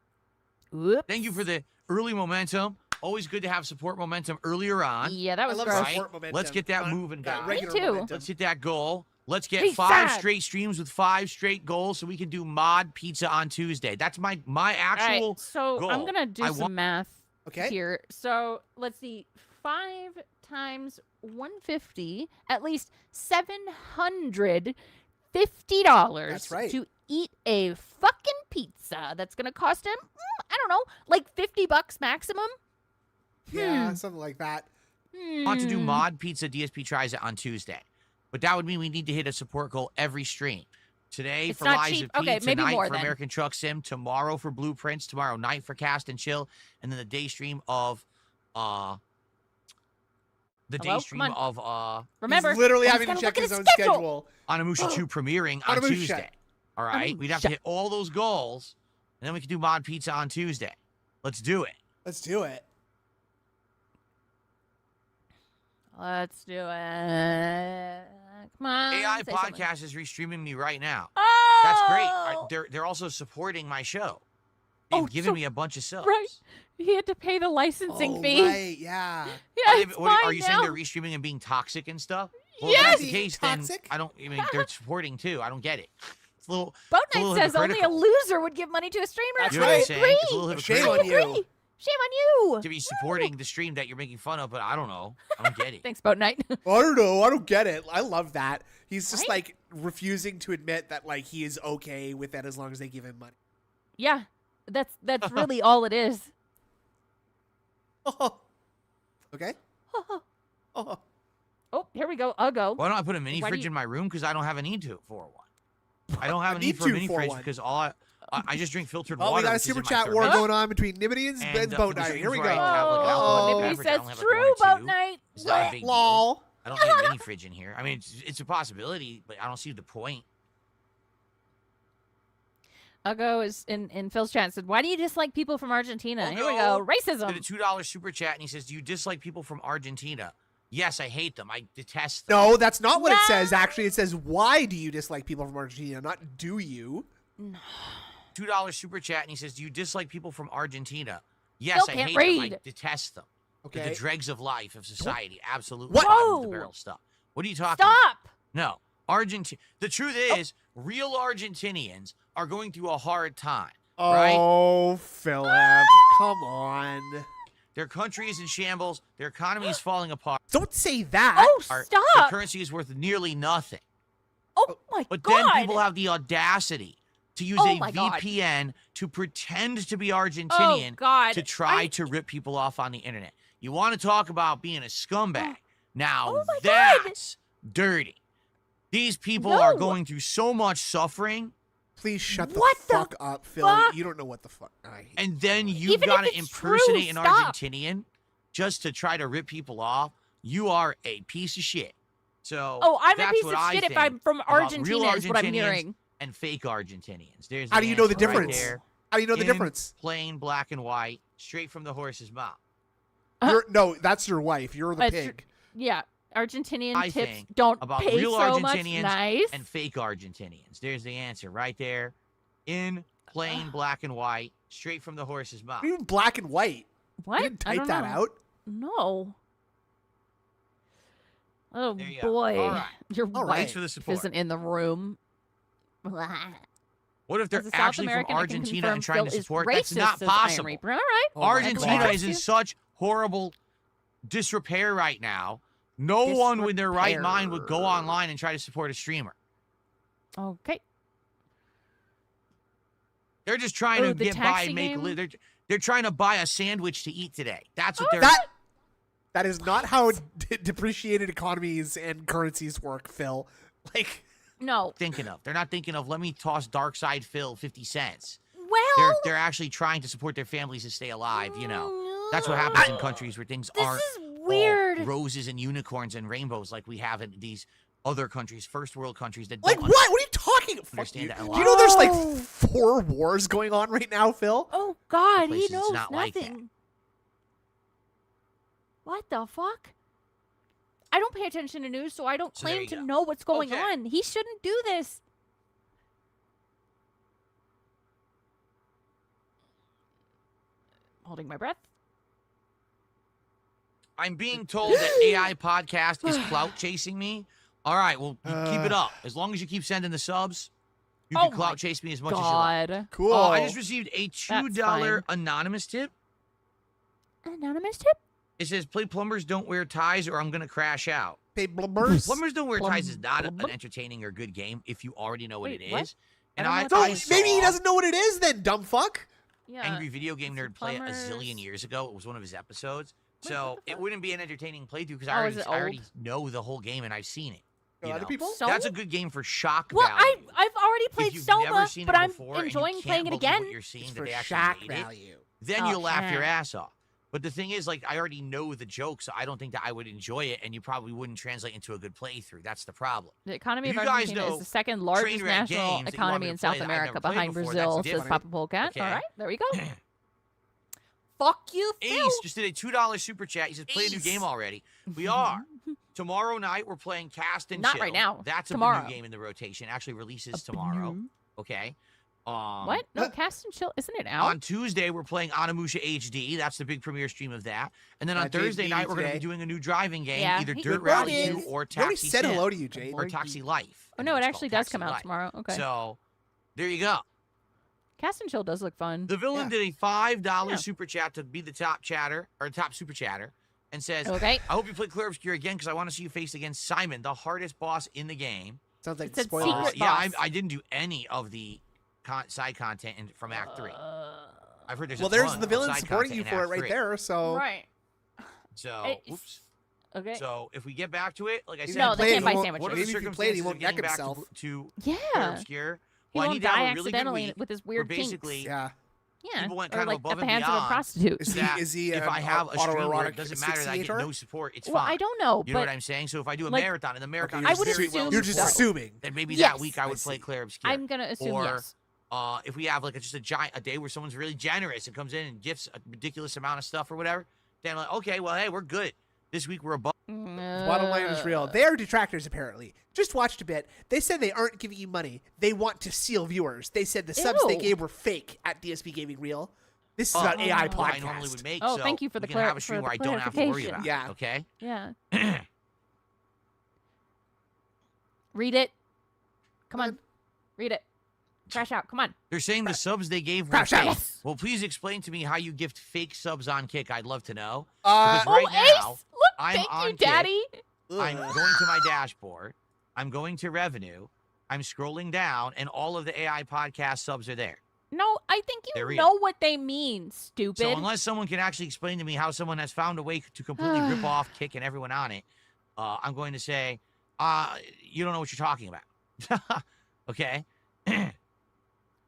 Whoops. Thank you for the early momentum. Always good to have support momentum earlier on. Yeah, that I was love gross. Right. support momentum. Let's get that Not moving, that guys. regular Me too. momentum. Let's hit that goal. Let's get He's 5 sad. straight streams with 5 straight goals so we can do mod pizza on Tuesday. That's my All right, actual so I'm goal. gonna do I some want- math Okay. here. So let's see, 5 times 150, at least $750. That's right. To eat a fucking pizza. That's gonna cost him, I don't know, like $50 maximum. Yeah, something like that. want to do Hmm. mod pizza. DSP tries it on Tuesday, but that would mean we need to hit a support goal every stream. Today It's for not Lies cheap. of P, Okay, maybe tonight more for then. American Truck Sim, tomorrow for Blueprints, tomorrow night for Cast and Chill, and then the day stream of Hello? day Come stream on. of Remember, He's literally one's having to gotta check look at his own schedule. schedule. Onimusha 2 premiering on Onimusha. Tuesday. All right, we'd have to Onimusha. hit all those goals, and then we can do mod pizza on Tuesday. Let's do it. Let's do it. Let's do it. Come on. AI say something. Podcast is restreaming me right now. Oh! That's great. They're also supporting my show. They've Oh, given so- me a bunch of subs. Right. He had to pay the licensing Oh, fee. right, yeah. Yeah, Are, they, it's what, are fine you now. saying they're restreaming and being toxic and stuff? Well, Yes! if that's the Being case, then toxic? I don't. I mean, they're supporting too. I don't get it. It's a little. Boat it's a Knight little says only a hypocritical. loser would give money to a streamer. That's You know what I'm right. saying? Agree. It's a little Shame hypocritical on I you. agree. Shame on you. to be supporting the stream that you're making fun of, but I don't know. I don't get it. Thanks, Boat Knight. I don't know. I don't get it. I love that. He's just Right? like refusing to admit that like he is okay with that as long as they give him money. Yeah, that's really all it is. Okay. Oh. Oh, here we go. I'll go. Why don't I put a mini Why do fridge you- in my room? Because I don't have a need to for one. I don't have a A need need for a to mini for fridge one. because I just drink filtered Oh, water. we got a which is super in my chat war thermos. going on between Nimity and And, Boat for the Knight. Here we streams go. where I have, like, an Oh, alcoholic Nippy beverage, I says don't have, like, true, one or Boat two. Knight. It's not a big deal. Lol. I don't need a mini fridge in here. I mean, it's a possibility, but I don't see the point. Ugo is in Phil's chat and said, "Why do you dislike people from Argentina?" Here we Ugo go. Racism. Did a $2 super chat, and he says, "Do you dislike people from Argentina?" Yes, I hate them. I detest them. No, that's not what it says. Actually, it says, "Why do you dislike people from Argentina?" Not "Do you?" $2 super chat, and he says, "Do you dislike people from Argentina?" Yes, Phil I can't hate them. I read. detest them. They're Okay. the dregs of life, of society. Absolutely. What? bottom of the Whoa. barrel stuff. What are you talking about? Stop. No. The truth is, real Argentinians are going through a hard time. Right? Oh, Philip, come on! Their country is in shambles. Their economy is falling apart. Don't say that. Oh, Their stop. currency is worth nearly nothing. Oh my But God. then people have the audacity to use Oh a my God. VPN to pretend to be Oh Argentinian God. to try to rip people off on the internet. You want to talk about being a scumbag? Now Oh my God. that's dirty. These people are No. going through so much suffering, Please shut the What the fuck up, Phil. fuck? You don't know what the fuck. I hate and then you've Even got if to it's true, impersonate an stop. Argentinian just to try to rip people off. You are a piece of shit. So Oh, I'm a that's piece what of I shit if think I'm from about real Argentina, is what I'm Argentinians hearing. and fake Argentinians. There's How do you know the answer right difference? there. How do you know the In difference? Plain black and white, straight from the horse's mouth. No, that's your wife. You're the That's pig. Yeah, Argentinian I tips think don't about pay real so much. Argentinians Nice. And fake Argentinians. There's the answer right there. In plain black and white, straight from the horse's mouth. Even black and white. What? You didn't I type don't that know. out. No. Oh There you go. boy, All right. your All wife right. Thanks for the support. isn't in the room. What if they're As a South actually from American, I can Argentina confirm and trying Phil to is support? That's racist, not says Iron possible. Reaper. All right. Oh my Argentina God. is in such horrible disrepair right now. No one with their right mind would go Disrepair. online and try to support a streamer. Okay. They're just trying Oh, to the get by taxi and make a game? living. They're trying to buy a sandwich to eat today. That's what they're That is not how depreciated economies and currencies work, Phil. Like, No. thinking of. They're not thinking of, let me toss Dark Side Phil 50 cents. Well, They're actually trying to support their families to stay alive, you know. That's what happens in countries where things this aren't is weird. roses and unicorns and rainbows like we have in these other countries, first world countries that Like don't what? What are you talking? Fuck understand you. that a Do lot. you know there's like Whoa. 4 wars going on right now, Phil? Oh God, he places it's knows not like that. nothing. What the fuck? I don't pay attention to news, so I don't So there claim you to go. know what's going Okay. on. He shouldn't do this. Holding my breath. I'm being told that AI podcast is clout chasing me. All right, well, you keep it up. As long as you keep sending the subs, you Oh can my clout chase me as much as you like. God. Cool. Oh, I just received a $2 fine. anonymous tip. Anonymous tip? It says, play plumbers don't wear ties or I'm going to crash out. Hey, blubbers. Plumbers don't wear ties is not an Plum- entertaining or good game if you already know what Wait, it is. what? And I I, don't know I what So maybe he saw doesn't know what it is then, dumb fuck. Yeah. Angry Video Game Is it Nerd play it a plumbers? zillion years ago. It was one of his episodes. What So the it fuck? wouldn't be an entertaining playthrough because Oh, I, is it already old? know the whole game and I've seen it. You Other know? people? So? That's a good game for shock Well, value. I've already played you've Soma, never seen but it I'm before and you enjoying can't playing it believe again. What you're seeing It's that for they shock actually made it, value. then Oh, you'll laugh your yeah. ass off. But the thing is, like, I already know the joke, so I don't think that I would enjoy it, and you probably wouldn't translate into a good playthrough. That's the problem. The economy of You guys Argentina know is the second largest train wreck national games that you want economy me in to play South that I've America never played behind before, Brazil, that's says different. Papa Polecat. Okay. All right, there we go. Fuck you, Phil. Ace just did a $2 super chat. He says, play a new game already. We are. Tomorrow night, we're playing Cast and Not Chill. right now. That's Tomorrow. a new game in the rotation. Actually releases tomorrow. Okay. What? No, Cast and Chill. Isn't it out? On Tuesday, we're playing Onimusha HD. That's the big premiere stream of that. And then on Jade beat Thursday you night, we're going to be today. doing a new driving game, Yeah, either he- Dirt Good Rally morning. 2 or Nobody Taxi said Sim hello to you, Jade. or Taxi Life. Oh I no, think it it's actually called does Taxi come out Life. tomorrow. Okay. So there you go. Cast and Chill does look fun. The villain Yeah. did a $5 Yeah. super chat to be the top chatter or top super chatter and says, Okay. I hope you play Clear Obscure again because I want to see you face against Simon, the hardest boss in the game. Sounds like It said spoilers. secret Yeah, boss. I didn't do any of the side content from Act 3. I've heard there's Well, a there's ton the of villain side supporting you content in for it Act right 3. there. So Right. So, It's- oops. Okay. So if we get back to it, like I He's said, No, gonna they play can't it, buy he won't- sandwiches. what are the Maybe if you play it, he circumstances won't of neck getting back himself. to Clear Yeah. Obscure? He Well, I won't need to have die a really good accidentally week with his where weird basically kinks. yeah. Yeah. people went or kind of like above at the and hands of a beyond. prostitute. Is he? That Is he? if an I have a stream where autoerotic it doesn't matter that I get asphyxiator? no support, it's Well, fine. I don't know, You know but what I'm saying? So if I do a like- marathon and the marathon Okay, is I would very assume well You're just so. supported, assuming. then maybe Yes. that week I would play see. Clear Obscure. I'm gonna assume or, yes. if we have like just a day where someone's really generous and comes in and gifts a ridiculous amount of stuff or whatever, then I'm like, okay, well, hey, we're good. This week we're above. Bottom line is real. They are detractors, apparently. Just watched a bit. They said they aren't giving you money. They want to steal viewers. They said the subs they Ew. gave were fake at DSP Gaming Real. This is an AI what I podcast. normally would make. Oh, so thank you for we the can have a stream for where I the don't have to worry clarification. about Yeah. it. Okay. Yeah. Read it. Come on. Read it. Crash out. Come on. They're saying the subs they gave were Crash out. fake. Yes. Well, please explain to me how you gift fake subs on Kick. I'd love to know. Uh, Because right oh, now, Ace! Look, I'm thank on you, Kick. Daddy. I'm ugh. going to my dashboard. I'm going to revenue. I'm scrolling down, and all of the AI podcast subs are there. No, I think They're you real. know what they mean, stupid. So unless someone can actually explain to me how someone has found a way to completely rip off Kick and everyone on it, I'm going to say, you don't know what you're talking about. Okay?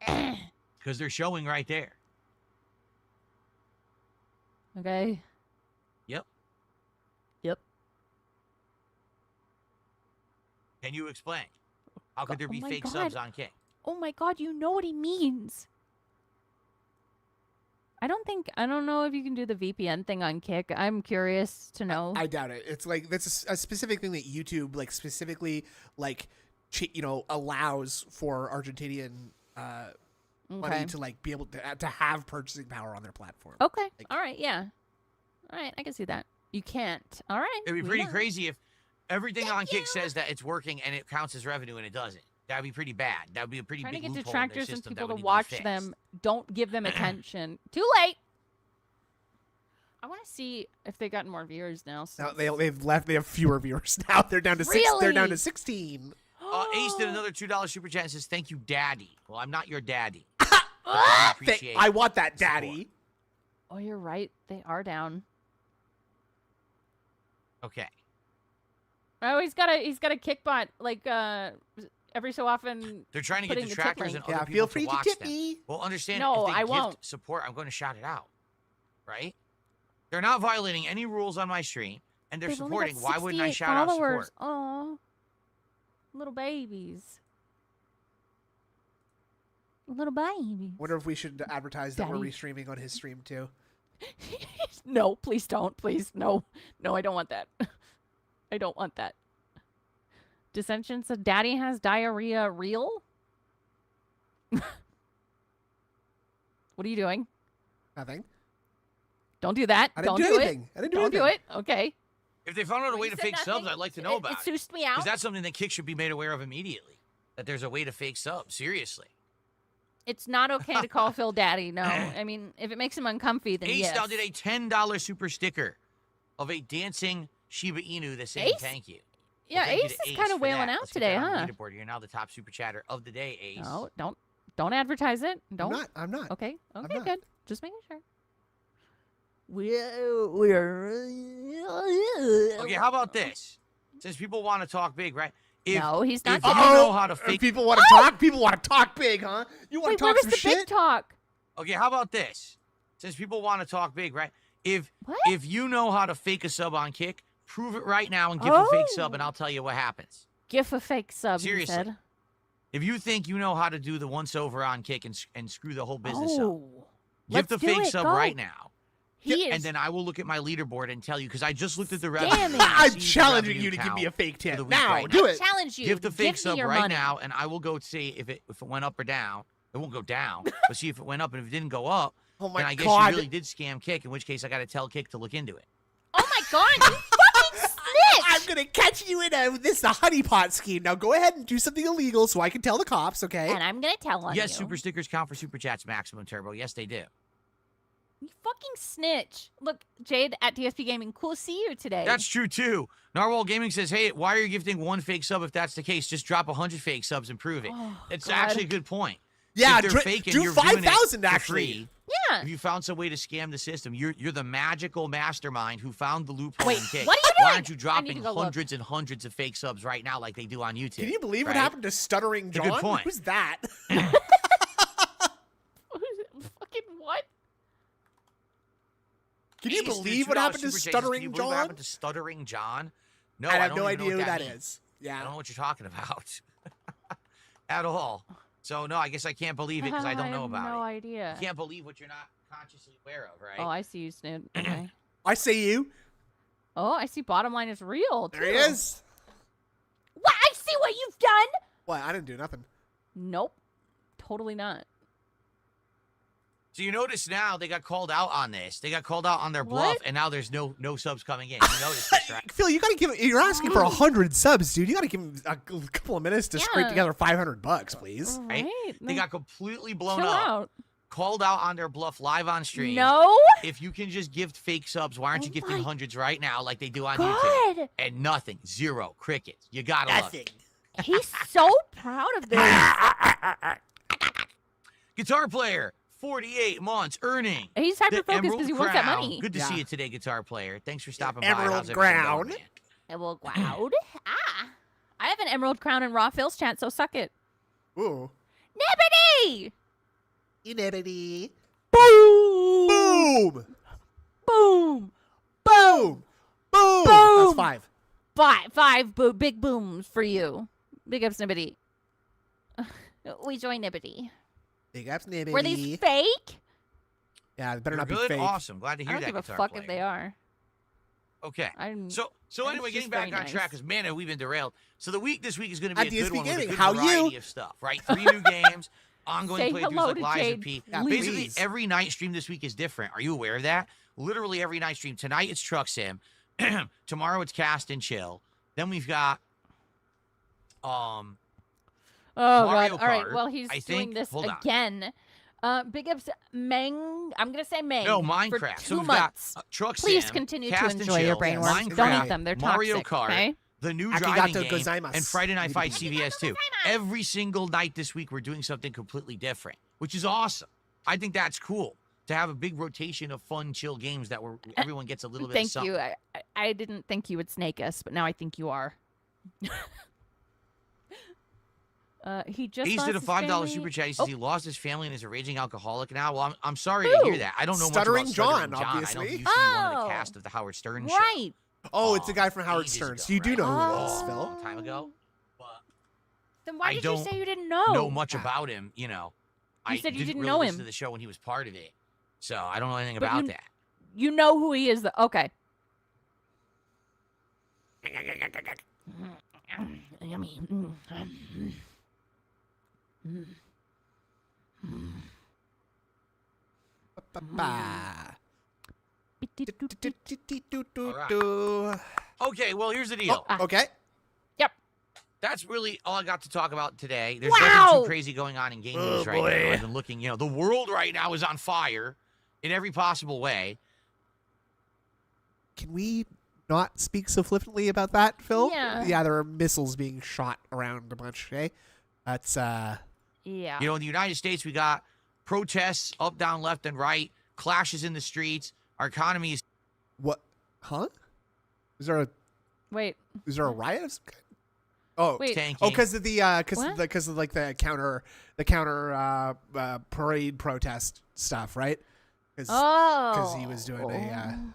Because they're showing right there. Okay. Yep. Yep. Can you explain? How could there Oh be my fake God. subs on Kick? Oh my God, you know what he means. I don't know if you can do the VPN thing on Kick. I'm curious to know. I doubt it. It's like that's a specific thing that YouTube like specifically like allows for Argentinian money Okay. to like be able to have purchasing power on their platform. Okay. Like- All right. Yeah. All right. I can see that. You can't. All right. It'd be we pretty know. crazy if everything on Kick says that it's working and it counts as revenue and it doesn't. That'd be pretty bad. That'd be a pretty Trying to big get loophole in their detractors and system that people would to need be watch fixed. them. Don't give them attention. Too late. I want to see if they've gotten more viewers now. Now since- they've left. They have fewer viewers now. They're down to six. They're down to Really? 16. Ace did another $2 super chat and says, "Thank you, Daddy." Well, I'm not your daddy. Ah! I appreciate I want that, support. Daddy. Oh, you're right. They are down. Okay. Oh, he's got a kickbot like every so often. They're trying to get Putting the tip detractors link. and other Yeah, people feel free to to watch tip them. me. Well, understand No, if they I gift won't. support, I'm going to shout it out. Right? They're not violating any rules on my stream. and they're They've only supporting, got why wouldn't I 68 shout out followers. support? Aw. Little babies. Little babies. Wonder if we should advertise that we're Daddy. restreaming on his stream too. No, please don't. Please, no. No, I don't want that. I don't want that. Dissension said, Daddy has diarrhea real? What are you doing? Nothing. Don't do that. I didn't Don't do do anything. it. I didn't do Don't anything. do it. Okay. If they found out a Well, way you to said fake subs, nothing. I'd like to know about It it. sussed me out. Because that's something that Kick should be made aware of immediately. That there's a way to fake subs. Seriously. It's not okay to call Phil daddy, no. I mean, if it makes him uncomfy, then Ace yes. now did a $10 super sticker of a dancing Shiba Inu that saying Ace? thank you. Yeah, Thank you Ace to is kind of for wailing that. out Let's get today, that on the huh? leaderboard. You're now the top super chatter of the day, Ace. No, don't advertise it. Don't. I'm not. Okay. Okay, not. good. Just making sure. Okay, how about this? Since people want to talk big, right? If, No, he's not If you saying- know how to fake. People want to talk. People want to talk big, huh? You want Wait, to where talk was some the big shit? talk? Okay, how about this? Since people want to talk big, right? If What? if you know how to fake a sub on Kick, prove it right now and give a fake sub, and Oh. I'll tell you what happens. GIF a fake sub, Seriously. he said. If you think you know how to do the once over on Kick and screw the whole business up, Oh. give Let's the do fake it. sub Go. right now, He and is. then I will look at my leaderboard and tell you because I just looked at the revenue. Scamming. and I I'm see the challenging revenue you to give me a count fake for the tip week now. right Do I it. challenge you. Give the fake me sub your right money. now, and I will go see if it went up or down. It won't go down, but see if it went up, and if it didn't go up, Oh my then I guess god. you really did scam Kick. In which case, I got to tell Kick to look into it. Oh my god, you fucking snitch! I'm gonna catch you in the honeypot scheme. Now go ahead and do something illegal so I can tell the cops, okay? And I'm gonna tell on Yes, you. super stickers count for super chats, maximum turbo. Yes, they do. You fucking snitch. Look, Jade at DSP Gaming, cool to see you today. That's true too. Narwhal Gaming says, "Hey, why are you gifting one fake sub? If that's the case, just drop 100 fake subs and prove it." Oh, It's God. actually a good point. Yeah, if they're faking, do you're doing it 5,000 for actually. free. Yeah. If you found some way to scam the system, you're the magical mastermind who found the loophole Wait, in Kick. what are you Why doing? aren't you I need dropping to go look. hundreds and hundreds of fake subs right now like they do on YouTube? Can you believe what right? happened to Stuttering It's a John? good point. Who's that? Fucking what? Can you Ace, the believe what $2 happened to super chase. Can Stuttering you believe what John? happened to Stuttering John? No, I have don't no even know idea what who that means. is. I don't Yeah. know what you're talking about at all. So no, I guess I can't believe it because I don't know have about no it. idea. You can't believe what you're not consciously aware of, right? Oh, I see you, Snoot. Okay. I say you. Oh, I see bottom line is real, too. There he is. What? I see what you've done! What? I didn't do nothing. Nope. Totally not. So you notice now they got called out on this. They got called out on their bluff, What? and now there's no subs coming in. You notice this, right? Phil, you gotta give. You're asking for 100 subs, dude. You gotta give him a couple of minutes to scrape Yeah. together $500, please. Right? Right? They got completely blown Chill up, out. called out on their bluff live on stream. No? If you can just gift fake subs, why aren't you Oh gifting my hundreds right now like they do on YouTube? God! And nothing, zero, crickets. You gotta love Nothing. it. He's so proud of this. Guitar player, 48 months, earning He's the hyper focused Emerald because he wants that Crown. money. Good to Yeah. see you today, guitar player. Thanks for stopping by. Emerald How's everything going, Crown. man? Emerald Cloud. I have an Emerald Crown in Raw Phil's chat, so suck it. Ooh. Nibbity! Inebity. Boom! Boom. Boom! Boom. Boom. Boom. That's 5. Five big booms for you. Big ups, Nibbity. We join Nibbity. Big ups, Nibbity. Were these fake? Yeah, they better You're not be good, fake. awesome. Glad to I hear don't that, give a guitar fuck player. if they are. Okay. I'm, So It's anyway, getting just back very on track, nice. because man, we've been derailed. So the week this week is going to At be a good DSP one with a Gaming, good how variety you? of stuff, right? 3 new games, ongoing Say playthroughs hello like to Liza Jade, P. Yeah, Basically, please. every night stream this week is different. Are you aware of that? Literally every night stream. Tonight it's Truck Sim. Tomorrow it's Cast and Chill. Then we've got Oh Mario God! All right. Kart, Well, he's I doing think- this hold on. again. Big ups, Meng. I'm gonna say Meng. no For Minecraft. So 2 we've months. got Truck Please Sim, continue to Cast and enjoy your Chill, brain Yes, worms. Minecraft, Don't eat them. They're Mario toxic. Kart, Okay? the new Arigato driving game, gozaimasu. and Friday Night Fight Arigato CVS 2. Every single night this week, we're doing something completely different, which is awesome. I think that's cool to have a big rotation of fun, chill games that everyone gets a little bit of Thank something. you. I didn't think you would snake us, but now I think you are. He just Ace lost did a his $5 family. super chat. He Oh. says he lost his family and is a raging alcoholic now. Well, I'm sorry to Who? hear that. I don't know Stuttering much about Stuttering John, John. I know obviously. he used to be one of Oh. the cast of the Howard Stern show. Right. Oh, it's a guy from Howard ages Stern. ago, So you do right? know who it Oh. is, A Phil. long time ago. But Then why I did you don't say you didn't know? much about him, you know. You I said you didn't didn't really know listen him. to the show when he was part of it. So I don't know anything But about that. You know who he is. Okay. Yummy. Ba-ba. Okay, well, here's the deal. Okay. That's really all I got to talk about today. There's Wow. nothing too crazy going on in game news right now. I've been looking, the world right now is on fire in every possible way. Can we not speak so flippantly about that, Phil? Yeah. Yeah, there are missiles being shot around a bunch, okay? That's, Yeah. In the United States, we got protests up, down, left, and right, clashes in the streets. Our economy is what? Huh? Is there a riot of some kind? Oh, Wait. tanking. oh, because of the What? the counter parade protest stuff, right? Because he was doing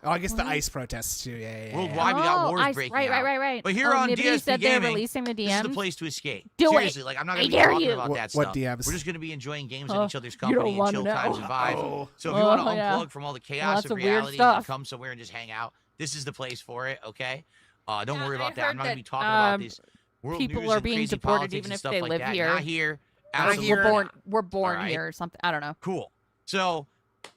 I guess the ICE protests too. Yeah. Worldwide, we got wars breaking out. Right. But here on Nibby DSP said Gaming, they're releasing the this is the DMs. place to escape. Do it. Seriously, like I'm not I going to be dare talking you. about that What stuff. DMs? We're just going to be enjoying games Oh, in each other's you don't company and wanna chill know. times and vibes. Oh. So if you want to Oh, yeah. unplug from all the chaos Lots of of weird reality and stuff. come somewhere and just hang out, this is the place for it. Okay, don't Yeah, worry I about that. heard I'm not going to be that, talking about this. World people news are and being crazy deported politics even and if stuff they like live that. here. Not here. Not Absolutely here. not. We're born All right. here or something. I don't know. Cool. So,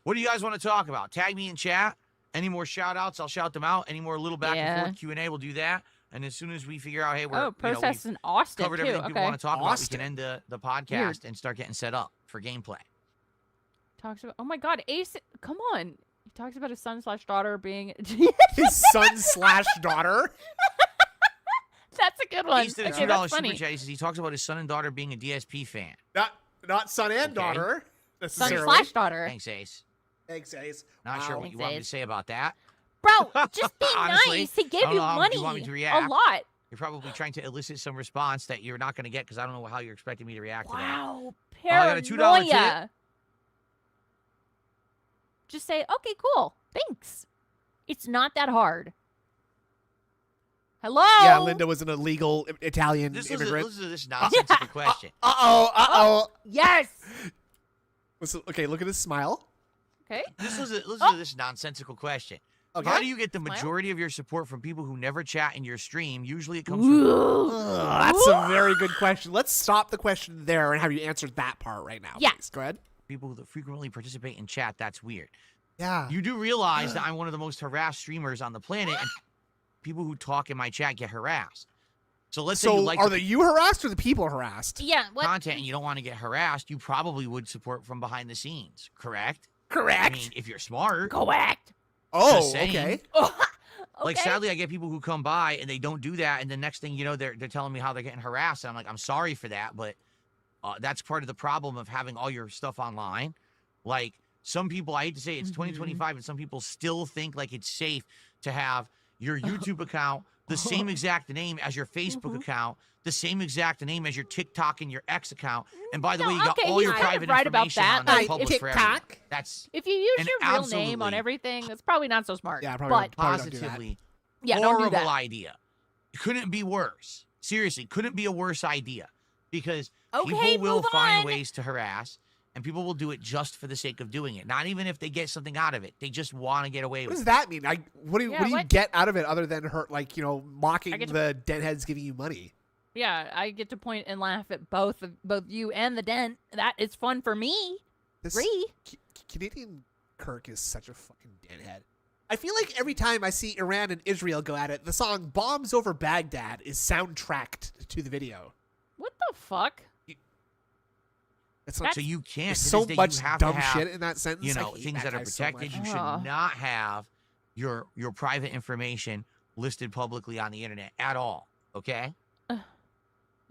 what do you guys want to talk about? Tag me in chat. Any more shout outs, I'll shout them out. Any more little back and forth Q&A, we'll do that. And as soon as we figure out, hey, we're protests we've in Austin covered too. everything people Okay. want to talk about, we Austin. can end the podcast and start getting set up for gameplay. Talks about. Oh my God, Ace! Come on. He talks about his son/daughter being. His son/daughter. That's a good one. He's did a Okay, $2 that's super funny. chat. He says he talks about his son and daughter being a DSP fan. Not son and Okay. daughter. Necessarily. Son/daughter. Thanks, Ace. Thanks, Ace. Not sure Wow. what you want me to say about that. Bro, just be Honestly, nice. He I gave don't you know how money. you want me to A react. lot. You're probably trying to elicit some response that you're not going to get because I don't know how you're expecting me to react to that. Wow. I got a $2 tip. Paranoia. Just say, okay, cool. Thanks. It's not that hard. Hello? Yeah, Linda was an illegal Italian immigrant. Listen to this nonsensical question. Uh-oh. Yes. Listen, okay, look at his smile. Okay. Listen to this nonsensical question. Okay. How do you get the Smile? majority of your support from people who never chat in your stream? Usually it comes Ooh. That's a very good question. Let's stop the question there and have you answer that part right now. Yeah. Please. Go ahead. from people that frequently participate in chat. That's weird. Yeah. You do realize that I'm one of the most harassed streamers on the planet, and people who talk in my chat get harassed. So let's say you like are the you harassed or the people harassed? Yeah. What? content and you don't want to get harassed, you probably would support from behind the scenes, correct? Correct. I mean, if you're smart. Correct. Oh, Just saying. okay. Like, Okay. sadly, I get people who come by and they don't do that, and the next thing you know, they're telling me how they're getting harassed. And I'm like, I'm sorry for that, but that's part of the problem of having all your stuff online. Like, some people, I hate to say it's 2025, and some people still think like it's safe to have your YouTube account the same exact name as your Facebook account, the same exact name as your TikTok and your X account. And by the way, you got okay, all your he's kind of private right about information that. on there Like, public if- for everyone. TikTok? That's If you use And your real name on absolutely- everything, that's probably not so smart. Yeah, probably But don't do that. positively yeah, don't do horrible that. idea. Couldn't be worse. Seriously, couldn't be a worse idea. Because Okay, people will move find on. ways to harass, and people will do it just for the sake of doing it. Not even if they get something out of it. They just want to get away What with does it. that mean? What do you what? get out of it other than her mocking I get to- the deadheads giving you money? Yeah, I get to point and laugh at both you and the dent. That is fun for me. This Free. Canadian Kirk is such a fucking deadhead. I feel like every time I see Iran and Israel go at it, the song "Bombs Over Baghdad" is soundtracked to the video. What the fuck? It's not So you can't. there's To so this day, much you have dumb to have, shit in that sentence. I hate things that are guy so protected. much. You should Ugh. not have your private information listed publicly on the internet at all. Okay?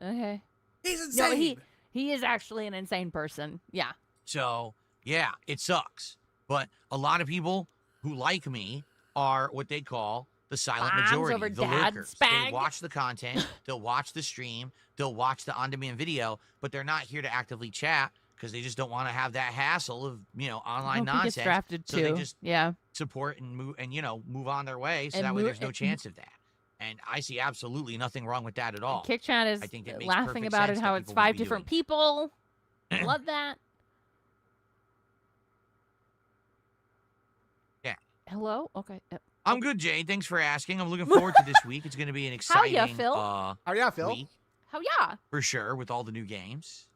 Okay. He's insane. No, he is actually an insane person. Yeah. So, yeah, it sucks. But a lot of people who like me are what they call the silent Bombs majority, over the dad's lurkers. bag. They watch the content, they'll watch the stream, they'll watch the on-demand video, but they're not here to actively chat because they just don't want to have that hassle of I online hope he nonsense. gets drafted so too. they just Yeah. support and move on their way, so And that way move- there's no chance of that. And I see absolutely nothing wrong with that at all. Kick chat is I think it makes laughing perfect about sense it, that how it's people would 5 be different doing people. Love that. Yeah. Hello? Okay. I'm good, Jay. Thanks for asking. I'm looking forward to this week. It's going to be an How exciting ya, Phil? Oh yeah, Phil. week How yeah? for sure with all the new games.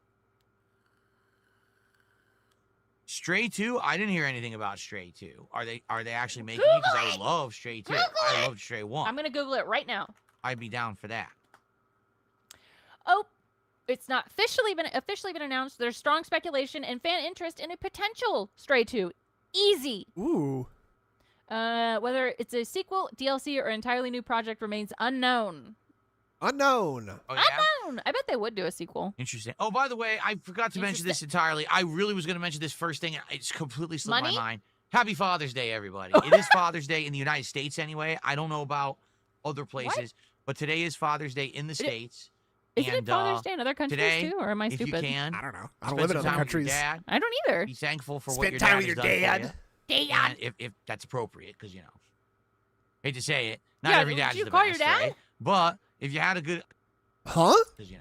Stray 2, I didn't hear anything about Stray 2. Are they actually making it? Because I would love Stray 2. I loved Stray 1. I'm gonna Google it right now. I'd be down for that. Oh, it's not officially been announced. There's strong speculation and fan interest in a potential Stray 2. Easy. Ooh. Whether it's a sequel, DLC, or entirely new project remains unknown. Unknown. Oh, yeah? Unknown. I bet they would do a sequel. Interesting. Oh, by the way, I forgot to mention this entirely. I really was going to mention this first thing. It's completely slipped Money? my mind. Happy Father's Day, everybody. It is Father's Day in the United States anyway. I don't know about other places, but today is Father's Day in the States. Isn't and, it Father's Day in other countries today, too, or am I if stupid? you can, I don't know. I don't spend live in some other time with countries. your dad. I don't either. Be thankful for what Spend your time dad with has your done for dad. you. Dad. And if that's appropriate, because hate to say it, not Yeah, every would dad's you the call your best, dad? right? But if you had a good, Huh? because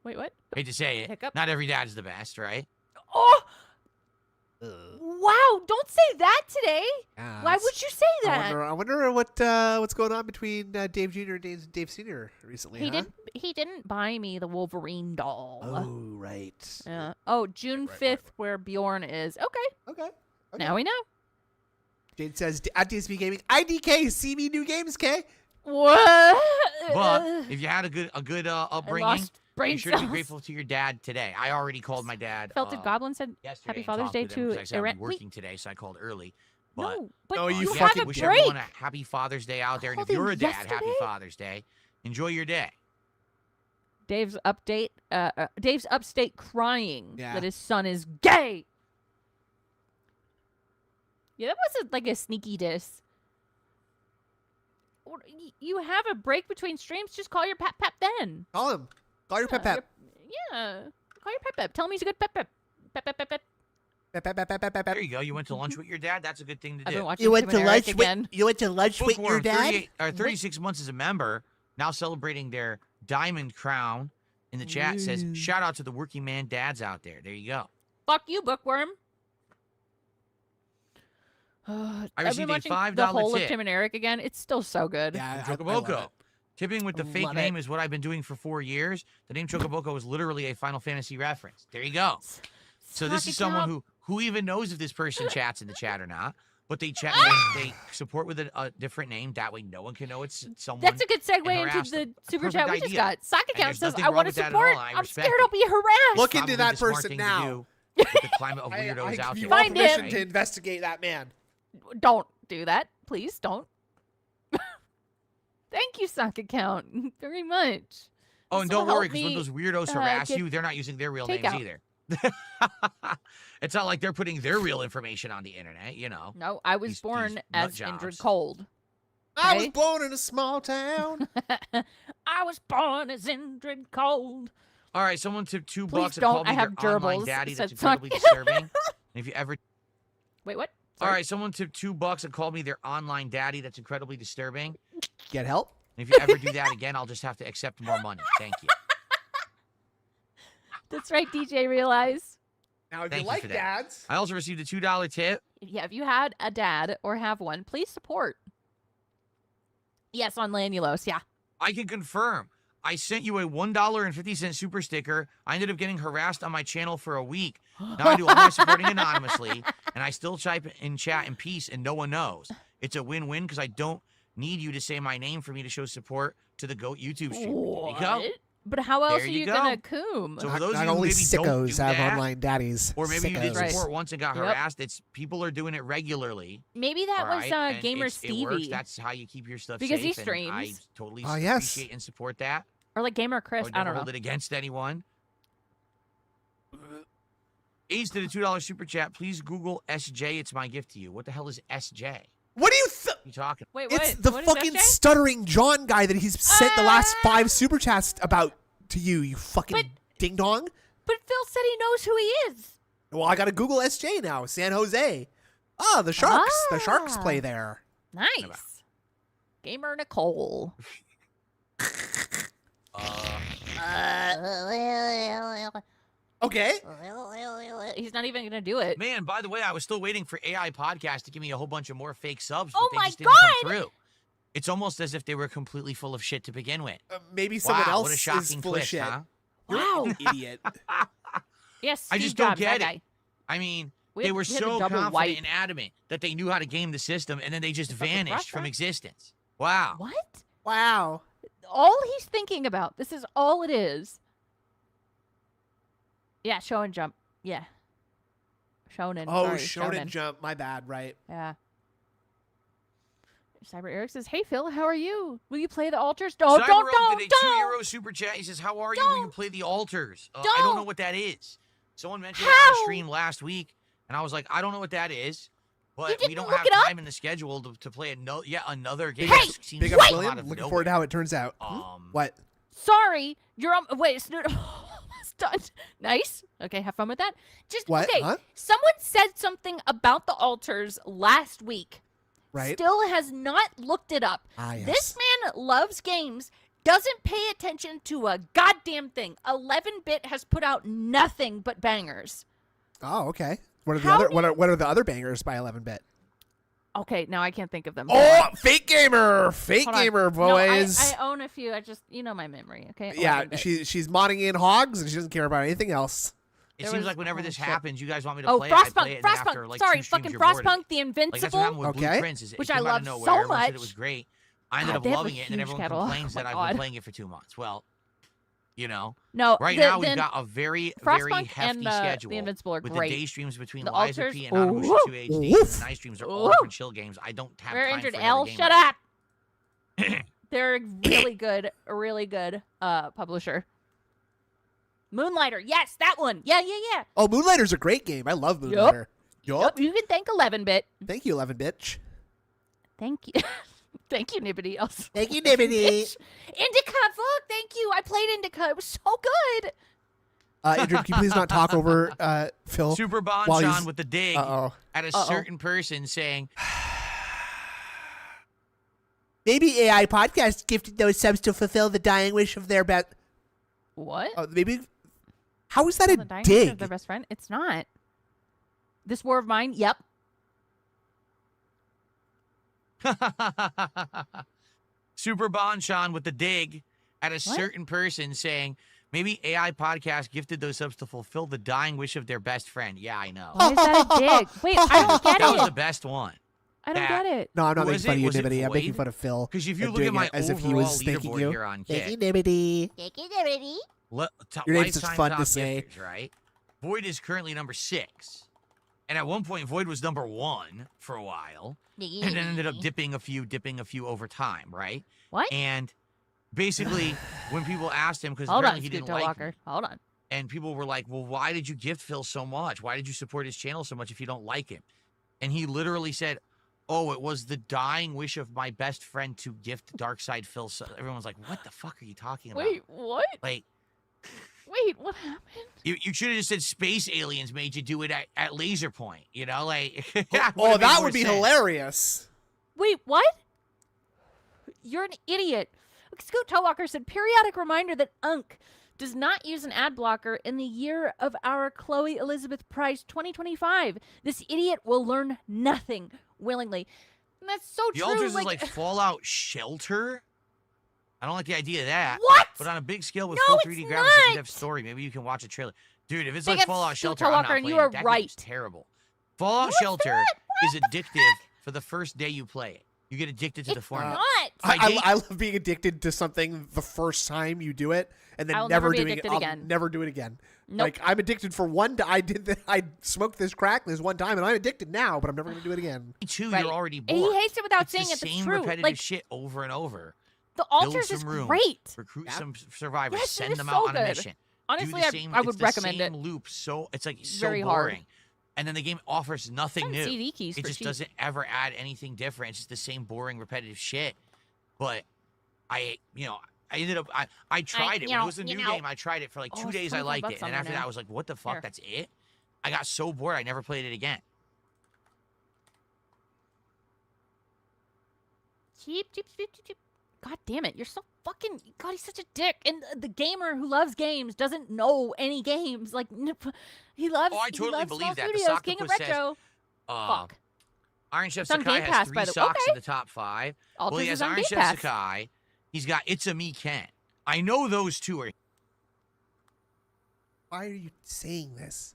Wait, what? hate to say it, Hiccup. not every dad's the best, right? Oh! Wow! Don't say that today. Yeah, Why that's- would you say that? I wonder what's going on between Dave Jr. and Dave Sr. recently. He huh? didn't buy me the Wolverine doll. Oh right. Yeah. Oh, June 5th, where Bjorn is. Okay. Okay. Now we know. Jade says at DSP Gaming, IDK, see me new games, K. What? But if you had a good I upbringing, lost brain be sure to be cells. grateful to your dad today. I already called my dad. Felted Goblin said, Yesterday Happy and Father's talked Day with him, 'cause to I said I'll be Iran. working today, so I called early. But No, but No, you you wish have fucking a wish break. everyone a happy Father's Day out there. And if Called you're a him dad, happy yesterday? Father's Day. Enjoy your day. Dave's update. Dave's upstate crying Yeah. that his son is gay. Yeah, that wasn't like a sneaky diss. You have a break between streams. Just call your pep then. Call him. Call your pep pep. Yeah, call your pep. Tell him he's a good pep. Pep. Pep, pep, pep, pep, pep, pep. There you go. You went to lunch with your dad. That's a good thing to I've been do. watching You went Tim to and Eric lunch again. with your Bookworm, dad. 36 months as a member, now celebrating their diamond crown. In the chat says, Ooh. shout out to the working man dads out there. There you go. Fuck you, Bookworm. I I've received been a watching $5 the whole tip. of Tim and Eric again. It's still so good. Yeah, Chocoboko. Tipping with the fake Love name it. is what I've been doing for 4 years. The name Chocoboko is literally a Final Fantasy reference. There you go. So this is someone who even knows if this person chats in the chat or not. But they chat, they support with a different name. That way, no one can know it's someone. That's a good segue and harass into the them. A super perfect chat we just idea. got. Sock And account there's says, nothing I wrong want to with that at support. all, and I I'm respect scared it. I'll be harassed. Look Probably into that the smart person thing now. to do with the climate of I weirdos give out you there. all Find permission him. to investigate that man. Don't do that. Please don't. Thank you, Sock account, very much. Oh, and This will don't worry, help because when me, those weirdos harass get you, they're not using their real names takeout. either. It's not like they're putting their real information on the internet, you know. No, I was These born nut as jobs. Indrid Cold. I was Okay. born in a small town. I was born as Indrid Cold. All right, someone took $2 Please and don't. called I me have their online gerbils, daddy. That's said Sock. incredibly disturbing. And if you ever, Wait, what? all Sorry. right, someone took $2 and called me their online daddy. That's incredibly disturbing. Get help. And if you ever do that again, I'll just have to accept more money. Thank you. That's right, DJ Realize. Now, if Thank you you like for that. dads, I also received a $2 tip. Yeah, if you had a dad or have one, please support. Yes, on Lanulos, yeah. I can confirm. I sent you a $1.50 super sticker. I ended up getting harassed on my channel for a week. Now I do all my supporting anonymously, and I still type in chat in peace, and no one knows. It's a win-win because I don't need you to say my name for me to show support to the Goat YouTube stream. There you go. What? But how else There are you you go. gonna coom? So for not, those not of you who only maybe don't do sickos have that, online daddies. or maybe you did sickos. Right. support once and got Yep. harassed, it's people are doing it regularly. Maybe that all was right? And Gamer it works. Stevie. That's how you keep your stuff Because he safe. And I streams. totally Oh, yes. appreciate and support that. Or like Gamer I Chris. would I never don't know. hold it against anyone. Ace did a $2 super chat. Please Google SJ. It's my gift to you. What the hell is SJ? What do you You talking? Wait, what? It's the What is fucking SJ? stuttering John guy that he's sent the last Ah! 5 super chats about to you. You fucking But- ding dong. But Phil said he knows who he is. Well, I got to Google SJ now. San Jose. Oh, the Sharks. The Sharks play there. Nice. Gamer Nicole. Okay. He's not even gonna do it. Man, by the way, I was still waiting for AI Podcast to give me a whole bunch of more fake subs, but Oh they my just didn't come God! through. It's almost as if they were completely full of shit to begin with. Maybe someone Wow, else what a is shocking full twist, of shit. huh? You're Wow. an idiot. Yes, I Steve just don't Jobs, get that it. guy. I mean, We they had- were we had the so double confident wipe. and adamant that they knew how to game the system, and then they just fucking vanished from Frostbite? existence. Wow. What? Wow. All he's thinking about. This is all it is. Yeah, show and jump. Yeah. Shonen. Oh, sorry, Shonen Jump. My bad, right. Yeah. Cyber Eric says, "Hey Phil, how are you? Will you play the altars? No, Cyber don't, Rogue did a don't. €2 super chat. He says, "How are you? Will you Don't. play the altars?" I Don't. don't know what that is. Someone mentioned it on How? the stream last week, and I was like, I don't know what that is. But we didn't don't look have it up? time in the schedule to play another game. Hey! It seems Big to up, come out William. of Looking nowhere. forward to how it turns out. What? Sorry, you're on. Wait, Snoot. Almost done. Nice. Okay, have fun with that. Just What? okay. Huh? Someone said something about the altars last week. Right? Still has not looked it up. Yes. This man loves games, doesn't pay attention to a goddamn thing. 11-bit has put out nothing but bangers. Oh, okay. What are the How other? do What are the other bangers by 11-bit? Okay, now I can't think of them. Oh, fake gamer, fake Hold on. gamer, No, boys. I own a few. I just, my memory. Okay. Yeah, 11-bit. she's modding in hogs and she doesn't care about anything else. It There seems was- like whenever oh, this shit. happens, you guys want me to Oh, play it, I play Frostpunk, it, and then after Frostpunk. like Sorry, 2 streams, fucking you're bored of it. Frostpunk, the Like that's what Invincible. happened with Okay. Blue Prince. Is it Which came I out love of nowhere. so Everyone said it much. was great. I ended God, up they have a loving it, and then huge everyone catalog. complains Oh that my I've God. been playing it for 2 months. Well, No, right the- now we've then got a very Frostpunk hefty and the schedule Invincible are with great. the day streams between The Liza altars- P and Anamusha Ooh. 2 HD. And the night streams are all Ooh. different chill games. I don't have We're time injured. for L, another game shut like up. They're a really good publisher. Moonlighter, yes, that one. Yeah. Oh, Moonlighter's a great game. I love Moonlighter. Yup. You can thank 11-bit. Thank you, 11-bitch. Thank you. Thank you, Nibbity. Thank you, Nibbity. Indica, fuck, thank you. I played Indica. It was so good. Andrew, can you please not talk over Phil? Super while Bonchon he's- with the dig Uh-oh. at a certain person saying, Maybe AI Podcast gifted those subs to fulfill the dying wish of their best. What? Maybe. How is that The a Dying Wish of dig? Their best friend? It's not. This war of mine? Yep. Super Bonchon with the dig at a certain person saying, maybe AI Podcast gifted those subs to fulfill the dying wish of their best friend. Yeah, I know. Why is that a dig? Wait, I don't get That was the it. best one. I don't that- get it. No, I'm not Who making was fun it? of you, Was it Nibbity. I'm making Void? fun of Phil. Because if you and look at doing my it as if he overall was thanking leaderboard you. here on Thank you, Kick, Nibbity. Your name's just lifetime fun top to say. gifters, right? Void is currently number 6. And at one point, Void was number 1 for a while. And then ended up dipping a few over time, right? What? And basically, when people asked him, because Hold on, apparently he didn't Scoot like Walker. me, Hold on. and people were like, well, why did you gift Phil so much? Why did you support his channel so much if you don't like him? And he literally said, oh, it was the dying wish of my best friend to gift Darkside Phil. So everyone's like, what the fuck are you talking about? Wait, what? Like, Wait, what happened? you should have just said space aliens made you do it at laser point, you know? Like, Oh, that would be hilarious. Wait, what? You're an idiot. Scoot Toewalker said, periodic reminder that Unk does not use an ad blocker in the year of our Chloe Elizabeth Price 2025. This idiot will learn nothing willingly. And that's so The true. Altars is like Fallout Shelter. I don't like the idea of that. What? But on a big scale with No, full 3D it's graphics and not. in-depth story, maybe you can watch a trailer. Dude, if it's Big like up Fallout Scoot Shelter, I'm not Toewalker, and playing you are it. That right. game's terrible. Fallout it's Shelter not. is addictive for the first day you play it. You get addicted to the It's format. not. I love being addicted to something the first time you do it, and then I'll never never be doing it. addicted I'll again. never do it again. Nope. Like I'm addicted for one. I smoked this crack this one time, and I'm addicted now, but I'm never gonna do it again. Me too, Right. you're already And bored. he hates it without It's saying the it. That's same true. repetitive Like, shit over and over. the Build Altars some is rooms, great. recruit Yep. some survivors, Yes, it send is them so out on a good. mission. Honestly, do the same, I would it's the recommend same it. loop. So it's like so Very hard. boring, and then the game offers nothing Send new. CD keys It for just cheap. doesn't ever add anything different. It's just the same boring, repetitive shit. But I I ended up I tried it when it was a you new know. game. I tried it for like 2 Oh, it's days. I 25 liked bucks it, on and there after that, now. I was like, "What the fuck? Here. That's it." I got so bored. I never played it again. Cheap. God damn it! You're so fucking. God, he's such a dick. And the gamer who loves games doesn't know any games. Like he loves. Oh, I totally he loves believe small that. The studios, King of Soctopus says, Retro. Fuck. Iron Chef It's on Sakai Game has Pass, 3 by the- socks okay. in the top 5. Well, Alters he is has on Iron Game Chef Pass. Sakai. He's got It's a Me Ken. I know those two are. Why are you saying this?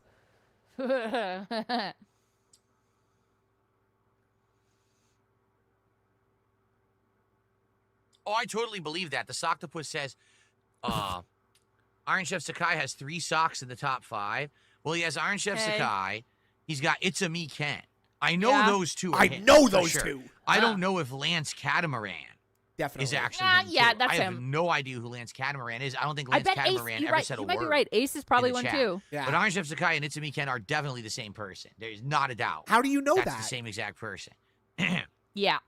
Oh, I totally believe that. The Soctopus says, Iron Chef Sakai has 3 socks in the top 5. Well, he has Iron Chef Okay. Sakai. He's got It's a Me Ken. I know Yeah. those two are I him, know for those sure. two. I don't know if Lance Catamaran Definitely. is actually Ah, him, yeah, too. that's I have him. no idea who Lance Catamaran is. I don't think I Lance bet Ace. Catamaran You're ever right. said a You word. might be right. Ace is probably the one chat. too. Yeah. But Iron Chef Sakai and It's a Me Ken are definitely the same person. There's not a doubt. How do you know That's that? the same exact person. Yeah.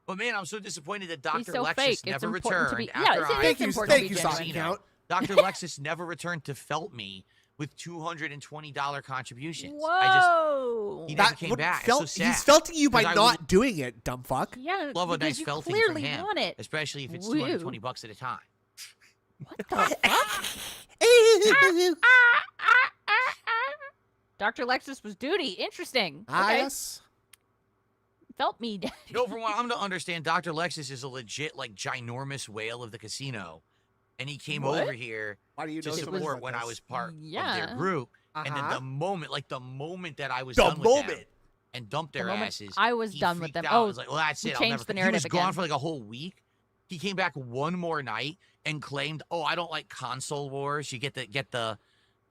But man, I'm so disappointed that Dr. He's so Lexus fake. It's never important to returned be. Yeah, after it I is Thank you, important thank to you, be Sonic genuine. Casino. Count. Dr. Lexus never returned to Felt Me with $220 contributions. Whoa. He never That came would back. It's Felt, so he's sad. felting you by 'Cause I not doing it, dumb fuck. Yeah. Love a because nice you felting from clearly him, want it. especially if it's Woo. $220 at a time. What the fuck? Dr. Lexus was duty. Interesting. Ah, Okay. yes. Felt me. You know, from what I'm to understand, Dr. Lexus is a legit, like, ginormous whale of the casino. And he came What? over here Why do you to know so much support about when I this? was part of Yeah. their group. And then Uh-huh. the moment that I was The done with them moment. and dumped The their moment asses, I was he done with freaked them. out. Oh, I was like, well, that's you it. I'll changed never. the He was narrative gone again. for like a whole week. He came back one more night and claimed, "Oh, I don't like console wars." You get the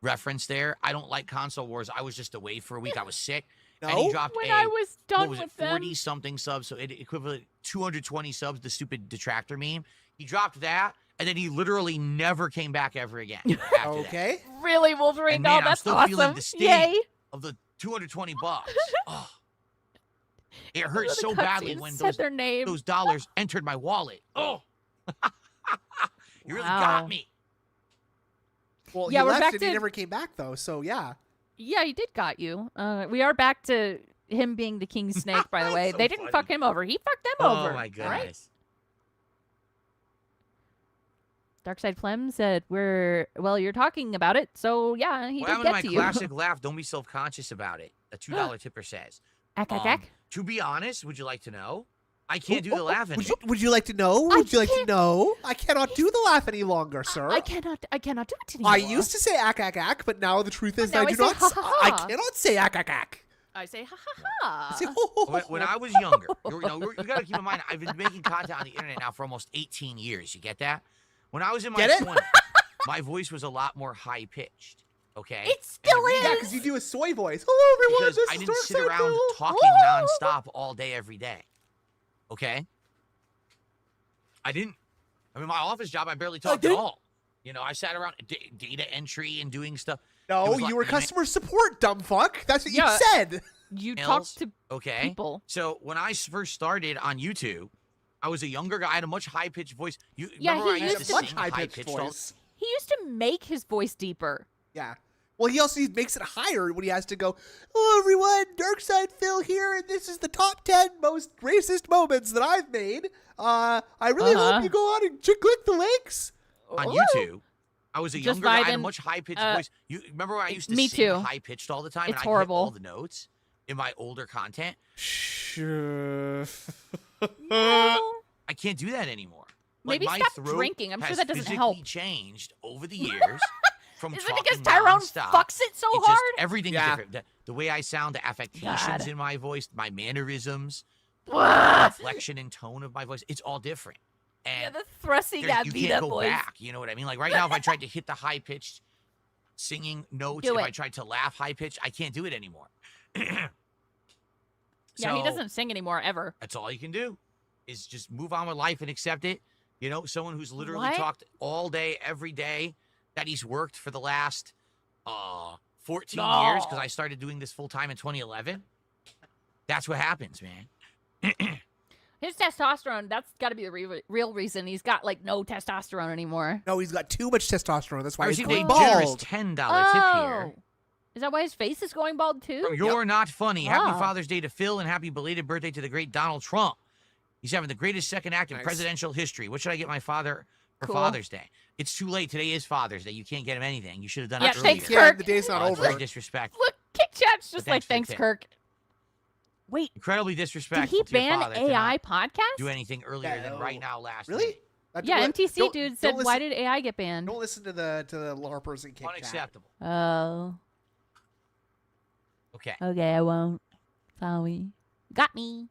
reference there. I don't like console wars. I was just away for a week. I was sick. And he No? dropped when a I was done what was it, with them. 40 something subs, so it equivalent 220 subs, the stupid Detractor meme. He dropped that, and then he literally never came back ever again. After that. Okay. Really, Wolverine? And No, man, I'm that's still awesome. feeling the sting Yay. of the $220. Oh. It hurt The so badly cutscene when said their name. those dollars entered my wallet. Oh, you really Wow. got me. Well, Yeah, he we're left back and he to- never came back, though, so yeah. Yeah, he did got you. We are back to him being the king snake, by the way. So They didn't funny. fuck him over. He fucked them over. Oh my Right? goodness. Darkside Flem said, well, you're talking about it, so yeah, he What did happened to get my to you. classic laugh? Don't be self-conscious about it. A $2 tipper says. Ack, ack, ack. To be honest, would you like to know? I can't do the laugh anymore. Would you like to know? I Would you like to can't- know? I cannot do the laugh any longer, sir. I cannot do it anymore. I used to say ack, ack, ack, but now the truth is now I I do say not. ha, ha, I ha. cannot say ack, ack, ack. I say ha ha ha. I say ho, ho, ho, When ho. I was younger, you got to keep in mind, I've been making content on the internet now for almost 18 years. You get that? When I was in my Get it? 20s, my voice was a lot more high-pitched. Okay? It still And the reason Yeah, is. because you do a soy voice. Hello, everyone. because This I is didn't sit Darkside around Phil. talking Whoa. nonstop all day, every day. Okay? I didn't. I mean, my office job, I barely talked at didn't- all. You know, I sat around data entry and doing stuff. It No, was like you were email- customer support, dumb fuck. That's what Yeah. you said. You emails. talk to Okay? people. So when I first started on YouTube, I was a younger guy. I had a much high-pitched voice. You Yeah, remember when he I used used to to Much sing high-pitched high-pitched all voice. He used to make his voice deeper. Yeah. Well, he makes it higher when he has to go, "Hello, everyone. Darkside Phil here, and this is the top 10 most racist moments that I've made. I really hope you go on and click the links." on Ooh. YouTube. I was a Just younger guy. I had a vibing. much high-pitched voice. You remember when I used to me sing too. high-pitched all the time? It's and horrible. I hit all the notes in my older content. Sure. No. I can't do that anymore. Maybe my stop throat drinking. I'm sure has that doesn't physically help. changed over the years from Is it talking because Tyrone nonstop. fucks it so It's just hard? everything's Yeah. different. The way I sound, the affectations God. in my voice, my mannerisms, the Ugh. inflection and tone of my voice, it's all different. Yeah, And the thrusty there's- got you beat can't up go voice. back. You know what I mean? Like right now, if I tried to hit the high-pitched singing notes, Do if it. I tried to laugh high-pitched, I can't do it anymore. Yeah, he So, doesn't sing anymore ever. That's all you can do, is just move on with life and accept it. You know, someone who's literally What? talked all day, every day, that he's worked for the last 14 years, because I started doing this full time in 2011. That's what happens, man. His testosterone, that's got to be the real reason he's got, like, no testosterone anymore. No, he's got too much testosterone. That's why I he's received a going generous bald. $10 tip here. Is that why his face is going bald, too? From You're Not Funny. Oh. Happy Father's Day to Phil, and happy belated birthday to the great Donald Trump. He's having the greatest second act in Nice. presidential history. What should I get my father for Cool. Father's Day? It's too late. Today is Father's Day. You can't get him anything. You should have done Yeah, it earlier. thanks, Yeah, Kirk. the day's not It's very over. disrespectful. Look, Kick Chat's just But like, thanks thanks, for the Kirk. Wait, Incredibly did disrespectful he to your ban father to AI not podcast? do anything earlier than right now last Really? minute. Yeah, MTC Don't- dude don't said, listen- why did AI get banned? Don't listen to the LARPers and Kick Chat. Unacceptable. Oh, Okay. okay, I won't. Sorry. Got me.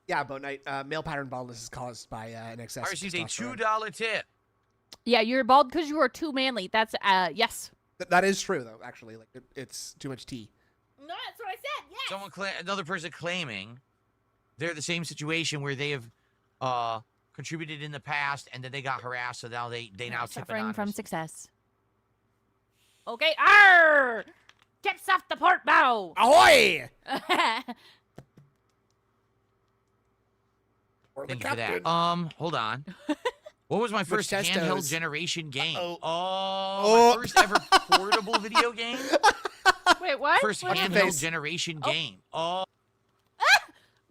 Yeah, but male pattern baldness is caused by an excess. I received a testosterone. $2 tip. Yeah, you're bald because you are too manly. That's, yes. That is true though. Actually, like it's too much tea. No, that's what I said, yes. Another person claiming they're the same situation where they have contributed in the past and then they got harassed, so now they now tip Suffering from anonymously. success. Okay, arr! Tips off the port bow! Ahoy! Or the Thank you for that. captain. Hold on. What was my first handheld testos. generation game? Uh-oh. Oh, my first ever portable video game? Wait, what? First What's the handheld face? generation Oh. game. Oh,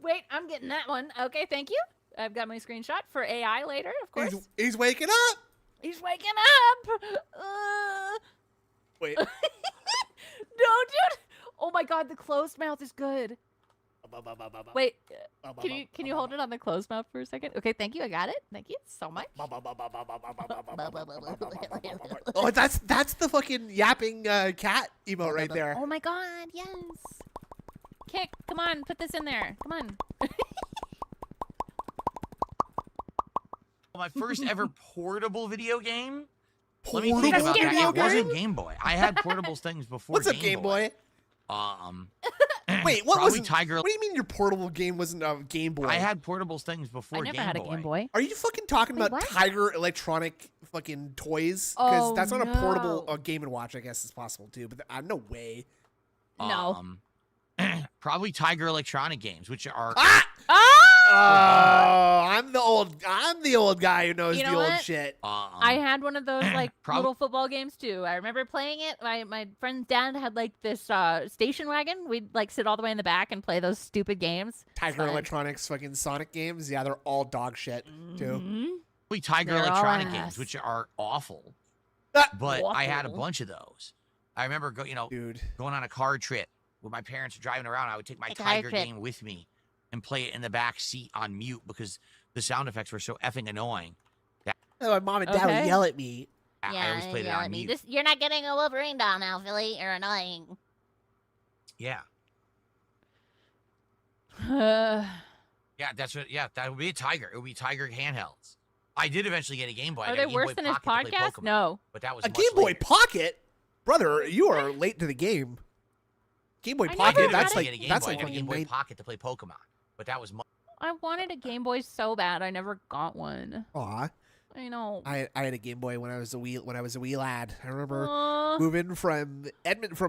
Wait, I'm getting that one. Okay, thank you. I've got my screenshot for AI later, of course. He's waking up. He's waking up. Wait. No, dude. Oh my God, the closed mouth is good. Wait, can you hold it on the closed mouth for a second? Okay, thank you. I got it. Thank you so much. Oh, that's the fucking yapping cat emote right there. Oh my God, yes. Kick, come on, put this in there. Come on. my first ever portable video game? Let me Portable think about that. video It wasn't game? Game Boy. I had portable things before What's up, Game Boy? Wait, what probably was? Tiger? What do you mean your portable game wasn't a Game Boy? I had portable things before I never Game had a Boy. Game Boy. Are you fucking talking Wait, about what? Tiger Electronic fucking toys? Because Oh, that's not a portable no. Game & Watch. I guess is possible too, but no way. No. Probably Tiger Electronic games, which are Ah! Oh! Oh, I'm the old guy who knows You the know old what? shit. I had one of those like Prob- little football games too. I remember playing it. My friend's dad had like this station wagon. We'd like sit all the way in the back and play those stupid games. Tiger Fun. Electronics fucking Sonic games. Yeah, they're all dog shit too. Mhm. Probably Tiger They're all Electronic ass. games, which are awful. Ah, But I had a Awful. bunch of those. I remember dude. going on a car trip with my parents driving around. I would take my A car Tiger trip. game with me and play it in the back seat on mute because the sound effects were so effing annoying. Oh, my mom and dad would Okay. yell at me. I always played it on mute. You're not getting a Wolverine doll now, Philly. You're annoying. Yeah. Uh, Yeah, that's what. Yeah, that would be a Tiger. It would be Tiger handhelds. I did eventually get a Game Boy. I Are got they a Game worse Boy than his Pocket to play podcast? Pokemon, No. but that was A much Game Boy later. Pocket, brother. You are late to the game. Game Boy I I Pocket. did never That's eventually like get a Game that's Boy. like I got a Game fucking Boy Pocket to play Pokemon, but that was much. I wanted a Game Boy so bad. I never got one. Aw. I know. I had a Game Boy when I was a wee lad. I remember Aw. moving from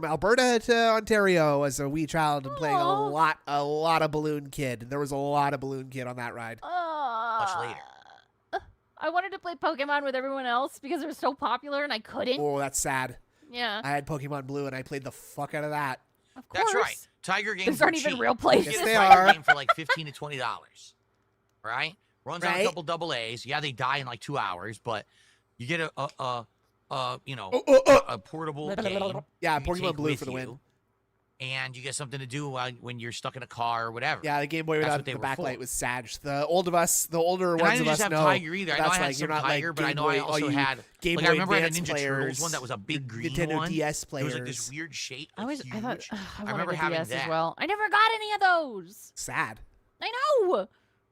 Alberta to Ontario as a wee child and playing Aw. a lot of Balloon Kid. And there was a lot of Balloon Kid on that ride. Much later. I wanted to play Pokemon with everyone else because it was so popular and I couldn't. Oh, that's sad. Yeah, I had Pokemon Blue and I played the fuck out of that. of course. That's right. Tiger games These aren't were even cheap. real You places. get a Yes, they Tiger are. game for like $15 to $20, right? Runs on a Right. couple double A's. Yeah, they die in like 2 hours, but you get a portable game. Yeah, you Pokemon take Blue with for the win. you, and you get something to do when you're stuck in a car or whatever. Yeah, the Game Boy That's without what they the were backlight for. was sad. The older And I ones didn't of just us have know. Tiger either. I know That's I had like some you're not Tiger, like but I Game know I Boy- also all you had Game like Boy I remember I had a Advance Ninja players, Turtles one that was a big green Nintendo one. DS It players. was like this weird shape. I was. I thought. huge. I remember wanted a having DS that. as well. I never got any of those. Sad. I know.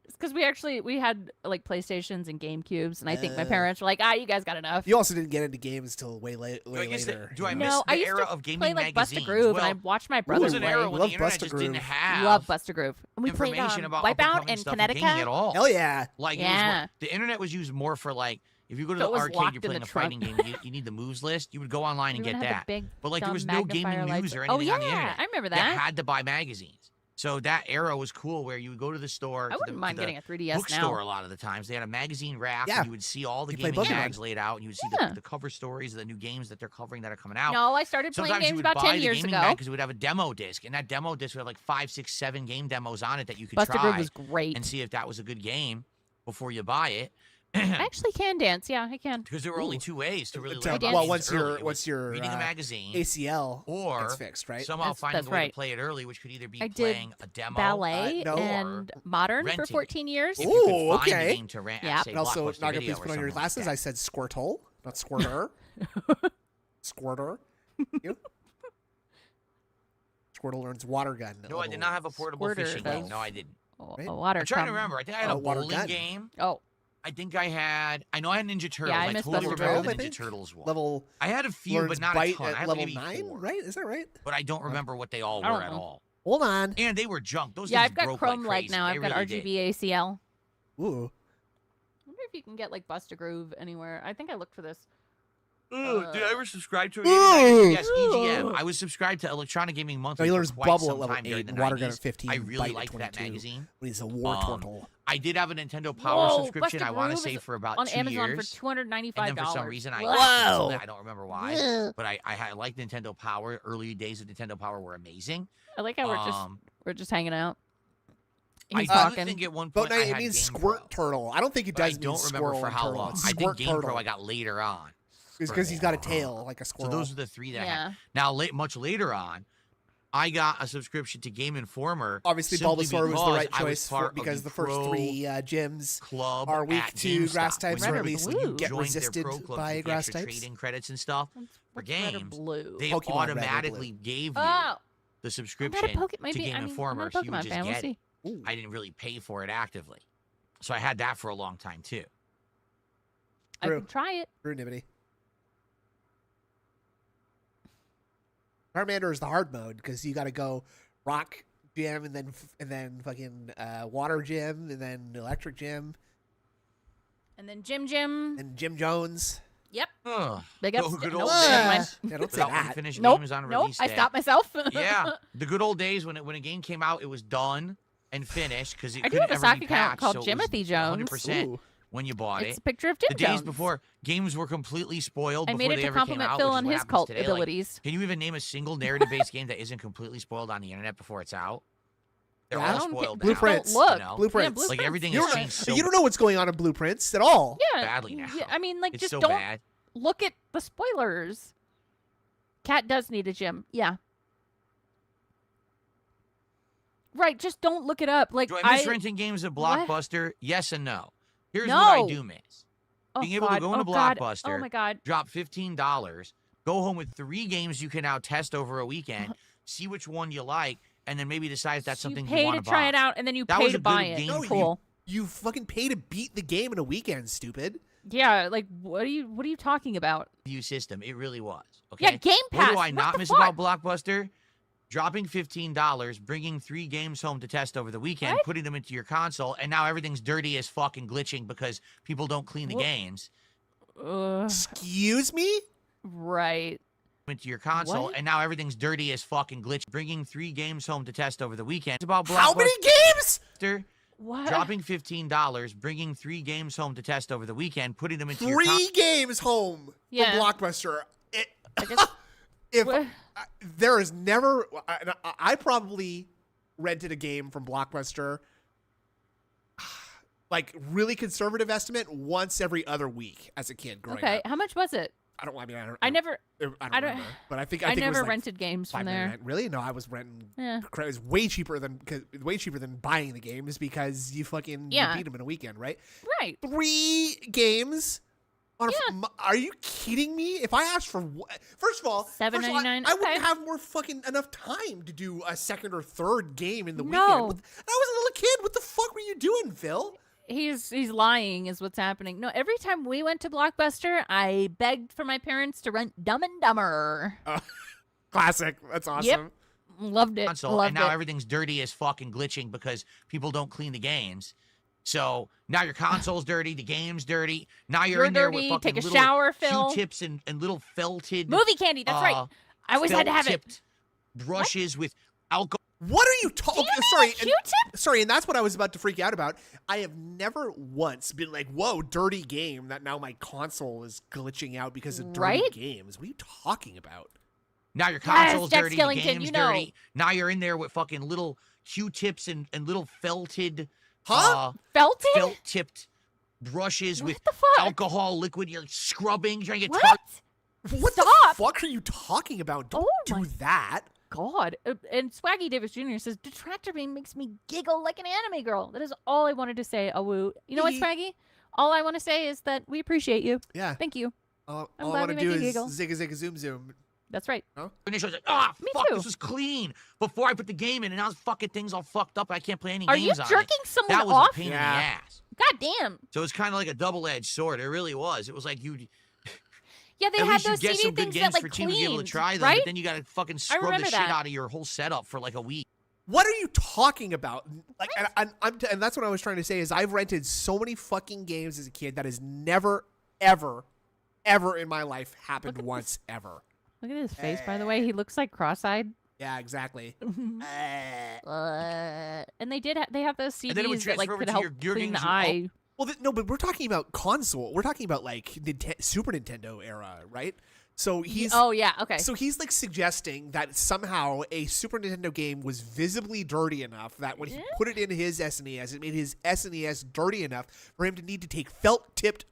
It's because we had like PlayStations and GameCubes, and I think my parents were like, you guys got enough. You also didn't get into games till way I guess later. do I you miss know? No, I the used era to of gaming play like Buster magazines? Groove, Well, and I watched my there brother was an play. era when Love the internet Buster just didn't Groove. have Love Buster Groove, and we played information about Wipeout up-and-coming and stuff in gaming at Connecticut. all. Hell yeah. Like Yeah. the internet was used more for like if you go to So it the was arcade, locked you're in playing the a fighting game, you need the moves list. You would go online and Everyone get had that. the big, But like there dumb was no gaming magnifier news lights. or Oh anything on the yeah, internet. I remember You that. had to buy magazines. So that era was cool where you would go to the store. I wouldn't mind getting a 3DS bookstore now. a lot of the times. They had a magazine rack Yeah. and you would see all the You play gaming Pokemon. tags laid out and you would see Yeah. the cover stories of the new games that they're covering that are coming out. No, I started playing Sometimes you games would about buy 10 the years gaming ago. bag because it would have a demo disc, and that demo disc would have like 5, 6, 7 game demos on it that you could Buster try Groove was great. and see if that was a good game before you buy it. I actually can dance. Yeah, I can. Because there were only 2 ways to really To- learn dance. about well, games once early. your It was once your reading a magazine ACL or gets fixed, right? somehow That's- finding that's a way right. to play it early, which could either be I did playing a demo Ballet no. and modern for renting it. 14 years. if you could Ooh, find a okay. game to rent Yep. at, say, And also, Blockbuster Naga, Video please or put on your something like glasses. that. I said squirtle, not squirter. Squirter. You? Squirtle learns water gun. No, I did not have a portable Squirter fishing game. does. No, I didn't. Right? A water I'm trying to cum. remember. I think I had Oh, a water bowling gun. game. Oh, I think I had. I know I had Ninja Turtles. I I missed totally Buster remember Grove, the I Ninja think. Turtles one. Level I had a few, learns but not bite a ton. I at had level like maybe 9, 4, right? Is that right? but I don't remember what they all I were don't at know. all. Hold on. And they were junk. Those yeah, things I've got broke Chrome like Light crazy. now. They I've got really did. RGB ACL. Ooh. I wonder if you can get like Buster Groove anywhere. I think I looked for this. Ooh, did I ever subscribe to a Ooh. gaming magazine? Yes, EGM. I was subscribed to Electronic Gaming Monthly No, he for learns quite bubble some at level time during 8 the and water gun 90s. at 15. I bite really at liked that 22. magazine. When he's a war turtle. I did have a Nintendo Power Whoa, subscription. Buster I want to Groove say is for about on 2 Amazon years. for $295. And then for some reason I Wow. canceled it. I don't remember why. But I liked Nintendo Power. Early days of Nintendo Power were amazing. I like how we're just hanging out. I He's do talking. think at one But point no, I it had means Game squirt Pro, turtle. I don't think it but I does mean don't remember squirrel for and how turtle. long. It's I think squirt Game turtle. Pro I got later on. It's because he's got a tail like a So squirrel. those are the 3 that I Yeah. had. Now, much later on, I got a subscription to Game Informer. Obviously, simply Bulbasaur was the because right I was choice part of because the first pro 3 gyms club are weak at to GameStop. grass types, When or you at least you joined get their resisted pro clubs by with the grass extra types. trading credits and stuff for What's red or games. blue? They Pokemon Red or automatically gave you Oh, the I'm subscription not a Pokemon. to Maybe Game I'm Informer, not so a you would Pokemon just fan. We'll get it. see. Ooh. I didn't really pay for it actively, so I had that for a long time too. I True. can try it. True, Nibbity. Charmander is the hard mode because you got to go rock gym and then fucking water gym and then electric gym And then Jim. and Jim Jones. Yep. Ugh. Big ups. Oh, good Nope, old never mind. days. Yeah, don't say Without that. unfinished Nope. games on Nope. release I day. stopped myself. Yeah, the good old days when a game came out, it was done and finished because it I do couldn't have a ever be stock account patched, called so it Jimothy was Jones. 100% Ooh. when you bought It's it. a picture of Jim The Jones. days before games were completely spoiled I before made it they to ever came compliment out, Phil which is on what his happens cult today. Like, abilities. can you even name a single narrative-based game that isn't completely spoiled on the internet before it's out? They're Yeah. all I don't spoiled get, now. Blueprints. Don't look. You know? Blueprints. Yeah, Like, blueprints. everything You has don't, changed so you don't know what's going on in Blueprints at all. Yeah, badly now. Yeah, I mean, like, It's just so don't bad. look at the spoilers. Cat does need a gym. Yeah. Right, just don't look it up. Like, Do I miss renting games at What? Blockbuster? Yes and no. Here's what I No. do miss. oh, being able to God, go into oh, God, Blockbuster, Oh, my God. drop $15, go home with 3 games you can now test over a weekend, see which one you like, and then maybe decide if that's So something you you pay want to to try buy. it out, and then you That pay was to a good buy it. game. No, you- Cool. You fucking pay to beat the game in a weekend, stupid. Yeah, like, what are you talking about? View system. It really was. Okay. Yeah, Game Pass. What do I What not the miss fuck? about Blockbuster? Dropping $15, bringing 3 games home to test over the weekend, What? putting them into your console, and now everything's dirty as fuck and glitching because people don't clean the Wha- games Excuse me? Right. into your console, What? and now everything's dirty as fuck and glitching. Bringing 3 games home to test over the weekend. It's about Blockbuster. How many games? What? Dropping $15, bringing 3 games home to test over the weekend, putting them into your 3 games home Yeah. from Blockbuster. I guess, If what? there is never, I probably rented a game from Blockbuster, like really conservative estimate, once every other week as a kid growing Okay, up. how much was it? I don't I never I don't I don't- remember, but I think I it was never like rented games from $5.99. there. Really? No, I was renting. Yeah. It was way cheaper than buying the games because you fucking you Yeah. beat them in a weekend, right? Right. 3 games. Are you kidding me? If I asked for first of all, $7.99, I wouldn't okay. have more fucking enough time to do a second or third game in the No. weekend. I was a little kid. What the fuck were you doing, Phil? He's lying is what's happening. No, every time we went to Blockbuster, I begged for my parents to rent Dumb and Dumber. Classic. That's awesome. Yep. Loved it. console, Loved and now it. everything's dirty as fuck and glitching because people don't clean the games. So now your console's dirty, the game's dirty. Now you're in there with dirty, fucking take a little shower, Phil. Q-tips and little felted Movie candy, that's right. I always had to have it. felt-tipped brushes with alcohol. What are you talking? Sorry, and, Q-tip? sorry, and that's what I was about to freak out about. I have never once been like, "Whoa, dirty game!" That now my console is glitching out because of dirty Right? games. What are you talking about? Now your console's Jack dirty, Skellington, the game's you know. dirty. Now you're in there with fucking little Q-tips and little felted, Felted? felt-tipped brushes What with the fuck? alcohol liquid. You're scrubbing, trying to get What? What Stop. the fuck are you talking about? Don't Oh do my- that. God. And Swaggy Davis Jr. says, Detractor Beam makes me giggle like an anime girl. That is all I wanted to say. Awoo. You know what, Swaggy? All I want to say is that we appreciate you. Yeah. Thank you. All I'm I glad want to we do make you is giggle. zigga zigga zoom zoom. That's right. Initially, I was like, Me fuck, too. this was clean before I put the game in, and now this fucking thing's all fucked up. I can't play any Are you games on it. jerking someone That was off? a pain Yeah. in the ass. God damn. So it's kind of like a double-edged sword. It really was. It was like you. Yeah, they At had least you those get CD some good things games that like for team to be able to cleaned, try them, right? but then you got to fucking scrub the remember shit that. out of your whole setup for like a week. What are you talking about? Like, and that's what I was trying to say is I've rented so many fucking games as a kid that has never, ever, ever in my life happened Look at once ever. Look at his face, by the way. He looks like cross-eyed. Yeah, exactly. And they did. They have those And then it would CDs that like transfer over could to help your clean the games you eye. Well, no, but we're talking about console. We're talking about like Super Nintendo era, right? So he's Oh yeah. Okay. So he's like suggesting that somehow a Super Nintendo game was visibly dirty enough that when he put it in his SNES, it made his SNES dirty enough for him to need to take felt-tipped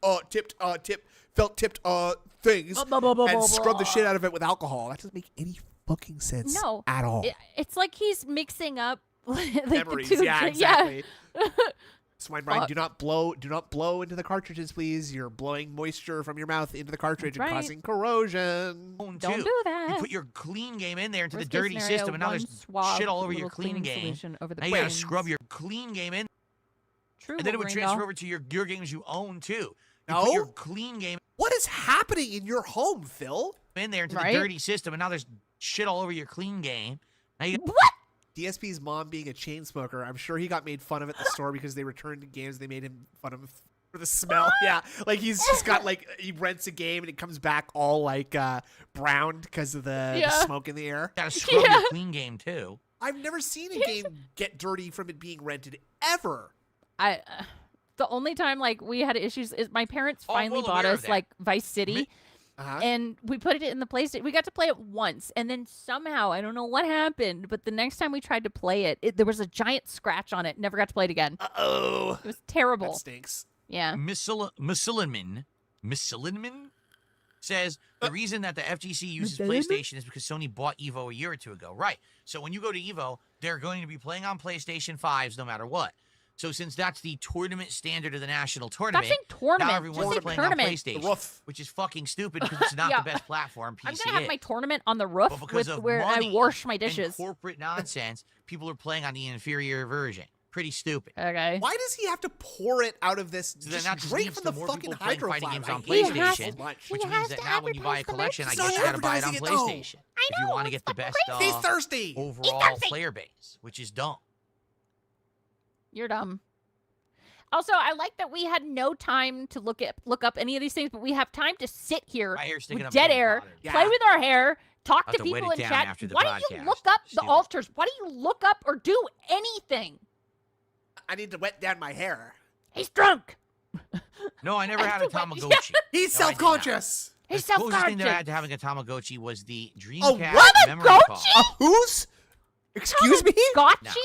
things and scrub the shit out of it with alcohol. That doesn't make any fucking sense No, at all. It's like he's mixing up like Memories, the two. yeah, exactly. Yeah. Swine Brian, Fuck. do not blow into the cartridges, please. You're blowing moisture from your mouth into the cartridge That's and right. causing corrosion. Own Don't too. do that. You put your clean game in there into Worst the case dirty scenario, system, and now one there's swab shit all with over a your little clean cleaning game. solution over the Now you gotta brains. scrub your clean game in, True, and then it would Wolverine transfer doll. over to your games you own too. You No? put your clean game What is happening in your home, Phil? in there into Right? the dirty system, and now there's shit all over your clean game. Now you What? DSP's mom being a chain smoker, I'm sure he got made fun of at the store because they returned the games. They made him fun of for the smell. Yeah, like he's just got like he rents a game and it comes back all like browned because of the Yeah. smoke in the air. gotta scrub Yeah. your clean game too. I've never seen a game get dirty from it being rented ever. The only time like we had issues is my parents Oh, I'm finally well bought aware us of that. like Vice City. Uh-huh. And we put it in the PlayStation. We got to play it once, and then somehow I don't know what happened, but the next time we tried to play it, there was a giant scratch on it. Never got to play it again. Uh-oh. It was terrible. That stinks. Yeah. Miscellaneman says the reason that the FGC uses PlayStation is because Sony bought Evo a year or two ago. Right. So when you go to Evo, they're going to be playing on PlayStation 5s no matter what. So since that's the tournament standard of the national Stop tournament, saying tournament. now Just everyone's say playing tournament. on PlayStation, The roof. which is fucking stupid because it's not Yeah. the best platform. PC I'm gonna have is. my tournament on the roof But because with of where I money wash my and dishes. corporate nonsense, people are playing on the inferior version. Pretty stupid. Okay. Why does he have to pour it out of this? So then Just that just drink leads from to the more fucking people playing hydro fighting flask. games on I hate it PlayStation, so much. which He means has that to now when you buy a advertise the collection, I He's guess not you gotta buy it on advertising it, though. PlayStation I if you know, want to it's get the fucking best He's thirsty. overall thirsty. player base, which is dumb. You're dumb. Also, I like that we had no time to look up any of these things, but we have time to sit here My hair's sticking with up dead like air, water. Yeah. play with our hair, talk I'll to have to wet people it in down chat. after the Why don't you podcast. look up the Stupid. altars? Why don't you look up or do anything? I need to wet down my hair. He's drunk. No, I never I had a have to wet- Tamagotchi. He's No, I did not. self-conscious. He's The closest thing that I self-conscious. had to having a Tamagotchi was the A Dreamcast what? memory card. A who's? Excuse me? Gotchi?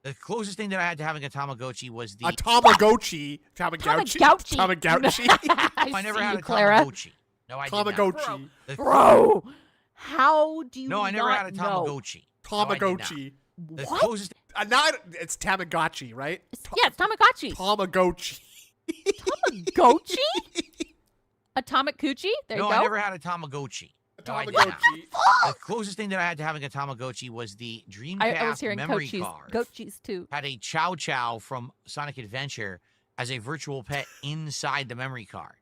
The closest thing that I had to having a Tamagotchi was the. A Tamagotchi. Tamagotchi. Tamagotchi. Tamagotchi. I never see had you, a Clara. Tamagotchi. No, I did not. Tamagotchi. The- Bro, how do you No, I never not had a know? Tamagotchi. No, I did not. Tamagotchi. The What? closest. Now it's Tamagotchi, right? Yeah, it's Tamagotchi. Tamagotchi. Tamagotchi? Atomic Coochie? There No, you go. I never had a Tamagotchi. No, I did not. Tamagotchi. The closest thing that I had to having a Tamagotchi was the Dreamcast I was hearing memory Coachies. card. Goachies too. Had a Chow Chow from Sonic Adventure as a virtual pet inside the memory card.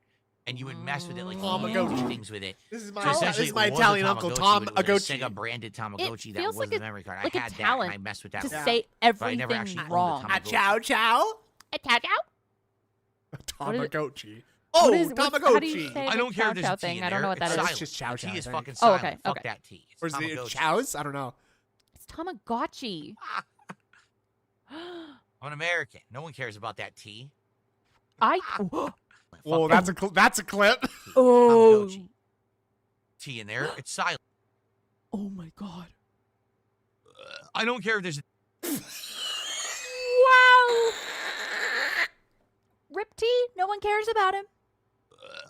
And you would mess with it like Tamagotchi. do things with it. This is So my, this essentially, is my it was a Italian uncle, Tamagotchi, Tom but it was a Agotchi. Sega branded Tamagotchi that feels was like the a- memory card. like I a had that, and talent I messed with that. To a lot. say But I everything never actually owned a wrong. Tamagotchi. A chow chow? A chow chow? What is it? Tamagotchi. What Oh, is- what's- how do you Tamagotchi. say I the don't care chow if there's chow a T thing? in I don't know there. what that It's is. It's silent. just chow The chow. T is I think. fucking Oh, silent. okay, Fuck okay. that T. It's Or is it Tamagotchi. chows? I don't know. It's Tamagotchi. I'm an American. No one cares about that T. Whoa, Fuck that's a clip. Oh. Tamagotchi. T in there. It's silent. Oh my god. I don't care if there's a Wow. Rip T. No one cares about him.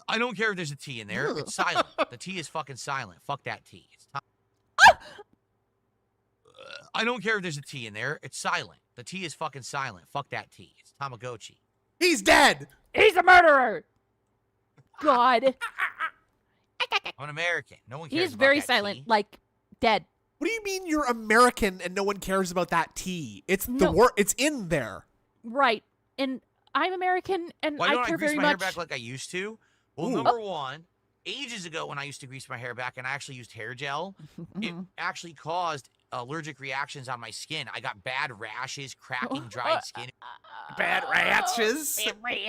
I don't care if there's a T in there. It's silent. The T is fucking silent. Fuck that T. It's I don't care if there's a T in there. It's silent. The T is fucking silent. Fuck that T. It's Tamagotchi. He's dead. He's a murderer. God. I'm an American. No one He cares is about very that silent, T. like dead. What do you mean you're American and no one cares about that T? It's the No. word. It's in there. Right. And I'm American, and Why I don't I care grease very my hair much. back like I used to? Well, Ooh. number one, ages ago when I used to grease my hair back and I actually used hair gel, it actually caused allergic reactions on my skin. I got bad rashes, cracking, dried skin. Bad rashes.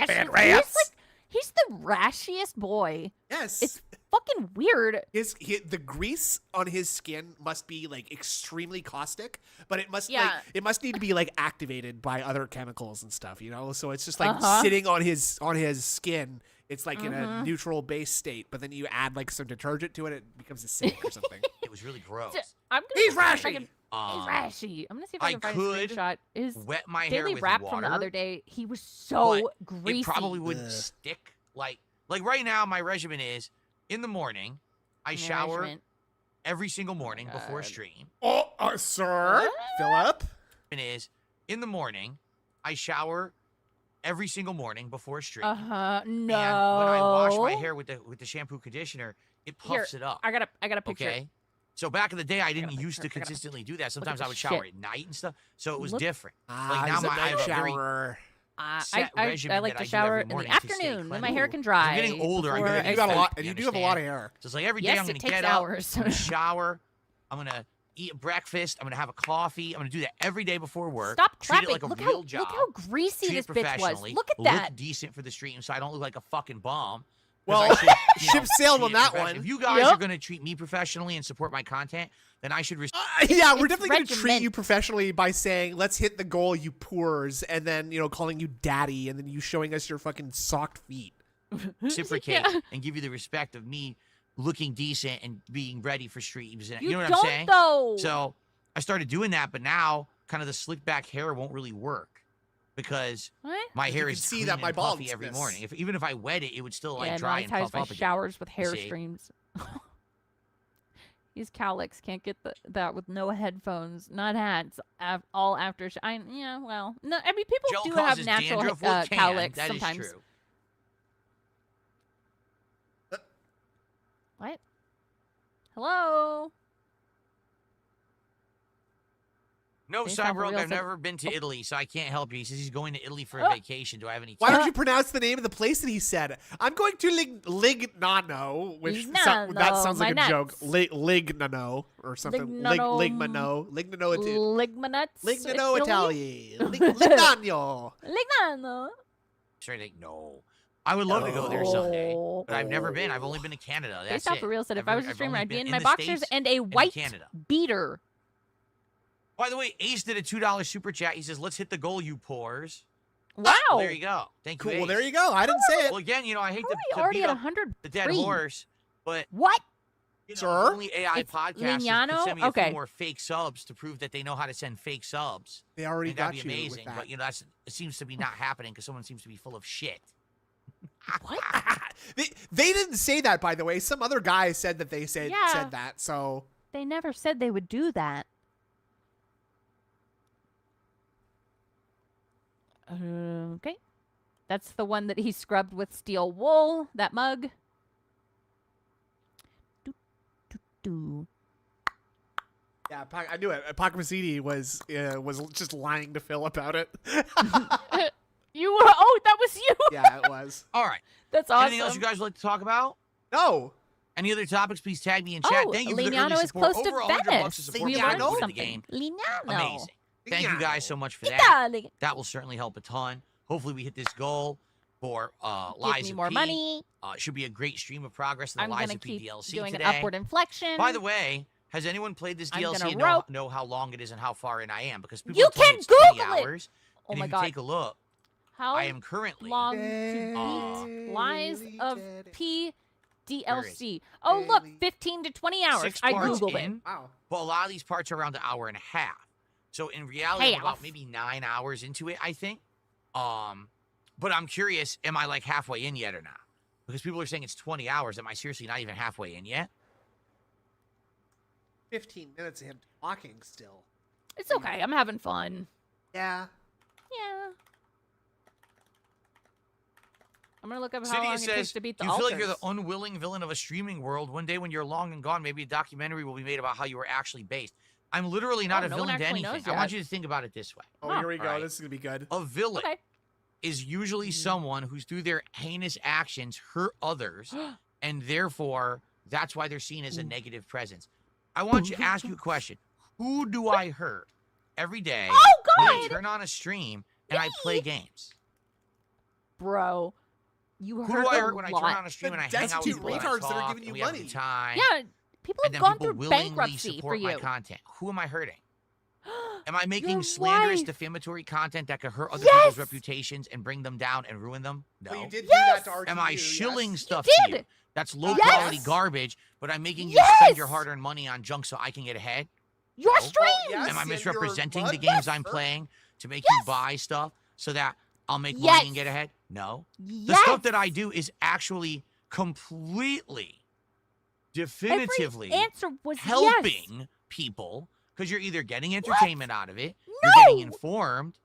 Bad rats. He's the rashiest boy. Yes. It's fucking weird. The grease on his skin must be like extremely caustic, but it must Yeah. it must need to be like activated by other chemicals and stuff, you know. So it's just like Uh-huh. sitting on his skin. It's like in a neutral base state, but then you add like some detergent to it, it becomes acidic or something. It was really gross. I'm gonna He's see if I rashy. can- Um, He's rashy. I'm gonna see if I I can find could a screenshot. His Wet my hair daily with wrap water. from the other day. He was so but greasy. It probably wouldn't Ugh. stick. Like right now, my regimen is in the morning, I shower Nourishment. every single morning Oh my before God. stream. Oh, sir, Philip. And is in the morning, I shower every single morning before stream. No. And when I wash my hair with the shampoo conditioner, it puffs Here, it up. I got a picture. Okay. So back in the day, I didn't gotta used to picture, I gotta- consistently do that. Sometimes this I would shower shit. at night and stuff. So it was Look- different. Ah, now he's a I night have a very shower. set I regimen like that to I do shower every in the morning to stay afternoon when my clean. hair can I'm dry. getting older, I'm before gonna I You got a sleep. lot, You and you do have a lot of understand? hair. So it's like every day Yes, I'm it going to takes get hours. up, I'm going to shower, I'm going to eat breakfast, I'm going to have a coffee. I'm going to do that every day before work. Stop treat clapping. it like a look real how job. look how greasy treat this it bitch was. professionally, Look at that. Look decent for the stream so I don't look like a fucking bomb. 'Cause Well, I should, you ship know, sailed treat on it that professionally. one. If you guys Yep. are going to treat me professionally and support my content, then I should Yeah, we're It's definitely going to treat regiment. you professionally by saying, let's hit the goal, you poors, and then, you know, calling you daddy, and then you showing us your fucking socked feet. reciprocate Yeah. and give you the respect of me looking decent and being ready for streams. And, You know what don't I'm saying? though. So I started doing that, but now kind of the slick back hair won't really work because What? my You hair can is see clean that my and puffy every baldness. morning. Even if I wet it, it would still like Yeah, dry no, and I puff ties my up again. showers with hair See? streams. These cowlicks can't get that with no headphones, not hats. All after. Yeah, well, no. I mean, people Gel do have causes natural dandruff. Well, it can. cowlicks That is sometimes. true. What? Hello. No, Based off a Cyberpunk, real I've sub- never been to Italy, so I can't help you. He says he's going to Italy for a Oh. vacation. Do I have any Why tips? don't you pronounce the name of the place that he said? I'm going to Lignano, which that sounds like my a joke. nuts. Lignano or something. Lignano. Lignano. Ligmanuts. Lignano Italy? Italy. Lignano. Lignano. Straight like, no. I would love to go there someday, Oh. but I've never been. I've only been to Canada. That's Based off it. a real said, if I've I was a I've streamer, only I'd be been in my the boxers States and a in white Canada. beater. By the way, Ace did a $2 super chat. He says, "Let's hit the goal, you pores." Wow. Well, there you go. Thank you. Cool. Well, Ace. there you go. I didn't say it. Well, again, you know, I hate How to, are we to already beat at up 100? the dead Free. horse, but What? you know, Sir? only AI It's podcasters Lignano? could send me a Okay. few more fake subs to prove that they know how to send fake subs. They already And that'd got be you amazing. with that. But you know, it seems to be not happening because someone seems to be full of shit. What? They didn't say that, by the way. Some other guy said that they said Yeah. that. So They never said they would do that. Okay. That's the one that he scrubbed with steel wool, that mug. Do, do, do. yeah, I knew it. Apocalypse was just lying to Phil about it. You were, oh, that was you. Yeah, it was. All right. That's awesome. Anything else you guys would like to talk about? No. Any other topics? Please tag me in chat. Oh, Thank you for the Lignano early is support. close to Over $100 Venice. to support We the learned support of the something. game. Lignano. Amazing. Thank you guys so much for that. Italy. That will certainly help a ton. Hopefully, we hit this goal for Give Lies me of more P. money. Should be a great stream of progress in the I'm Lies gonna of P keep DLC doing today. an upward inflection. By the way, Has anyone played this I'm DLC gonna and rope. know how long it is and how far in I am? Because people You have told me can it's 20 Google it! hours. Oh And my if god. you take a look, How I am currently long to beat Lies of P DLC? Oh look, 15 to 20 hours. 6 I parts googled it. in, Wow. but a lot of these parts are around an hour and a half. So in reality, I'm Half. about maybe 9 hours into it, I think. But I'm curious, am I like halfway in yet or not? Because people are saying it's 20 hours. Am I seriously not even halfway in yet? 15 minutes of him talking still. It's okay. I'm having fun. Yeah. Yeah. I'm gonna look up how Cydia long it takes says, to beat the do you feel like you're altars. the unwilling villain of a streaming world? One day when you're long and gone, maybe a documentary will be made about how you were actually based. I'm literally not Oh, a no one villain to actually anything. knows I want yet. you to think about it this way. Oh, Huh. here we go. Right. This is gonna be good. A villain Okay. is usually someone who's through their heinous actions hurt others, and therefore that's why they're seen as a negative presence. I want you to ask you a question. Who do I hurt every day Oh when I god, turn on a stream and I play games? bro, you Who hurt do I a hurt when I lot. turn on a stream The and I hang out with destitute people and I retards that are talk giving and you we have a money. good time? Yeah, people And have then gone people through willingly bankruptcy support for my you. content. Who am I hurting? Am I making Your slanderous, wife. defamatory content that could hurt other Yes! people's reputations and bring them down and ruin them? No. Well, you did Yes! do that to RTU. Am I shilling yes. stuff You to did! you? That's low Yes! quality garbage, but I'm making you spend your Yes! hard-earned money on junk so I can get ahead. Your No. streams. yes. Am I and you're misrepresenting the blood games I'm vessel. playing to make Yes! you buy stuff so that I'll make money Yes! and get ahead? No. The Yes. stuff that I do is actually completely, definitively Every answer was yes. helping people because you're either getting entertainment out of it, you're getting No. informed,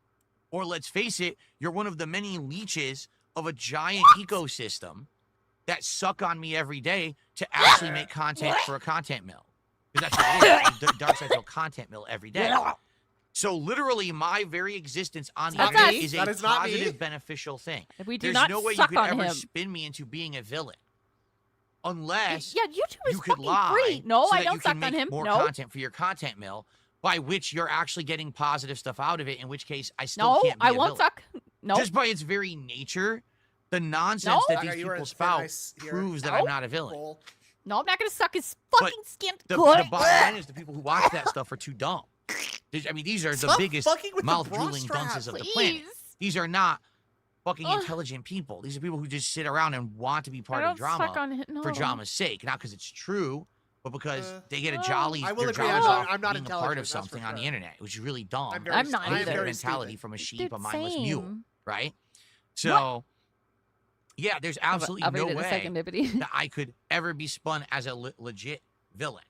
or let's face it, you're one of the many leeches of a giant ecosystem that suck on me every day to actually make content for a content mill. Because that's what it is. The Dark Side's a content mill every day. So literally, my very existence on the That's internet us. is a That is not me. positive, beneficial thing. We do There's not no way you suck could on ever him. spin me into being a villain. Unless Yeah, YouTube is you could fucking lie free. No, so I that don't you suck can on make him. more No, content for your content mill, by which you're actually getting positive stuff out of it, in which case I still no, can't be I a won't villain. suck. No, Just by its very nature, the nonsense No. that Saga, these you were people in spout Finnice here. proves that No. I'm not a villain. Cool. no, I'm not gonna suck his But fucking skin. The Good. bottom line is the people who watch that stuff are too dumb. I mean, these are the Stop biggest fucking with the bra mouth-drooling strap, dunces of the planet. Please. These are not fucking Ugh. intelligent people. These are people who just sit around and want to be I part don't of drama suck on him. No. for drama's sake, not because it's true, but because they get a Oh. jolly, I will their agree, jollies I'm off not- I'm not being a part intelligent, of that's for something on the sure. internet, which is really dumb. I'm very I'm not st- Look at either. their very mentality stupid. from a sheep, Dude, a mindless mule, same. right? So, yeah, there's absolutely I'll no read it in a way second, Nippity. that I could ever be spun as a legit villain.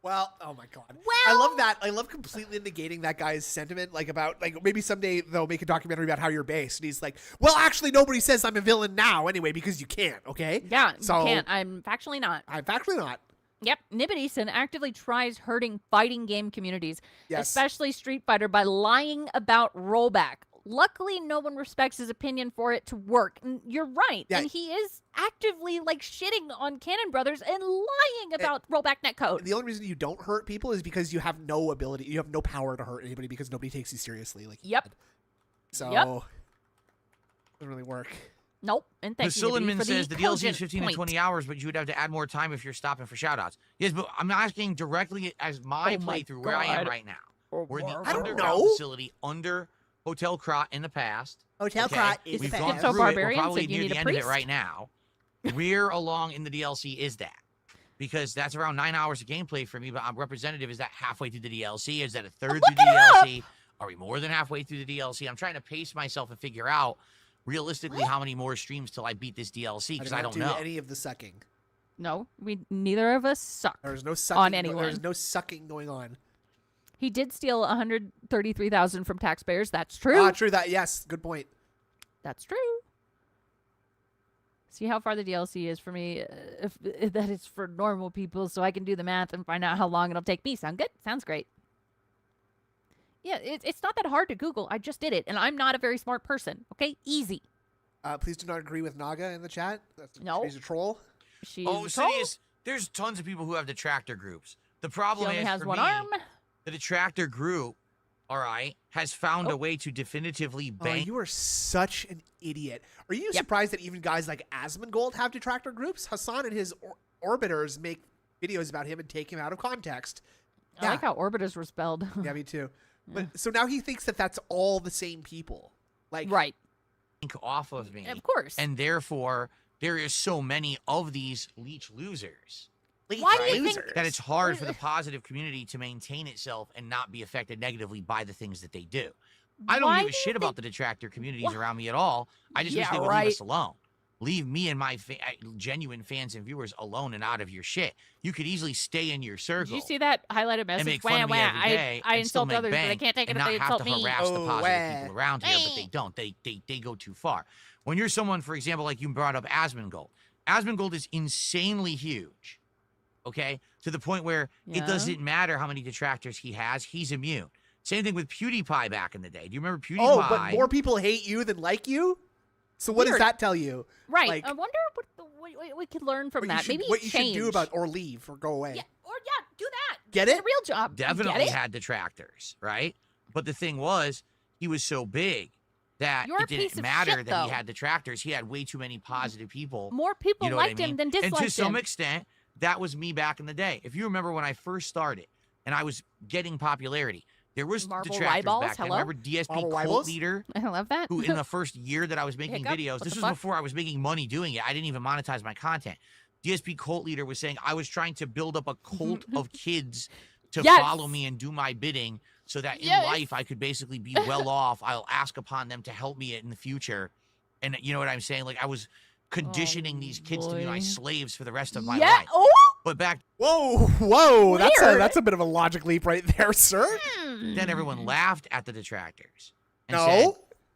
Well, oh my god. Well- I love that. I love completely negating that guy's sentiment, like about, like maybe someday they'll make a documentary about how you're based, and he's like, well, actually, nobody says I'm a villain now anyway because you can't. Okay. Yeah, So- you can't. I'm factually not. I'm actually not. Yep, Nibbity actively tries hurting fighting game communities, Yes. especially Street Fighter, by lying about rollback. Luckily, no one respects his opinion for it to work. And you're right. Yeah. And he is actively like shitting on Cannon Brothers and lying about rollback netcode. The only reason you don't hurt people is because you have no ability, you have no power to hurt anybody because nobody takes you seriously. Like, Yep. so Yep. doesn't really work. Nope. And thank you, Nibbity, Sillenman for says the the DLC is cogent 15 point. to 20 hours, but you would have to add more time if you're stopping for shoutouts. Yes, but I'm asking directly as my Oh my playthrough where I am God. right now. Or We're in the more. I don't underground know. facility under Hotel Krot in the past. Hotel Okay, Krot is We've the gone best. So through it. We're Barbarian probably said you near need the a end of it priest? right now. Where along in the DLC is that? Because that's around 9 hours of gameplay for me, but I'm representative. Is that halfway through the DLC? Is that a third through the DLC? Are we more than halfway through the DLC? I'm trying to pace myself and figure out realistically how many more streams till I beat this DLC, because I don't do know. any of the sucking. No, neither of us suck. There's no sucking anyone. There's no sucking going on. He did steal 133,000 from taxpayers. That's true. Ah, true that. Yes, good point. That's true. See how far the DLC is for me. If that is for normal people, so I can do the math and find out how long it'll take me. Sound good? Sounds great. Yeah, it's not that hard to Google. I just did it, and I'm not a very smart person. Okay, easy. Please do not agree with Naga in the chat. No. He's a troll. She's Oh, a troll. Sidious, there's tons of people who have detractor groups. The She problem only is has for one me, arm. the detractor group, all right, has found Oh. a way to definitively Oh, bank. you are such an idiot. Are you Yep. surprised that even guys like Asmongold have detractor groups? Hassan and his orbiters make videos about him and take him out of context. I like how orbiters were spelled. Yeah, me too. But so now he thinks that that's all the same people. Like, right. Off of me. Of course. And therefore, there is so many of these leech losers. Why do you think That it's hard for the positive community to maintain itself and not be affected negatively by the things that they do. I don't Why give a do you shit about think- the detractor communities around me at all. I just wish Yeah, they would leave right. us alone. Leave me and my genuine fans and viewers alone and out of your shit. You could easily stay in your circle. Did you see that highlighted and message? make fun of me every day I and still insult make others, but I bank can't take it and if not they have insult to me. harass the Oh, positive wow. people around here, but they don't. They go too far. When you're someone, for example, like you brought up Asmongold. Asmongold is insanely huge, okay? To the point where Yeah. it doesn't matter how many detractors he has, he's immune. Same thing with PewDiePie back in the day. Do you remember PewDiePie? oh, but more people hate you than like you? So what does Weird. that tell you? Right. Like, I wonder what we could learn from what that. you should, Maybe what you should do change. about or leave or go away. Yeah, do that. Get Get it? a real job. Definitely Get it? had detractors, right? But the thing was, he was so big that You're a it piece didn't of matter shit, that he though. had detractors. He had way too many positive people. More people You know what I liked him mean? than disliked And to some him. extent, that was me back in the day. If you remember when I first started and I was getting popularity, there was Marble detractors Ryballs, back then. hello? Remember DSP Marble Cult Ryballs? Leader, I love that. who in the first year that I was making Hiccup? videos, What this the was fuck? before I was making money doing it. I didn't even monetize my content. DSP Cult Leader was saying I was trying to build up a cult of kids to Yes. follow me and do my bidding so that in Yes. life I could basically be well off. I'll ask upon them to help me in the future. And you know what I'm saying? Like I was conditioning these kids to be my boy. slaves for the rest of my yeah. life. Oh. But back Whoa, Weird. that's a bit of a logic leap right there, sir. then, everyone laughed at the detractors. And No. said,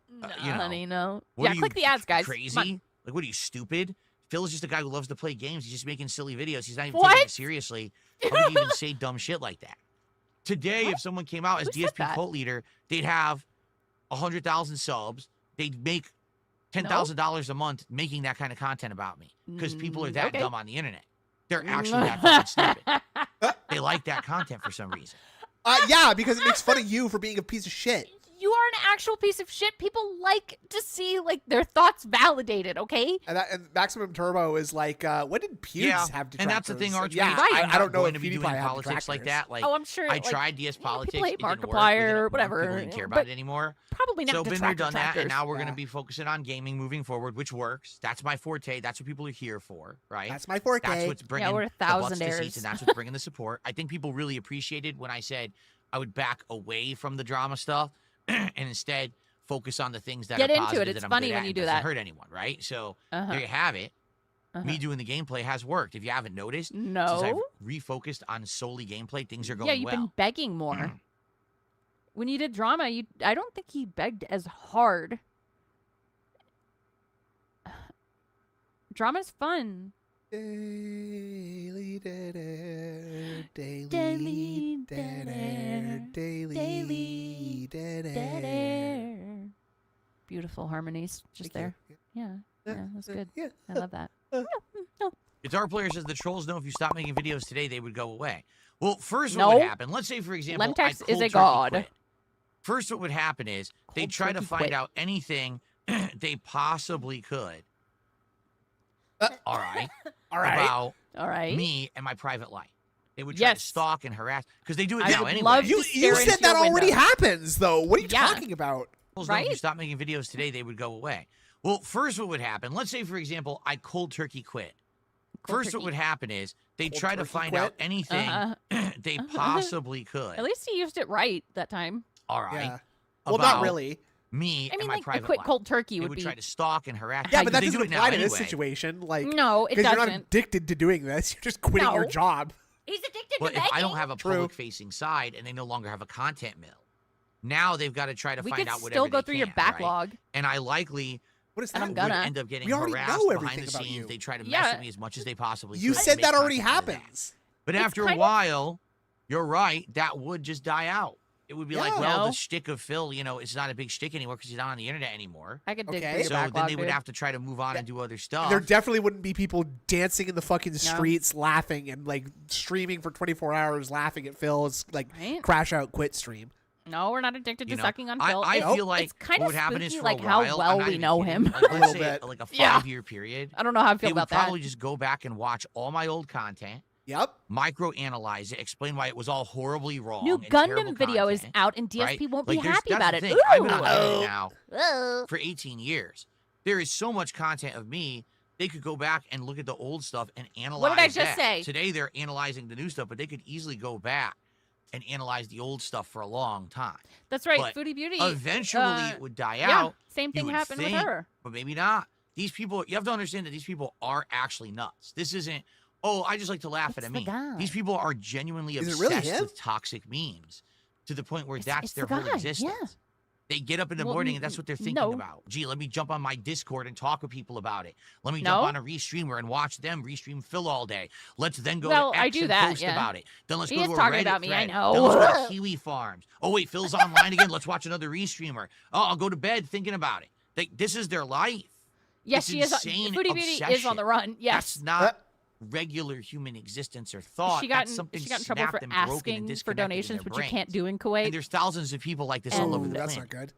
No, you know, honey, no. What Yeah, are you, click the ads, guys. Come on. Crazy? Like, what are you, stupid? Phil is just a guy who loves to play games. He's just making silly videos. He's not even taking What? it seriously. How could you even say dumb shit like that? Today, if someone came out as Who said DSP that? Cult Leader, they'd have 100,000 subs. They'd make $10,000 a month making that kind of content about me because people are that okay. dumb on the internet. They're actually that fucking stupid. They like that content for some reason. Yeah, because it makes fun of you for being a piece of shit. You are an actual piece of shit. People like to see like their thoughts validated, okay? And Maximum Turbo is like, when did Pewds Yeah, have detractors? and that's the thing, Archie. Yeah, Right. I'm I not don't know going if to be PewDiePie doing had politics like detractors. that. Like, Oh, I'm sure. I like, tried DS politics. people hate It didn't work. Markiplier, People whatever. didn't care about but it anymore. probably not So been there, done that, detractors. and now we're going Yeah. to be focusing on gaming moving forward, which works. That's my forte. That's what people are here for, right? That's my forte. That's what's bringing we're the butts to thousandaires. seats, and that's what's bringing the support. I think people really appreciated when I said I would back away from the drama stuff and instead focus on the things that Get are into it. positive It's that I'm funny good when at you and do doesn't that. hurt anyone, right? So Uh-huh. there you have it. Uh-huh. Me doing the gameplay has worked. If you haven't noticed, since I've No. refocused on solely gameplay, things are going Yeah, you've well. been begging more. When you did drama, I don't think he begged as hard. Drama's fun. Daily dead air, daily Daily dead dead air, air, daily daily dead Dead air. air. Beautiful harmonies just Thank there. Yeah, that's good. Yeah. I love that. Guitar Player says the trolls know if you stop making videos today, they would go away. Well, first No. what would happen? Let's say, for example, I Lemtex is cold a turkey god. quit. First, what would happen is they'd Cold try to turkey find quit. out anything they possibly could. All right. All right. About All right. me and my private life. They would try to Yes. stalk and harass because they do it I now would anyway. love You to stare said into that your already window. happens, though. What are you Yeah. talking about? Trolls know if you Right? stop making videos today, they would go away. Well, first, what would happen? Let's say, for example, I cold turkey quit. Cold First, what turkey. would happen is they'd Cold try to turkey find quit? out anything they possibly could. At least he used it right that time. All right. Yeah. Well, not about really. Me I mean, and my like a private quick life. cold turkey They would would be. try to stalk and harass. Yeah, but that they doesn't do it now apply to this anyway. situation. Like, No, it because you're not doesn't. addicted to doing this. You're just quitting your No. job. He's addicted But to if I begging. don't have a True. public-facing side and they no longer have a content mill, now they've got to try to we find could out whatever still go they through your can, right? backlog. And I likely What is And that? I'm would gonna. end up getting We already harassed know behind everything the about scenes. you. They try to mess Yeah. with me as much as they possibly You could. said make that already content out of that. happens. But It's after a kind of- while, you're right, that would just die out. It would be like, Yeah. well, No. the shtick of Phil, it's not a big shtick anymore because he's not on the internet anymore. I could dig Okay. through your So backlog, then they would dude. have to try to move on and do other stuff. There definitely wouldn't be people dancing in the fucking streets, laughing and like streaming for 24 hours, laughing at Phil's like Right? crash out quit stream. No, we're not addicted to You know, sucking on I Phil. I It's- feel like it's kind what of would happen is spooky, for like a how while, well I'm not we even know kidding, him. Like, A let's little say bit. like a Yeah. 5-year period. I don't know how I feel They would about that. probably just go back and watch all my old content Yep. microanalyze it, explain why it was all horribly wrong. New and terrible Gundam video is content, out, and DSP right? won't Like, be there's- happy that's about the it. thing. I've been on the Ooh. internet now Ooh. for 18 years. There is so much content of me. They could go back and look at the old stuff and analyze. What did I just that. say? Today they're analyzing the new stuff, but they could easily go back and analyze the old stuff for a long time. That's right. But Foodie Beauty. Eventually, it would die Yeah, out. same you thing would happened with think, her. but maybe not. These people, you have to understand that these people are actually nuts. This isn't, oh, I just like to laugh It's at a the meme. guy. These people are genuinely Is it obsessed really him? with toxic memes to the point where It's that's the their whole guy, existence. yeah. They get up in the Well, morning and that's what they're thinking no. about. Gee, let me jump on my Discord and talk with people about it. Let me No. jump on a restreamer and watch them restream Phil all day. Let's then go Well, to I X do and that, post yeah. about it. Then let's He go is to a talking Reddit about me, I thread. know. Then let's go to Kiwi Farms. Oh wait, Phil's online again. Let's watch another restreamer. Oh, I'll go to bed thinking about it. This is their life. Yes, It's she is. insane Foodie Beauty is on obsession. the run. Yes. That's not regular human existence or thought. She got That's in, something she got in trouble for snapped and broken and asking for disconnected in donations, their which you can't brains. do in And Kuwait. there's thousands of people like this And- all over the That's planet. not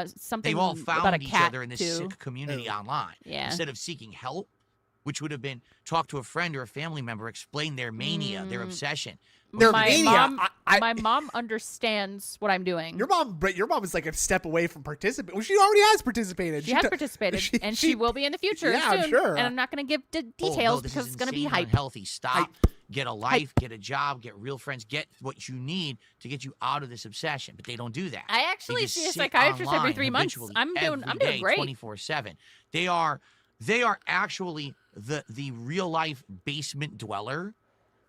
good. Something They've all about a found each cat other in this too. sick community Oh. online. Yeah. Instead of seeking help, which would have been talk to a friend or a family member, explain their mania, their obsession. Their my mania. mom, I- my mom understands what I'm doing. Your mom is like a step away from participating. Well, she already has participated. She has t- participated, and she will be in the future Yeah, I'm soon. sure. And I'm not going to give Oh, no, details this because is it's going to be insanely hype. unhealthy. Stop. Get a life, get a job, get real friends, get what you need to get you out of this obsession. But they don't do that. I actually They just see a sit psychiatrist every online 3 months. habitually I'm doing every day, great. 24/7. They are actually the real life basement dweller.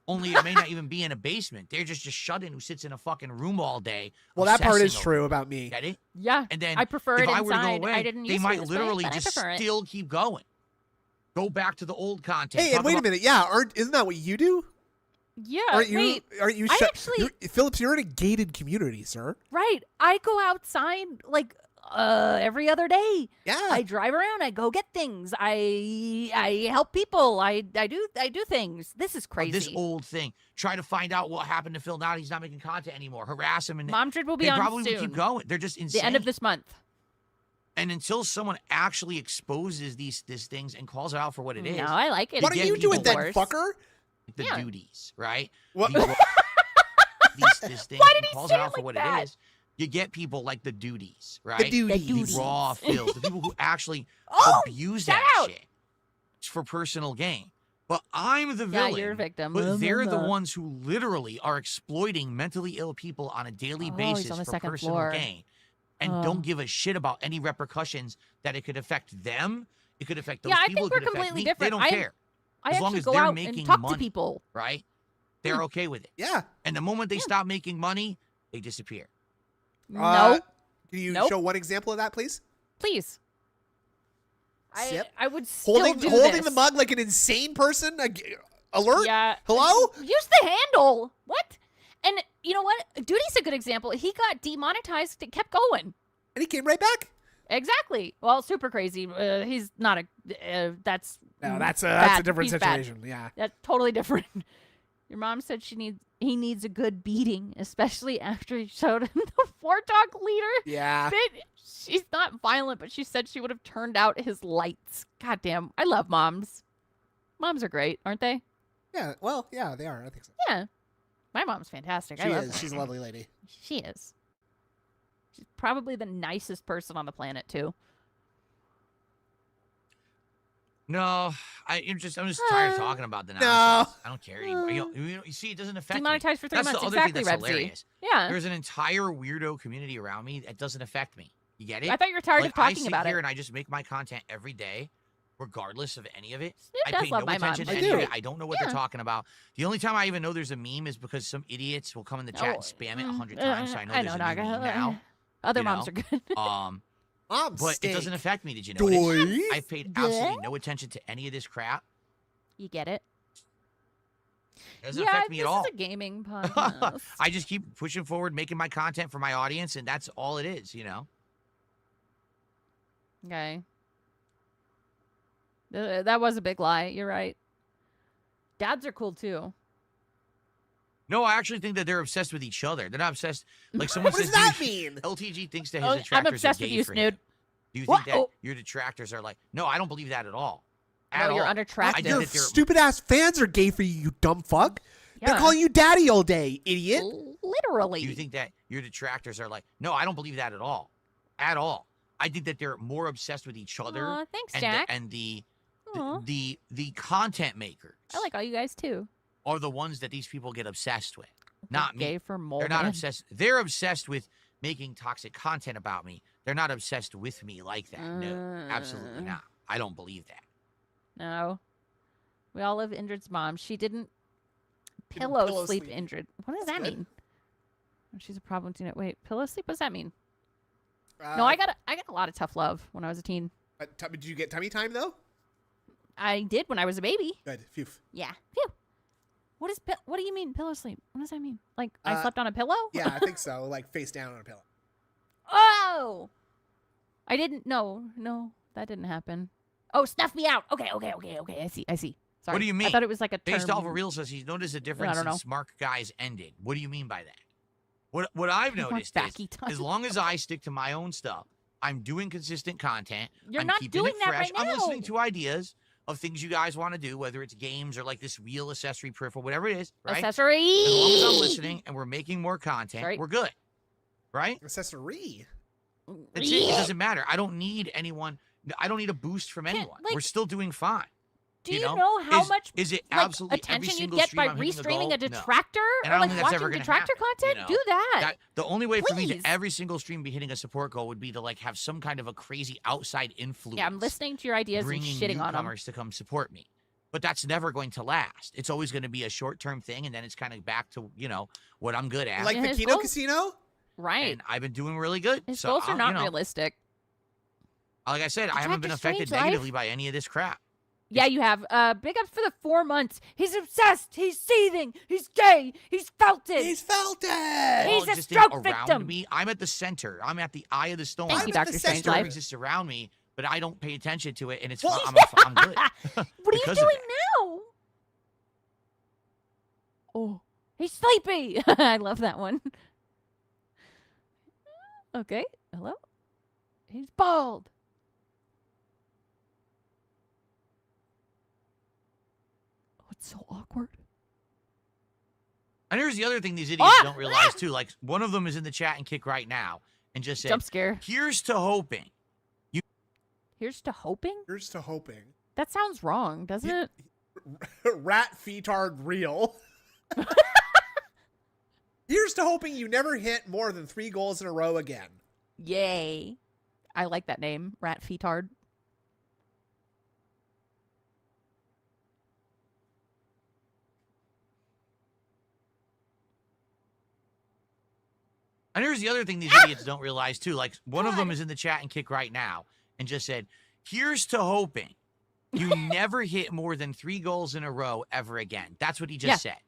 Only it may not even be in a basement. They're just shut in who sits in a fucking room all day. Well, that part is obsessing true over about me. it. Get it? Yeah, And then I prefer if it I were to go inside. away, I didn't they used to might this way, literally but I just prefer it. still keep going. Go back to the old content. Hey, Talk and wait a about- minute. Yeah, isn't that what you do? Yeah, Aren't you? wait, Aren't you? I shut- actually- you're- Phillips, you're in a gated community, sir. right. I go outside like every other day. Yeah. I drive around. I go get things. I help people. I do things. This is crazy. This old thing. Try to find out what happened to Phil now that he's not making content anymore. Harass him and Mom Dread will be they on probably soon. will keep going. They're just insane. The end of this month. And until someone actually exposes these things and calls it out for what it is, No, I like it. Why don't get you do it people then, worse. fucker? the Yeah. duties, right? What? This thing Why did and he calls say it it out for like what that? it is. You get people like the duties, right? The duties. The raw fills, the people who actually Oh, abuse shout that out. shit for personal gain. But I'm the Yeah, villain. you're a victim. But they're the Remember. ones who literally are exploiting mentally ill people on a daily Oh, he's basis on the for second personal floor. gain. And Oh. don't give a shit about any repercussions that it could affect them. It could affect those Yeah, I people. think it we're could affect completely me. different. They don't care, I as long actually as go they're out making and talk money. to people. right? They're okay with it. Yeah. And the moment they stop making money, they disappear. No, Can you Nope. show one example of that, please? please. Sip. I would still Holding do the this. mug like an insane person. Alert. Yeah. Hello. Use the handle. What? And you know what? Duty's a good example. He got demonetized. It kept going. And he came right back. Exactly. Well, super crazy. He's not a. That's No, that's a bad. different He's bad. situation. Yeah. That's totally different. Your mom said he needs a good beating, especially after he showed him the Warthog leader. Yeah. She's not violent, but she said she would have turned out his lights. God damn. I love moms. Moms are great, aren't they? Yeah. Well, yeah, they are. I think so. Yeah. My mom's fantastic. I She love is. her. She's a lovely lady. She is. She's probably the nicest person on the planet, too. No, I'm just tired of talking about the No. nonsense. I don't care anymore. You see, it doesn't affect me. Demonetized for 3 That's months. the other Exactly, thing that's Rebsy. hilarious. Yeah. There's an entire weirdo community around me that doesn't affect me. You get it? I thought you were tired Like, of talking I sit about here it. and I just make my content every day, regardless of any of it. Snoop I does pay love no my mom. attention I to any of do. it. I don't know what Yeah. they're talking about. The only time I even know there's a meme is because some idiots will come in the chat and spam it 100 times, so I know there's a new Naga. meme now. Other you moms know? are good. Mom, But steak. it doesn't affect me. Did you notice? Doy. I've paid absolutely no attention to any of this crap. You get it? It doesn't yeah, affect me this at all. is a gaming podcast. I just keep pushing forward, making my content for my audience, and that's all it is, you know? Okay. That was a big lie. You're right. Dads are cool, too. No, I actually think that they're obsessed with each other. They're not obsessed. Like someone What says, does that "Dude, mean? LTG thinks that his Oh, detractors I'm obsessed are with gay you, for Snood. him. Do you What? think that Oh. your detractors are like, no, I don't believe that at all. At No, you're all. unattractive. I Your did that they're- stupid ass fans are gay for you, you dumb fuck. They're Yeah. calling you daddy all day, idiot. Literally. You think that your detractors are like, no, I don't believe that at all. At all. I think that they're more obsessed with each other Aw, thanks, and Jack. the Aw. content makers I like all you guys too. are the ones that these people get obsessed with. Not Gay me. for mole. They're not man. obsessed. They're obsessed with making toxic content about me. They're not obsessed with me like that. No, absolutely not. I don't believe that. No. We all love Indrid's mom. She didn't Didn't pillow pillow sleep sleep. Indrid. What does that good. mean? Oh, she's a problem teenage. Wait, pillow sleep? What does that mean? No, I got a lot of tough love when I was a teen. Did you get tummy time though? I did when I was a baby. Good. Phew. Yeah. Phew. What do you mean pillow sleep? What does that mean? Like I Uh, slept on a pillow? Yeah, I think so. Like face down on a pillow. Oh. I didn't. No, that didn't happen. Oh, snuff me out. Okay. I see. Sorry. What do you I mean? thought it was like a term. Based off of Real says he's noticed a difference don't know. since Mark Guys ended. What do you mean by that? What I've Mark noticed is, Backy time. as long as I stick to my own stuff, I'm doing consistent content. You're I'm not keeping doing it that fresh. right I'm listening now. to ideas of things you guys want to do, whether it's games or like this wheel accessory peripheral, whatever it is, right? Accessory. As long as I'm listening and we're making more content, Right. we're good. Right? Accessory. That's it. It doesn't matter. I don't need anyone. I don't need a boost from anyone. like- We're still doing fine. Do you know? know how much Is it like, absolutely every attention you'd single get stream by I'm hitting the restreaming a goal? No. detractor And or I don't like think that's watching ever gonna detractor happen, content? you know? Do that. The only way for me Please. to every single stream be hitting a support goal would be to like have some kind of a crazy outside influence. Yeah, I'm listening to your ideas and bringing shitting on them. newcomers to come support me. But that's never going to last. It's always going to be a short-term thing, and then it's kind of back to what I'm good at. Like Yeah, the his Kino goals- Casino? Right. And I've been doing really good. His so goals are I'll- not realistic. Like I said, I haven't been Detractor affected Strange Life? negatively by any of this crap. Yeah, you have. Big ups for the 4 months. He's obsessed. He's seething. He's gay. He's felt it. He's felt it. He's All a existing stroke around victim. me. I'm at the center. I'm at the eye of the storm. Thank you, I'm at Dr. the Strange center. Storm Life. exists around me, but I don't pay attention to it, and it's Well, I'm good. What are you Because of doing that. now? Oh, he's sleepy. I love that one. Okay. Hello? He's bald. Oh, it's so awkward. And here's the other thing these idiots Ah! don't realize too. Like one of them is in the chat and kick right now and just said, Jump scare. "Here's to hoping." Here's to hoping? Here's to hoping. That sounds wrong, doesn't it? Rat fetard real. Here's to hoping you never hit more than 3 goals in a row again. Yay. I like that name, Rat Fetard. And here's the other thing these idiots don't realize too. Like one of them is in the chat and kick right now and just said, "Here's to hoping you never hit more than 3 goals in a row ever again." That's what he just Yeah. said.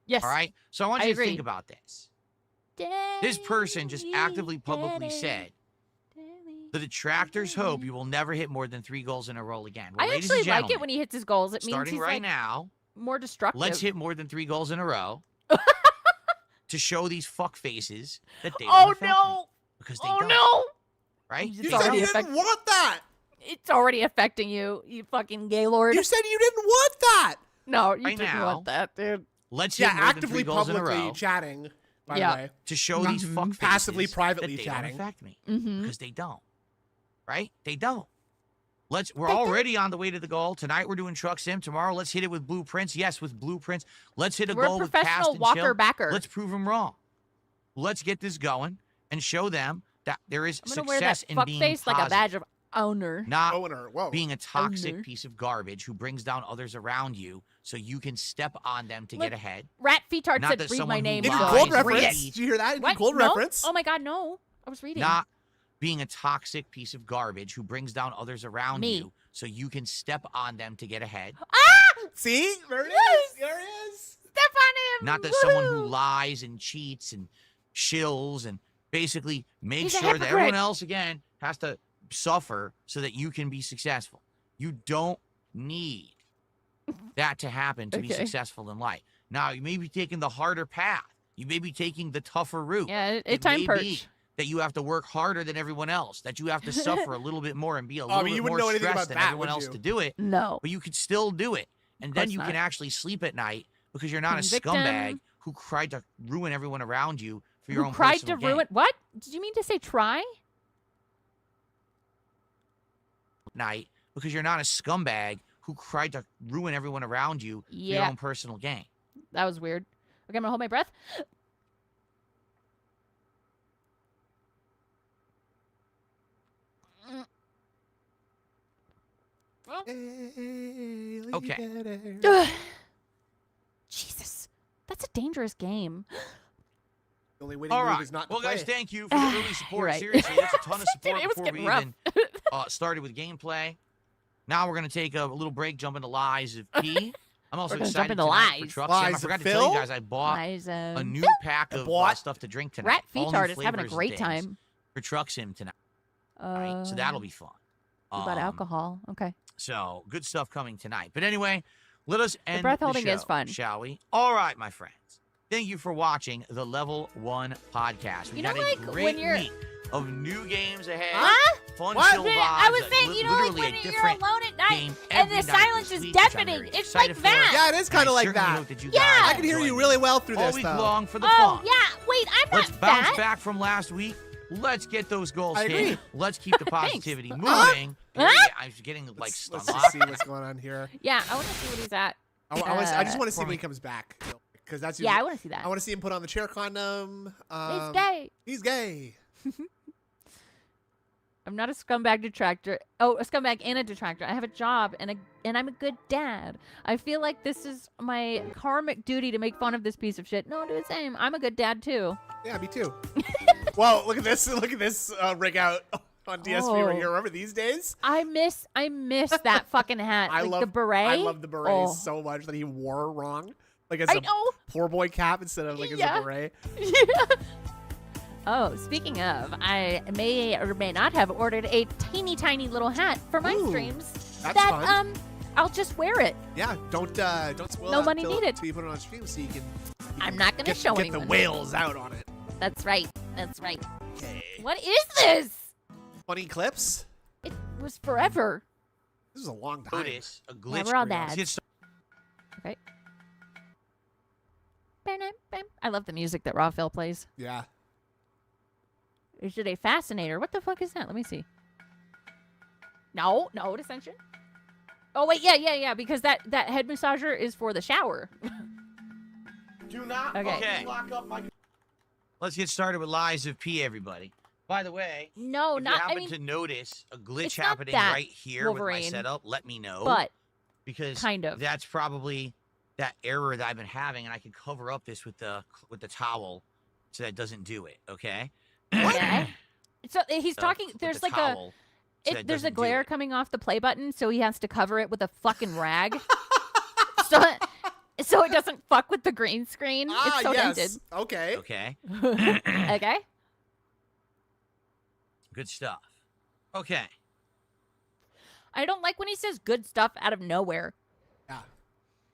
Yes. All right. So I want I you to agree. think about this. This person just actively publicly said, "The detractors hope you will never hit more than 3 goals in a row again." Well, I ladies actually and like gentlemen, it when he hits his goals. It means starting he's right like now, more destructive. let's hit more than 3 goals in a row to show these fuck faces that they Oh don't affect me, no! because they Oh don't, no! right? It's You They said already you don't. didn't want that. It's already affecting you, you fucking gaylord. You said you didn't want that. No, you Right didn't now. want that, dude. Let's Yeah, hit more than actively 3 goals in a publicly row chatting, by Yeah. the way. to show these fuck faces Passively, that privately they chatting. don't affect me, Mm-hmm. because they don't, right? They don't. We're They don't. already on the way to the goal. Tonight we're doing truck sim. Tomorrow let's hit it with blueprints. Yes, with blueprints. Let's hit a We're a goal with cast professional and walker chill. backer. Let's prove them wrong. Let's get this going and show them that there is I'm gonna wear success that in fuck being face like a positive, badge of honor. not Owner. Whoa. being a toxic Owner. piece of garbage who brings down others around you so you can step on them to Look, get ahead. Rat Fetard Not said, that "Read someone my who name." Did lies you so gold I read. reference? Read. Did you hear that? Did you What? gold No? reference? Oh my god, no! I was reading. Not being a toxic piece of garbage who brings down others around Me. you so you can step on them to get ahead. See? There it Yes! is. There it is. Step on him. Not that someone who Woohoo! lies and cheats and shills and basically makes He's a sure that everyone hypocrite. else, again, has to suffer so that you can be successful. You don't need that to happen to be Okay. successful in life. Now, you may be taking the harder path. You may be taking the tougher route. Yeah, It it's time may perch. be that you have to work harder than everyone else, that you have to suffer a little bit more and be a little you bit wouldn't more know anything stressed about than that, everyone would else you? to do it, No. but you could still do it. And then course you not. can actually sleep at night because you're not a Victim. scumbag who tried to ruin everyone around you for your Who own cried personal to gain. ruin what? Did you mean to say try? Night because you're not a scumbag who tried to ruin everyone around you for your Yeah. own personal gain. That was weird. Okay, I'm gonna hold my breath. Okay. Ugh. Jesus, that's a dangerous game. The only winning All move right. is not to Well, play guys, it. thank you for the early support. right. Seriously, that's a ton of support Dude, it was before we getting rough. even started with gameplay. Now we're going to take a little break, jump into Lies of P. I'm also We're gonna jump excited into tonight for Lies. Truck Lies Sim. I of forgot to tell you Phil? guys, I bought Liza. a new pack of bought? stuff to drink tonight. Rat All new Feetard is having a flavors and great things time. for Truck Sim tonight. So that'll be fun. You bought alcohol. Okay. So good stuff coming tonight. But anyway, let us end breath holding show, is fun. shall we? All right, my friends. Thank you for watching the Level 1 podcast. We You know, had a like, great when you're- week of new games ahead. Huh? Fun What? chill vibes. I was saying, you know, like literally when a you're different alone at night game and the every night silence this is week, which I'm deafening. very It's excited like for. that. Yeah, it is And kind I of like certainly that. hope that you Yeah. guys I can hear join you me really well through all this, week though. long for the Oh fun. yeah. Wait, I'm Let's not bounce fat. back from last week. Let's get those goals I hit. agree. Let's keep the Thanks. positivity Huh? moving. Huh? I'm getting like Let's stunned. just see what's going on here. Yeah, I want to see what he's at. I just want to see for when me. he comes back. Because that's Yeah, I usually- want to see that. I want to see him put on the chair condom. He's gay. He's gay. I'm not a scumbag detractor. Oh, a scumbag and a detractor. I have a job and I'm a good dad. I feel like this is my karmic duty to make fun of this piece of shit. No, do the same. I'm a good dad too. Yeah, me too. Whoa, look at this. Look at this rig out on DSP right Oh. here. Remember these days? I miss that fucking hat. I like love the beret. I love the beret Oh. so much that he wore wrong. Like as I a know. poor boy cap instead of like as Yeah. a beret. Yeah. Oh, speaking of, I may or may not have ordered a tiny little hat for my Ooh, streams. that's that fun. I'll just wear it. Yeah, don't spoil No that money till, needed. till you put it on stream so you can I'm not gonna show get anyone. the whales out on it. That's right. That's right. Okay. What is this? Funny clips. It was forever. This is a long time. Notice a glitch. we're all Let's dads. get started. Okay. I love the music that Raw Phil plays. Yeah. Is it a fascinator? What the fuck is that? Let me see. No, dissension. Oh wait, yeah, because that head massager is for the shower. Do not Okay. Okay. lock up my. Let's get started with Lies of P, everybody. By the way, No, if not. you I happen mean, to notice a glitch it's not happening that, right here with my Wolverine. setup, let me know. but because kind of. that's probably that error that I've been having, and I can cover up this with the towel so that it doesn't do it. Okay. Okay. So he's So, talking. with There's the like towel so that it there's a doesn't do glare it. coming off the play button, so he has to cover it with a fucking rag. so it doesn't fuck with the green screen. It's so yes. dented. Okay. Okay. Okay. Good stuff. Okay. I don't like when he says good stuff out of nowhere. Yeah.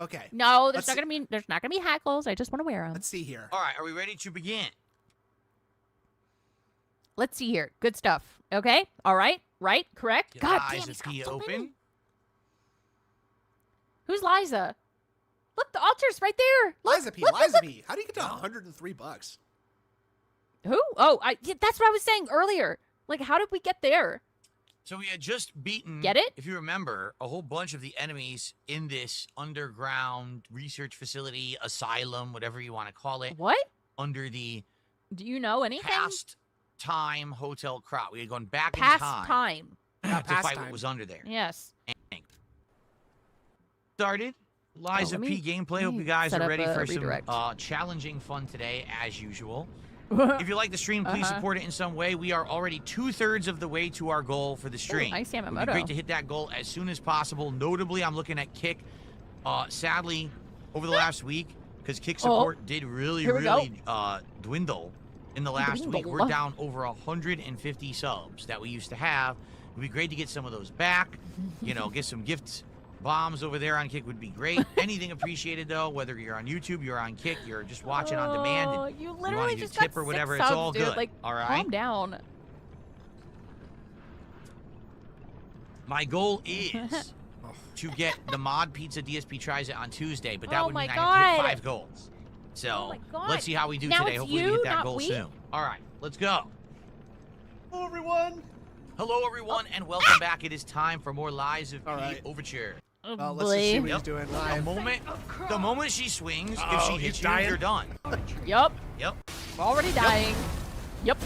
Okay. No, Let's there's not gonna be hackles. I just want to wear them. Let's see here. All right. Are we ready to begin? Let's see here. Good stuff. Okay. All right. Right. Correct. Get God Lies damn, of he's got P so open. many. Who's Liza? Look, the altar's right there. Look, Liza P. look, Liza look, P. How do you get to $103? Who? Oh, yeah, that's what I was saying earlier. Like, how did we get there? So we had just beaten, Get it? if you remember, a whole bunch of the enemies in this underground research facility, asylum, whatever you want to call it, What? under the Do you know anything? past time hotel crowd. We had gone back Past in time, time. to past fight time. what was under there. Yes. Started. Lies let of P me- gameplay. let Hope me you guys set are up ready a for redirect. some challenging fun today, as usual. If you like the stream, please Uh-huh. support it in some way. We are already 2/3 of the way to our goal for the stream. nice It would be Yamamoto. great to hit that goal as soon as possible. Notably, I'm looking at Kick. Sadly, over the last week, because Kick support did really, Here we go. really dwindle in the last week. Dwindle. We're down over 150 subs that we used to have. It would be great to get some of those back. Get some gifts bombs over there on Kick would be great. Anything appreciated though, whether you're on YouTube, you're on Kick, you're just watching on demand, Oh, and you you literally want to just tip got or whatever, 6 it's subs, all dude. good. Like, all right. calm down. My goal is to get the mod pizza DSP tries it on Tuesday, but that Oh would my mean I have to God. hit 5 goals. So Oh my God. let's see how we do Now today. it's Hopefully we you, hit that not goal we? soon. All right, let's go. Hello, everyone. Hello, everyone, and welcome back. It is time for more Lies of P All right. Overture. Oh, Well, let's just see boy. what he's doing live. The moment she swings, if Uh-oh, she he's hits you, dying. you're done. Yup. Yep. Already dying. Yup.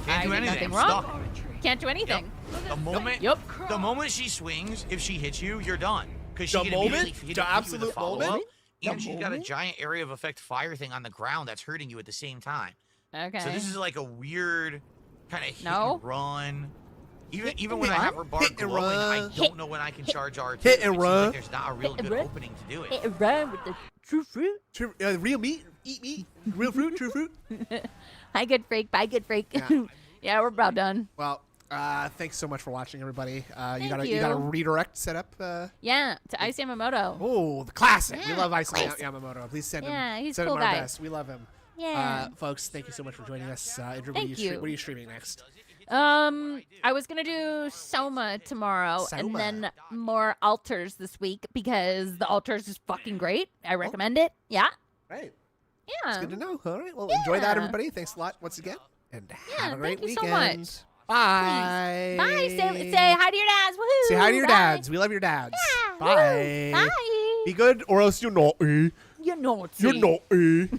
Can't I do did anything. nothing I'm wrong. stuck. Can't do anything. Yep. The moment she swings, if she hits you, you're done. Because she The can moment? immediately hit The you with a absolute follow-up. moment? And she's got a giant area of effect fire thing on the ground that's hurting you at the same time. Okay. So this is like a weird kind of hit No. and run. Even and when I have run? her bar Hit and glowing, I run. don't know when I can charge R2. Hit and It seems run. like there's not a real Hit and good run. opening to do it. Hit and run with the true fruit. Real meat, eat meat, real fruit, true fruit. Hi, good freak. Bye, good freak. Yeah. Yeah, we're about done. Well, thanks so much for watching, everybody. You Thank got a you. redirect set up. Yeah, to Ice Yamamoto. Oh, the classic. We Yeah, love Ice classic. Yamamoto. Please send Yeah, him. he's a Send cool him our guy. best. We love him. Yeah. Folks, thank you so much for joining us. Andrew, Thank you. what are you streaming next? I was gonna do Soma tomorrow, and Soma. then more altars this week because the altars is fucking great. I recommend it. Yeah, Right. yeah. It's good to know. All right. Well, enjoy that, Yeah. everybody. Thanks a lot once again. And Yeah, have a great thank you so weekend. much. Bye. Bye. Say hi to your dads. Woohoo. Say hi to your Bye. dads. We love your dads. Yeah, Bye. woo. Bye. Be good or else you're naughty. You're naughty. You're naughty.